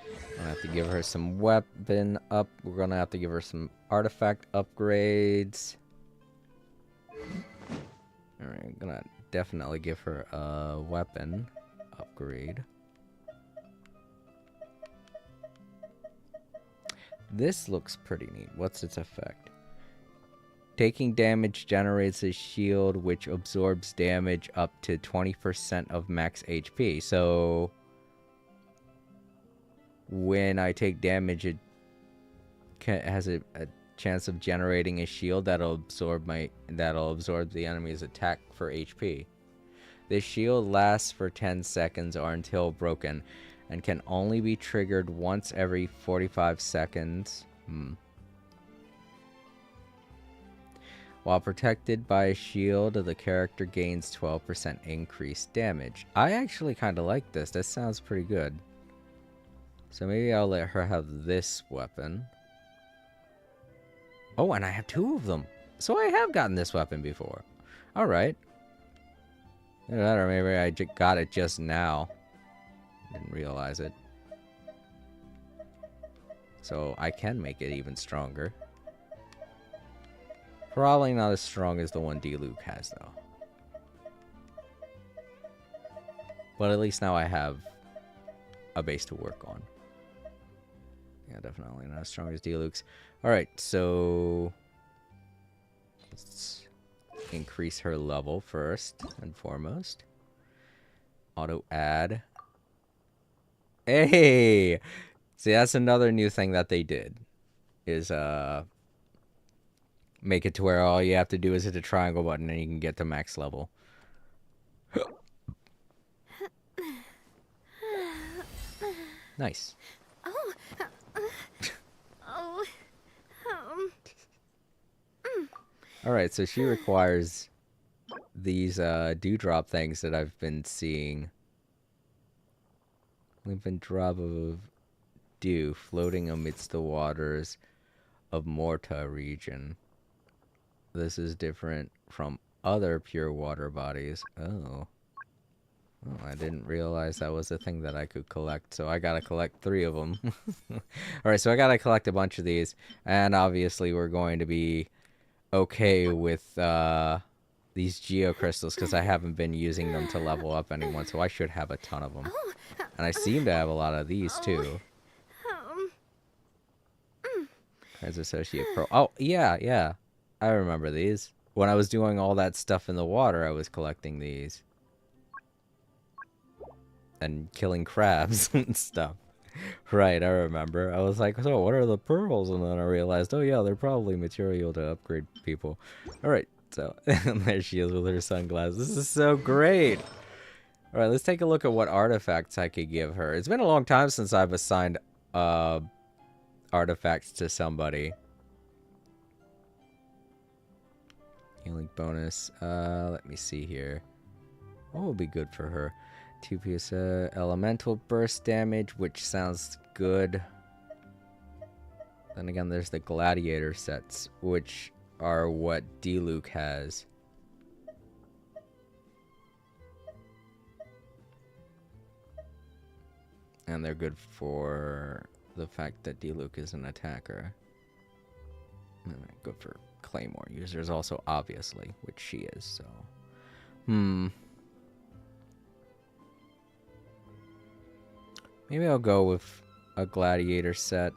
I'm gonna have to give her some weapon up. We're gonna have to give her some artifact upgrades. Alright, I'm gonna definitely give her a weapon upgrade. This looks pretty neat. What's its effect? Taking damage generates a shield which absorbs damage up to 20% of max HP. So when I take damage, it has a chance of generating a shield that'll absorb the enemy's attack for HP. This shield lasts for 10 seconds or until broken, and can only be triggered once every 45 seconds. While protected by a shield, the character gains 12% increased damage. I actually kind of like this. This sounds pretty good. So maybe I'll let her have this weapon. Oh, and I have 2 of them. So I have gotten this weapon before. Alright. Either that or maybe I got it just now. Didn't realize it. So I can make it even stronger. Probably not as strong as the one D-Luke has, though. But at least now I have a base to work on. Yeah, definitely not as strong as D-Luke's. Alright, so let's increase her level first and foremost. Auto add. Hey! See, that's another new thing that they did. Is, make it to where all you have to do is hit the triangle button and you can get to max level. Nice. Alright, so she requires these dewdrop things that I've been seeing. Limpid drop of dew floating amidst the waters of Morta region. This is different from other pure water bodies. Oh, I didn't realize that was a thing that I could collect, so I gotta collect 3 of them. Alright, so I gotta collect a bunch of these, and obviously we're going to be okay with these geocrystals because I haven't been using them to level up anyone, so I should have a ton of them. And I seem to have a lot of these too. As Associate Pro. Oh, yeah. I remember these. When I was doing all that stuff in the water, I was collecting these. And killing crabs and stuff. Right, I remember. I was like, so what are the pearls? And then I realized, oh yeah, they're probably material to upgrade people. Alright, so there she is with her sunglasses. This is so great. Alright, let's take a look at what artifacts I could give her. It's been a long time since I've assigned artifacts to somebody. Healing bonus. Let me see here. What would be good for her? 2-piece elemental burst damage, which sounds good. Then again, there's the gladiator sets, which are what D-Luke has. And they're good for the fact that D-Luke is an attacker. And they're good for Claymore users also, obviously, which she is, so. Maybe I'll go with a gladiator set.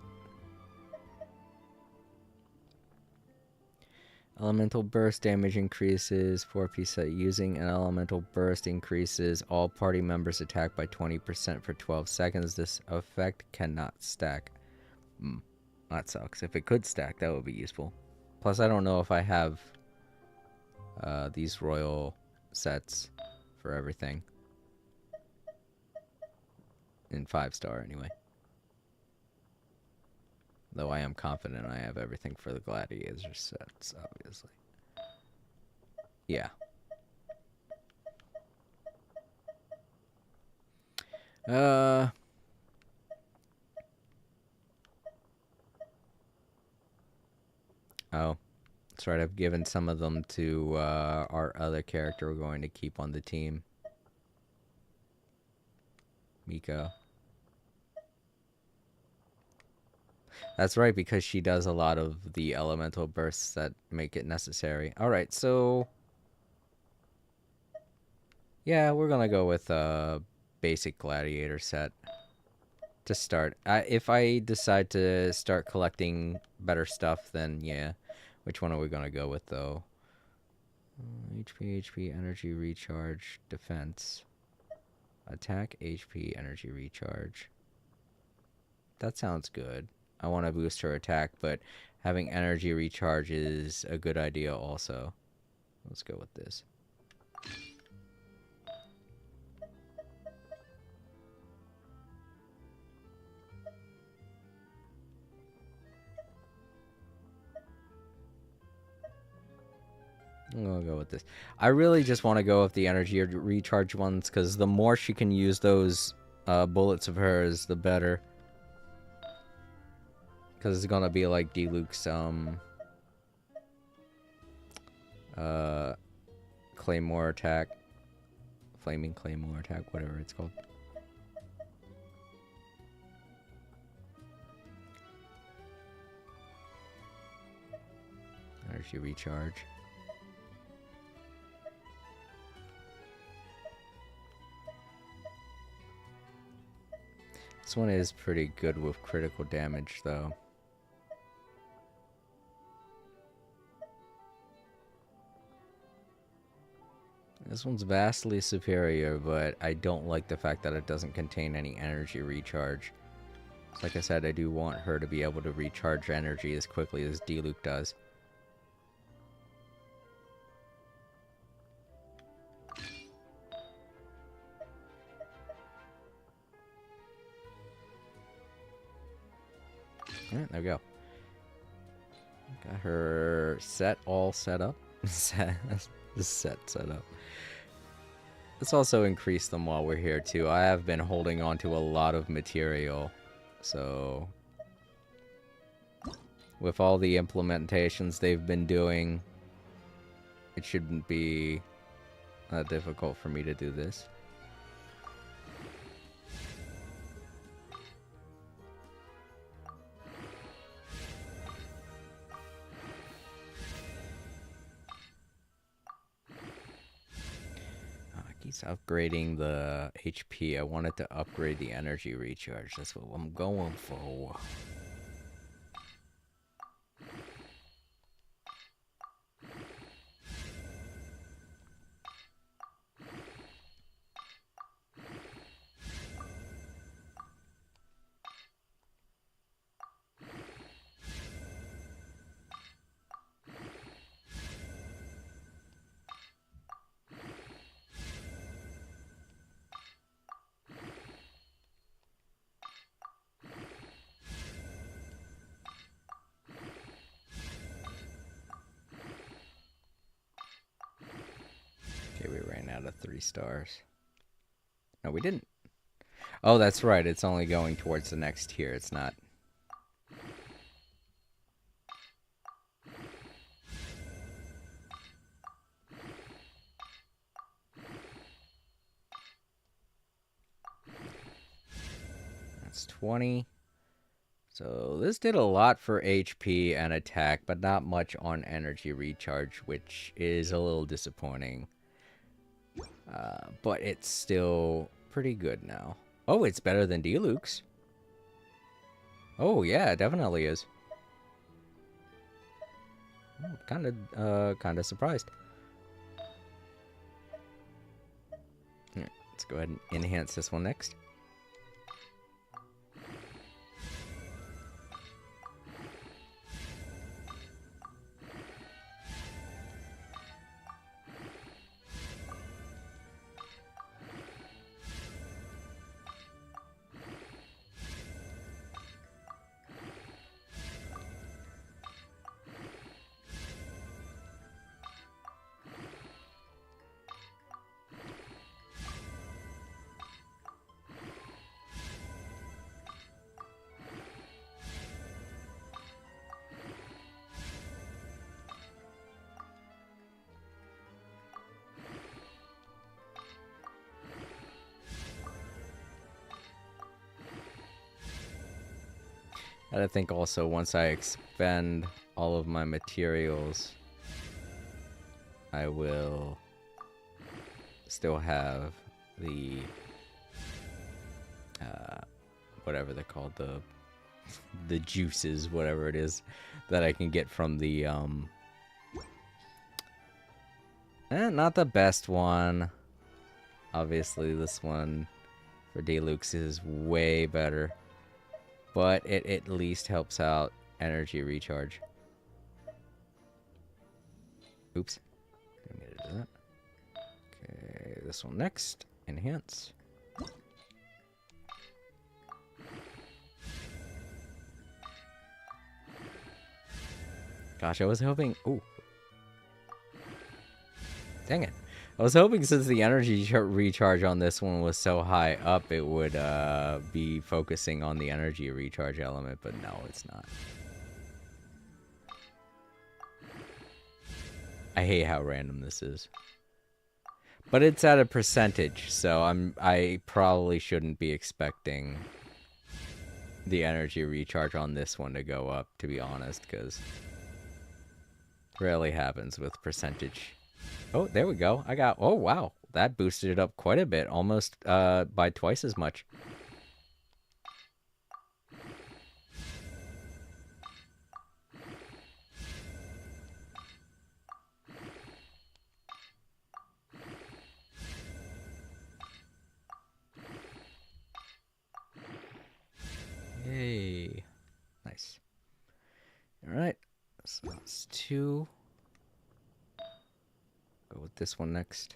Elemental burst damage increases 4-piece set. Using an elemental burst increases all party members' attack by 20% for 12 seconds. This effect cannot stack. That sucks. If it could stack, that would be useful. Plus, I don't know if I have these royal sets for everything. In 5-star, anyway. Though I am confident I have everything for the gladiator sets, obviously. Yeah. Oh. That's right, I've given some of them to our other character we're going to keep on the team. Miko. That's right, because she does a lot of the elemental bursts that make it necessary. Alright, so... yeah, we're gonna go with a basic gladiator set to start. If I decide to start collecting better stuff, then yeah. Which one are we gonna go with, though? HP, energy recharge, defense. Attack, HP, energy recharge. That sounds good. I want to boost her attack, but having energy recharge is a good idea also. Let's go with this. I'm gonna go with this. I really just want to go with the energy recharge ones, because the more she can use those bullets of hers, the better. Because it's gonna be like Diluc's Claymore attack. Flaming Claymore attack, whatever it's called. Energy recharge. This one is pretty good with critical damage, though. This one's vastly superior, but I don't like the fact that it doesn't contain any energy recharge. So like I said, I do want her to be able to recharge energy as quickly as Diluc does. Alright, there we go. Got her set all set up. set set up. Let's also increase them while we're here too. I have been holding on to a lot of material, so with all the implementations they've been doing, it shouldn't be that difficult for me to do this. He's upgrading the HP. I wanted to upgrade the energy recharge. That's what I'm going for. Okay, we ran out of 3 stars. No, we didn't. Oh, that's right. It's only going towards the next tier. It's not. That's 20. So this did a lot for HP and attack, but not much on energy recharge, which is a little disappointing. But it's still pretty good now. Oh, it's better than Diluc's. Oh yeah, it definitely is. Kind of surprised. Here, let's go ahead and enhance this one next. And I think also once I expend all of my materials, I will still have the whatever they're called, the juices, whatever it is, that I can get from the not the best one. Obviously, this one for Deluxe is way better, but it at least helps out energy recharge. Oops. Didn't mean to do that. Okay, this one next. Enhance. Gosh, I was hoping... Ooh. Dang it. I was hoping since the energy recharge on this one was so high up, it would be focusing on the energy recharge element, but no, it's not. I hate how random this is. But it's at a percentage, so I probably shouldn't be expecting the energy recharge on this one to go up, to be honest, because it rarely happens with percentage. Oh, there we go. Oh, wow. That boosted it up quite a bit, almost by twice as much. Yay. Nice. Alright. So that's 2. Go with this one next.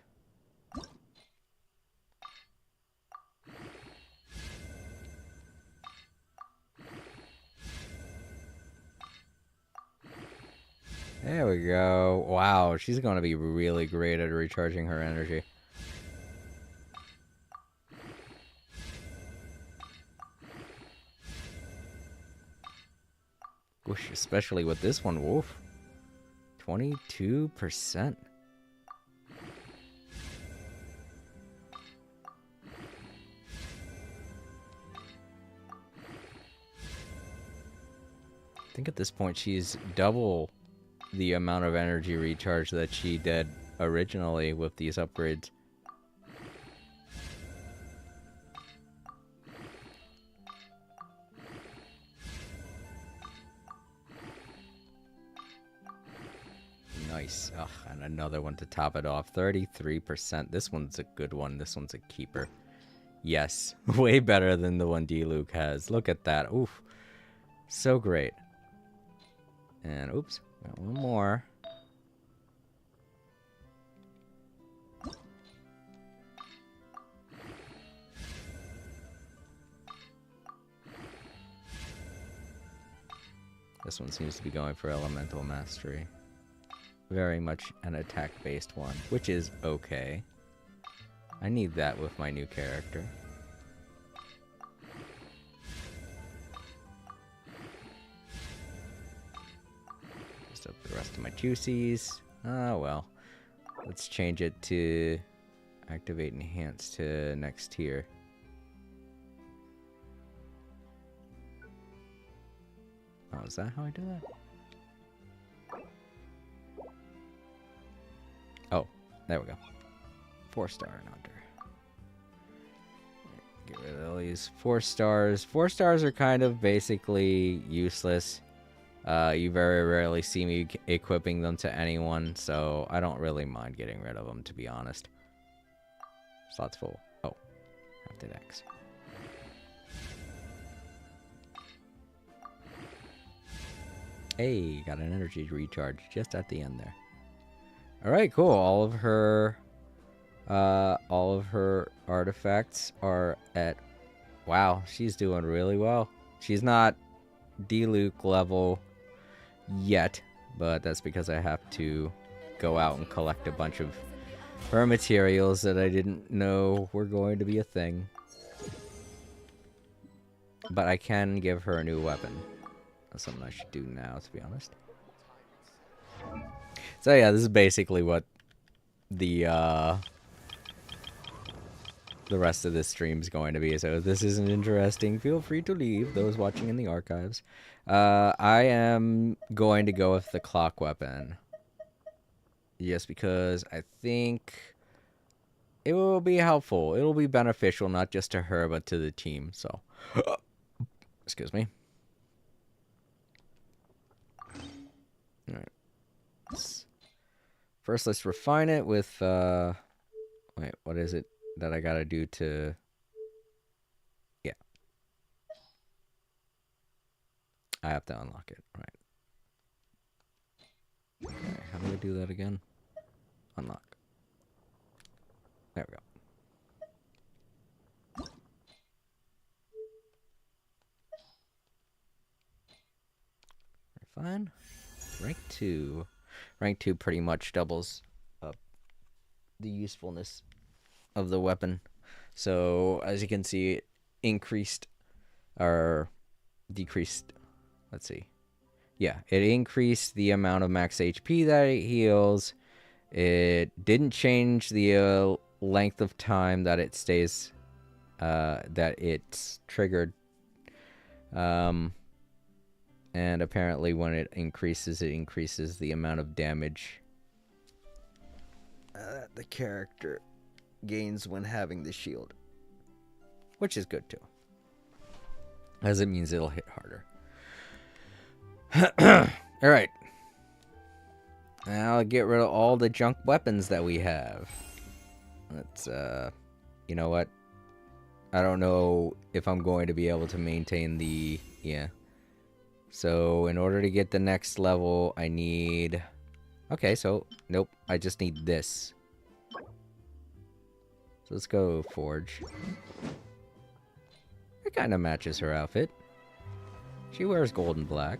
There we go. Wow, she's going to be really great at recharging her energy. Whoosh, especially with this one. Woof. 22%. I think at this point she's double the amount of energy recharge that she did originally with these upgrades. Nice. Ugh, and another one to top it off. 33%. This one's a good one. This one's a keeper. Yes. Way better than the one D-Luke has. Look at that. Oof. So great. And oops. Got one more. This one seems to be going for Elemental Mastery. Very much an attack-based one, which is okay. I need that with my new character. Just up the rest of my juicies. Oh well. Let's change it to activate enhance to next tier. Oh, is that how I do that? Oh, there we go. 4-star and under. Get rid of all these 4 stars. 4 stars are kind of basically useless. You very rarely see me equipping them to anyone, so I don't really mind getting rid of them, to be honest. Slots full. Oh, have to X. Hey, got an energy recharge just at the end there. Alright, cool. All of her artifacts are at... Wow, she's doing really well. She's not D-Luke level yet, but that's because I have to go out and collect a bunch of her materials that I didn't know were going to be a thing. But I can give her a new weapon. That's something I should do now, to be honest. So yeah, this is basically what the the rest of this stream is going to be. So if this isn't interesting, feel free to leave, those watching in the archives. I am going to go with the clock weapon. Yes, because I think it will be helpful. It will be beneficial, not just to her, but to the team. So, excuse me. All right. First, let's refine it with, wait, what is it that I gotta do to, yeah. I have to unlock it, right. Okay, how do we do that again? Unlock. There we go. Refine. Rank 2. Rank 2 pretty much doubles up the usefulness of the weapon. So, as you can see, it increased or decreased. Let's see. Yeah, it increased the amount of max HP that it heals. It didn't change the length of time that it stays, that it's triggered. And apparently when it increases the amount of damage the character gains when having the shield. Which is good too. As it means it'll hit harder. Alright. Now I'll get rid of all the junk weapons that we have. Let's, you know what? I don't know if I'm going to be able to maintain the, yeah. So, in order to get the next level, I need... Okay, so, nope, I just need this. So let's go Forge. It kind of matches her outfit. She wears gold and black.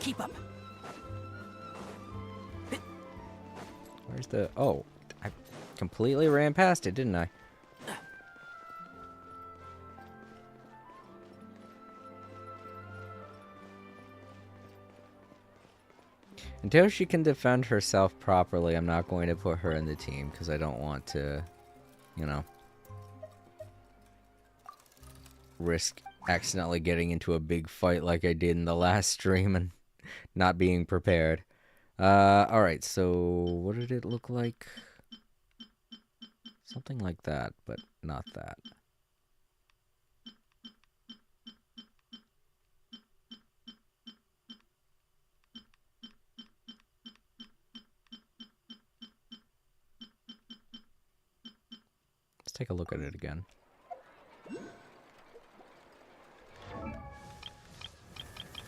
Keep up. Where's the... Oh, I completely ran past it, didn't I? Until she can defend herself properly, I'm not going to put her in the team, because I don't want to, you know, risk accidentally getting into a big fight like I did in the last stream and not being prepared. Alright, so what did it look like? Something like that, but not that. Let's take a look at it again.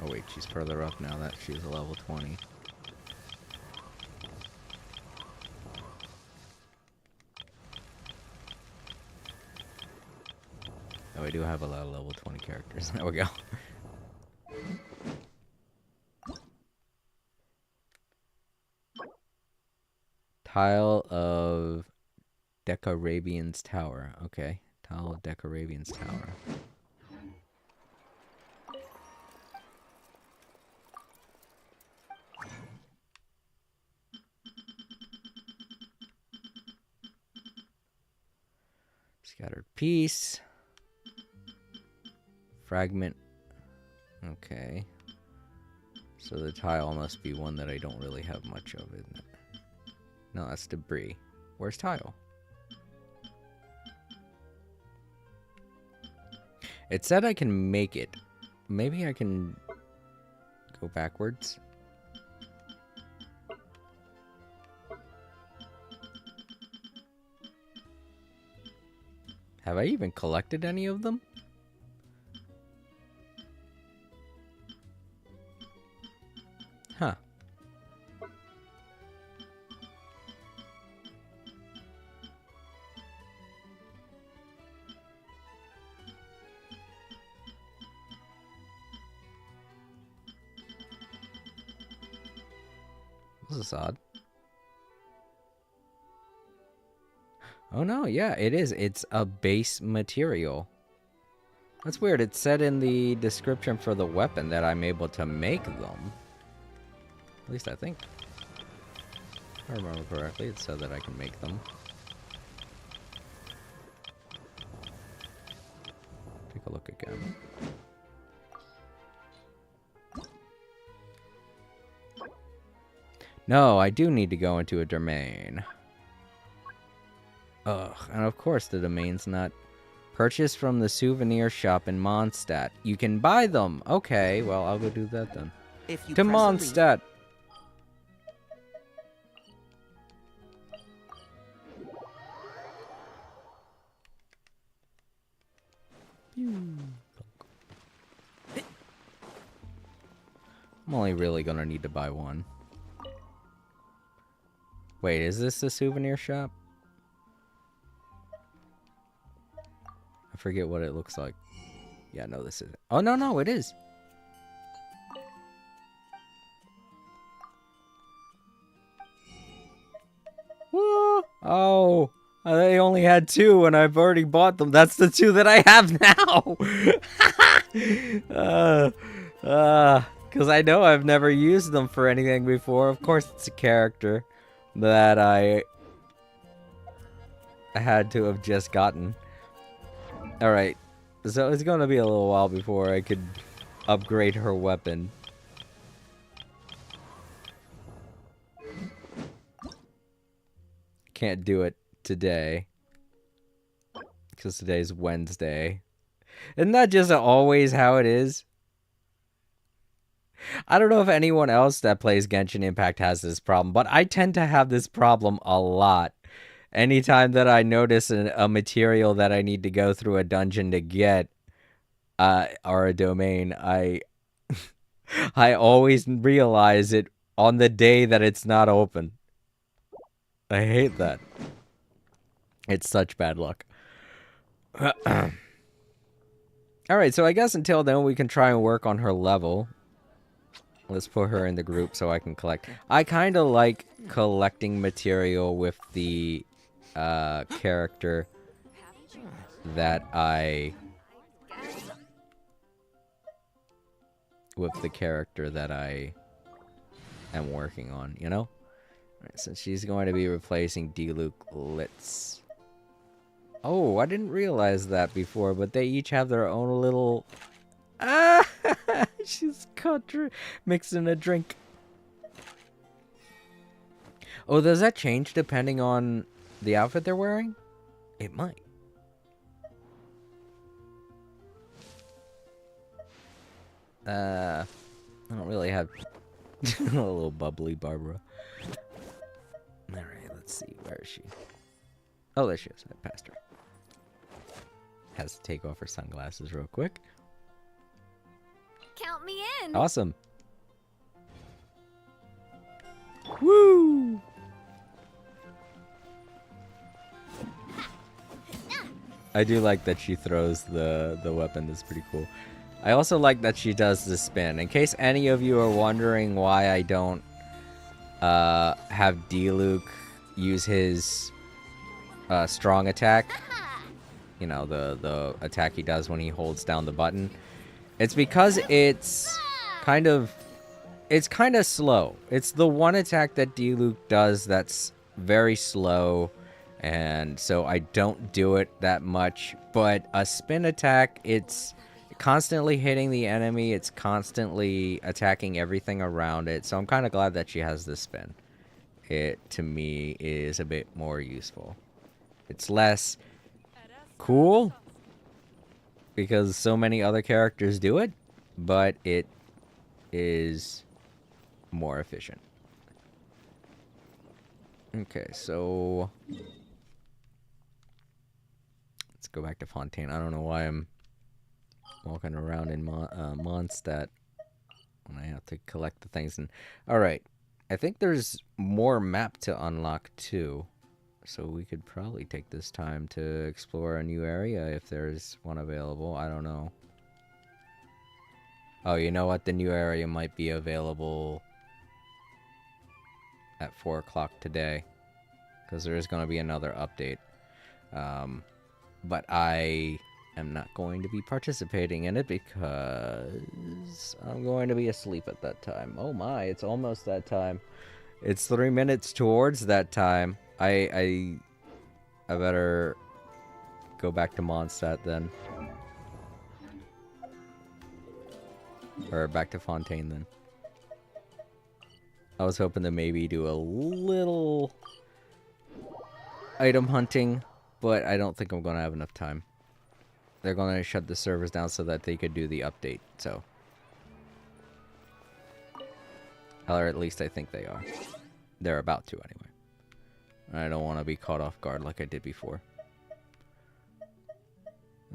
Oh wait, she's further up now that she's a level 20. Oh, we do have a lot of level 20 characters. There we go. Tile of Decarabian's Tower. Okay. Tile of Decarabian's Tower. Scattered Piece. Fragment. Okay. So the tile must be one that I don't really have much of, isn't it? No, that's debris. Where's tile? It said I can make it. Maybe I can go backwards. Have I even collected any of them? Huh. This is odd. Oh no, yeah, it is. It's a base material. That's weird. It said in the description for the weapon that I'm able to make them. At least I think. I remember correctly, it said that I can make them. Take a look again. No, I do need to go into a domain. Ugh, and of course the domain's not purchased from the souvenir shop in Mondstadt. You can buy them. Okay, well, I'll go do that then. If you To press elite- Mondstadt. I'm only really gonna need to buy one. Wait, is this the souvenir shop? I forget what it looks like. Yeah, no, this isn't. Oh, no, no, it is. Whoa. Oh, they only had 2 and I've already bought them. That's the 2 that I have now. Because I know I've never used them for anything before. Of course, it's a character that I had to have just gotten. Alright, so it's gonna be a little while before I could upgrade her weapon. Can't do it today. Because today's Wednesday. Isn't that just always how it is? I don't know if anyone else that plays Genshin Impact has this problem, but I tend to have this problem a lot. Anytime that I notice a material that I need to go through a dungeon to get, or a domain, I always realize it on the day that it's not open. I hate that. It's such bad luck. Alright, so I guess until then we can try and work on her level. Let's put her in the group so I can collect. I kind of like collecting material with the character that I am working on, you know? Alright, since she's going to be replacing Diluc, let's... Oh, I didn't realize that before, but they each have their own little... Ah! She's caught mixing a drink. Oh, does that change depending on the outfit they're wearing? It might. I don't really have a little bubbly Barbara. Alright, let's see. Where is she? Oh, there she is. I passed her. Has to take off her sunglasses real quick. Count me in. Awesome. Woo! I do like that she throws the weapon. That's pretty cool. I also like that she does the spin. In case any of you are wondering why I don't have Diluc use his strong attack, you know, the attack he does when he holds down the button, it's because it's kind of slow. It's the one attack that Diluc does that's very slow, and so I don't do it that much. But a spin attack, it's constantly hitting the enemy, it's constantly attacking everything around it, so I'm kind of glad that she has this spin. It, to me, is a bit more useful. It's less cool, because so many other characters do it, but it is more efficient. Okay, so let's go back to Fontaine. I don't know why I'm walking around in Mondstadt when I have to collect the things. And alright, I think there's more map to unlock too, so we could probably take this time to explore a new area if there's one available. I don't know. Oh, you know what? The new area might be available at 4 o'clock today, because there is going to be another update. But I am not going to be participating in it because I'm going to be asleep at that time. Oh my, it's almost that time. It's 3 minutes towards that time. I better go back to Mondstadt then. Or back to Fontaine then. I was hoping to maybe do a little item hunting, but I don't think I'm going to have enough time. They're going to shut the servers down so that they could do the update, so. Or at least I think they are. They're about to anyway. I don't want to be caught off guard like I did before.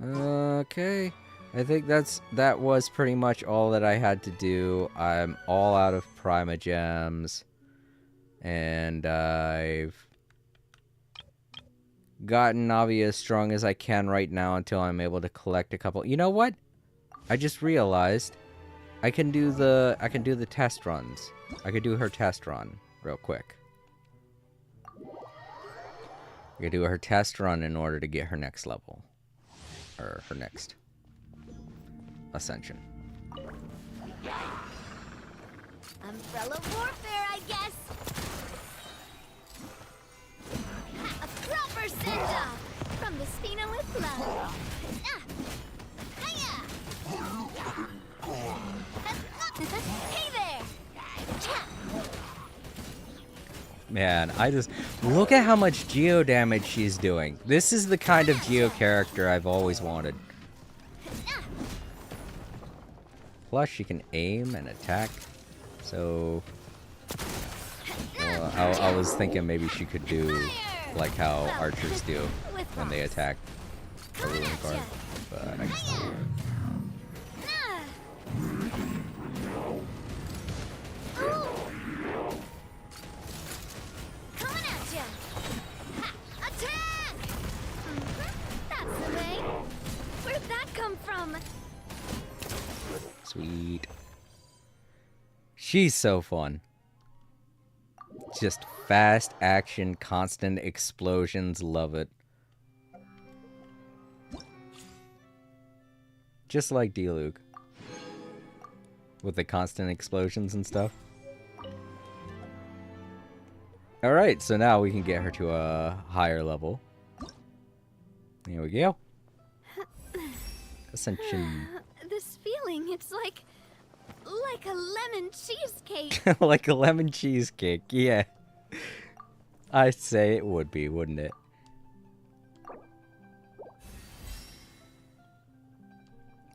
Okay. I think that was pretty much all that I had to do. I'm all out of Prima Gems. And I've gotten Navia as strong as I can right now until I'm able to collect a couple. You know what? I just realized I can do the test runs. I could do her test run real quick. I could do her test run in order to get her next level. Or her next ascension. Umbrella warfare, I guess. A proper send-off from the Spina with love. Hey there! Man, I just... Look at how much geo damage she's doing. This is the kind of geo character I've always wanted. Plus, she can aim and attack. So... Well, I was thinking maybe she could do like how archers do when they attack a ruling card. But I guess not. Sweet. She's so fun. Just fast action, constant explosions, love it. Just like Diluc. With the constant explosions and stuff. Alright, so now we can get her to a higher level. Here we go. Ascension. This feeling, it's like a lemon cheesecake. Like a lemon cheesecake, yeah. I'd say it would be, wouldn't it?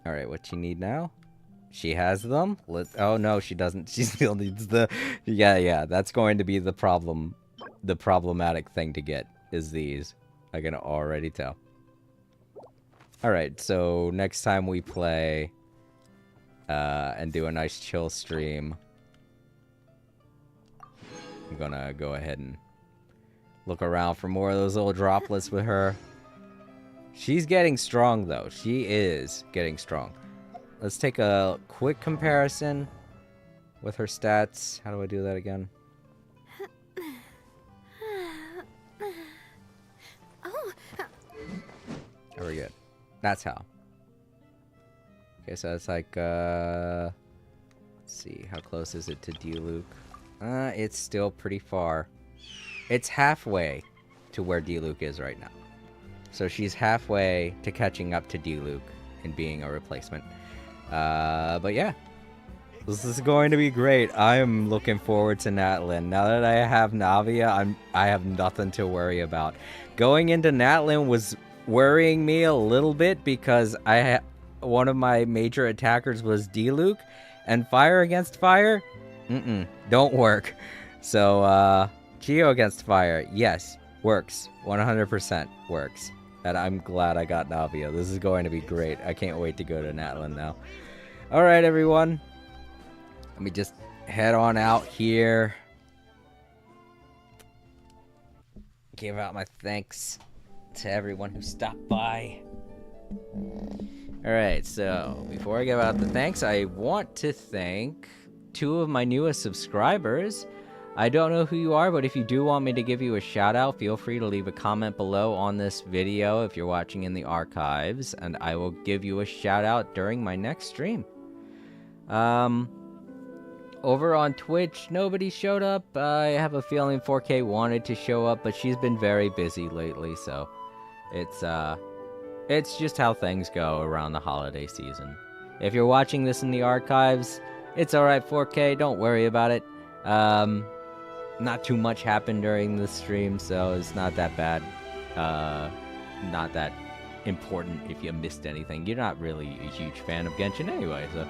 Alright, what you need now? She has them? Oh no, she doesn't. She still needs the... Yeah, that's going to be the problem. The problematic thing to get is these. I can already tell. Alright, so next time we play... and do a nice chill stream, I'm gonna go ahead and look around for more of those little droplets with her. She's getting strong, though. She is getting strong. Let's take a quick comparison with her stats. How do I do that again? Oh. Very good. That's how. Okay, so it's like, let's see, how close is it to Diluc? It's still pretty far. It's halfway to where Diluc is right now. So she's halfway to catching up to Diluc and being a replacement. But yeah, this is going to be great. I'm looking forward to Natlin. Now that I have Navia, I have nothing to worry about. Going into Natlin was worrying me a little bit because one of my major attackers was Diluc, and fire against fire, don't work. So, Geo against fire, yes, works. 100% works. And I'm glad I got Navia. This is going to be great. I can't wait to go to Natlin now. Alright, everyone. Let me just head on out here. Give out my thanks to everyone who stopped by. Alright, so before I give out the thanks, I want to thank 2 of my newest subscribers. I don't know who you are, but if you do want me to give you a shout out, feel free to leave a comment below on this video if you're watching in the archives, and I will give you a shout out during my next stream. over on Twitch, nobody showed up. I have a feeling 4K wanted to show up, but she's been very busy lately, so it's just how things go around the holiday season. If you're watching this in the archives, it's alright, 4K, don't worry about it. Not too much happened during the stream, so it's not that bad. Not that important if you missed anything. You're not really a huge fan of Genshin anyway, so...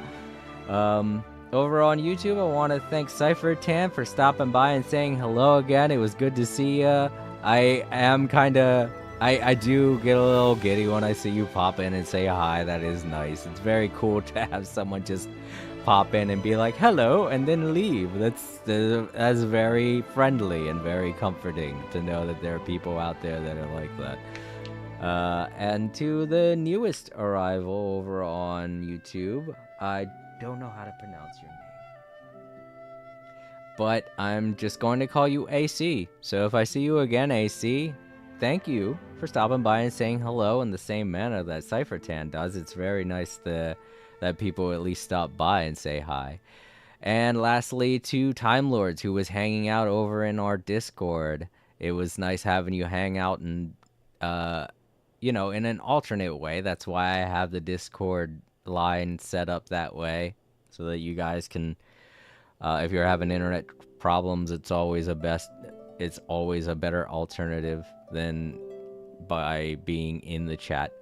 over on YouTube, I want to thank Cypher Tan for stopping by and saying hello again. It was good to see ya. I am kinda... I do get a little giddy when I see you pop in and say hi. That is nice. It's very cool to have someone just pop in and be like, hello, and then leave. That's very friendly and very comforting to know that there are people out there that are like that. And to the newest arrival over on YouTube, I don't know how to pronounce your name, but I'm just going to call you AC. So if I see you again, AC, thank you for stopping by and saying hello in the same manner that Cypher Tan does. It's very nice that people at least stop by and say hi. And lastly, to Time Lords, who was hanging out over in our Discord. It was nice having you hang out and you know, in an alternate way. That's why I have the Discord line set up that way, so that you guys can, if you're having internet problems, it's always a better alternative than by being in the chat.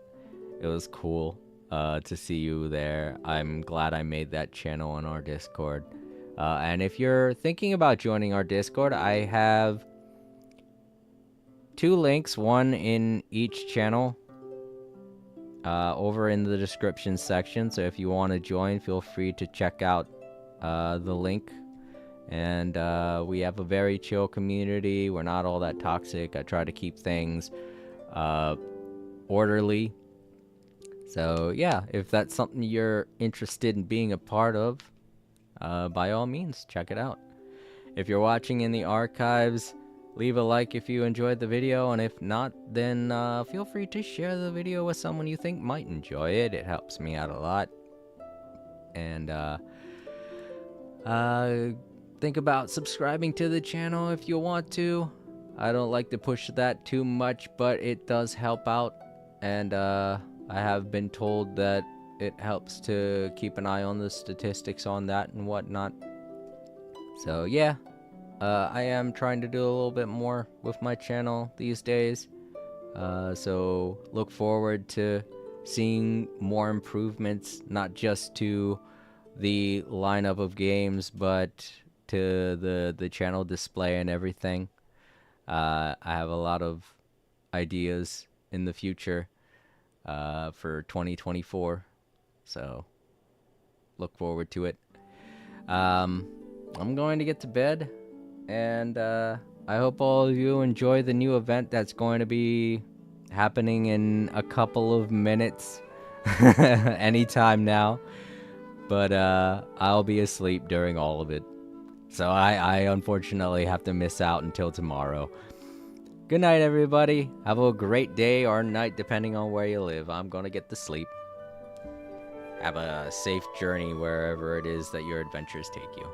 It was cool to see you there. I'm glad I made that channel on our Discord. And if you're thinking about joining our Discord, I have 2 links, one in each channel, over in the description section. So if you want to join, feel free to check out the link. And we have a very chill community. We're not all that toxic. I try to keep things orderly. So yeah, if that's something you're interested in being a part of, by all means, check it out. If you're watching in the archives, leave a like if you enjoyed the video, and if not, then feel free to share the video with someone you think might enjoy it. It helps me out a lot. And think about subscribing to the channel if you want to. I don't like to push that too much, but it does help out. And I have been told that it helps to keep an eye on the statistics on that and whatnot. So yeah. I am trying to do a little bit more with my channel these days, so look forward to seeing more improvements, not just to the lineup of games, but to the channel display and everything. I have a lot of ideas in the future for 2024, so look forward to it. I'm going to get to bed. And I hope all of you enjoy the new event that's going to be happening in a couple of minutes. Anytime now. But I'll be asleep during all of it. So I unfortunately have to miss out until tomorrow. Good night, everybody. Have a great day or night, depending on where you live. I'm going to get to sleep. Have a safe journey wherever it is that your adventures take you.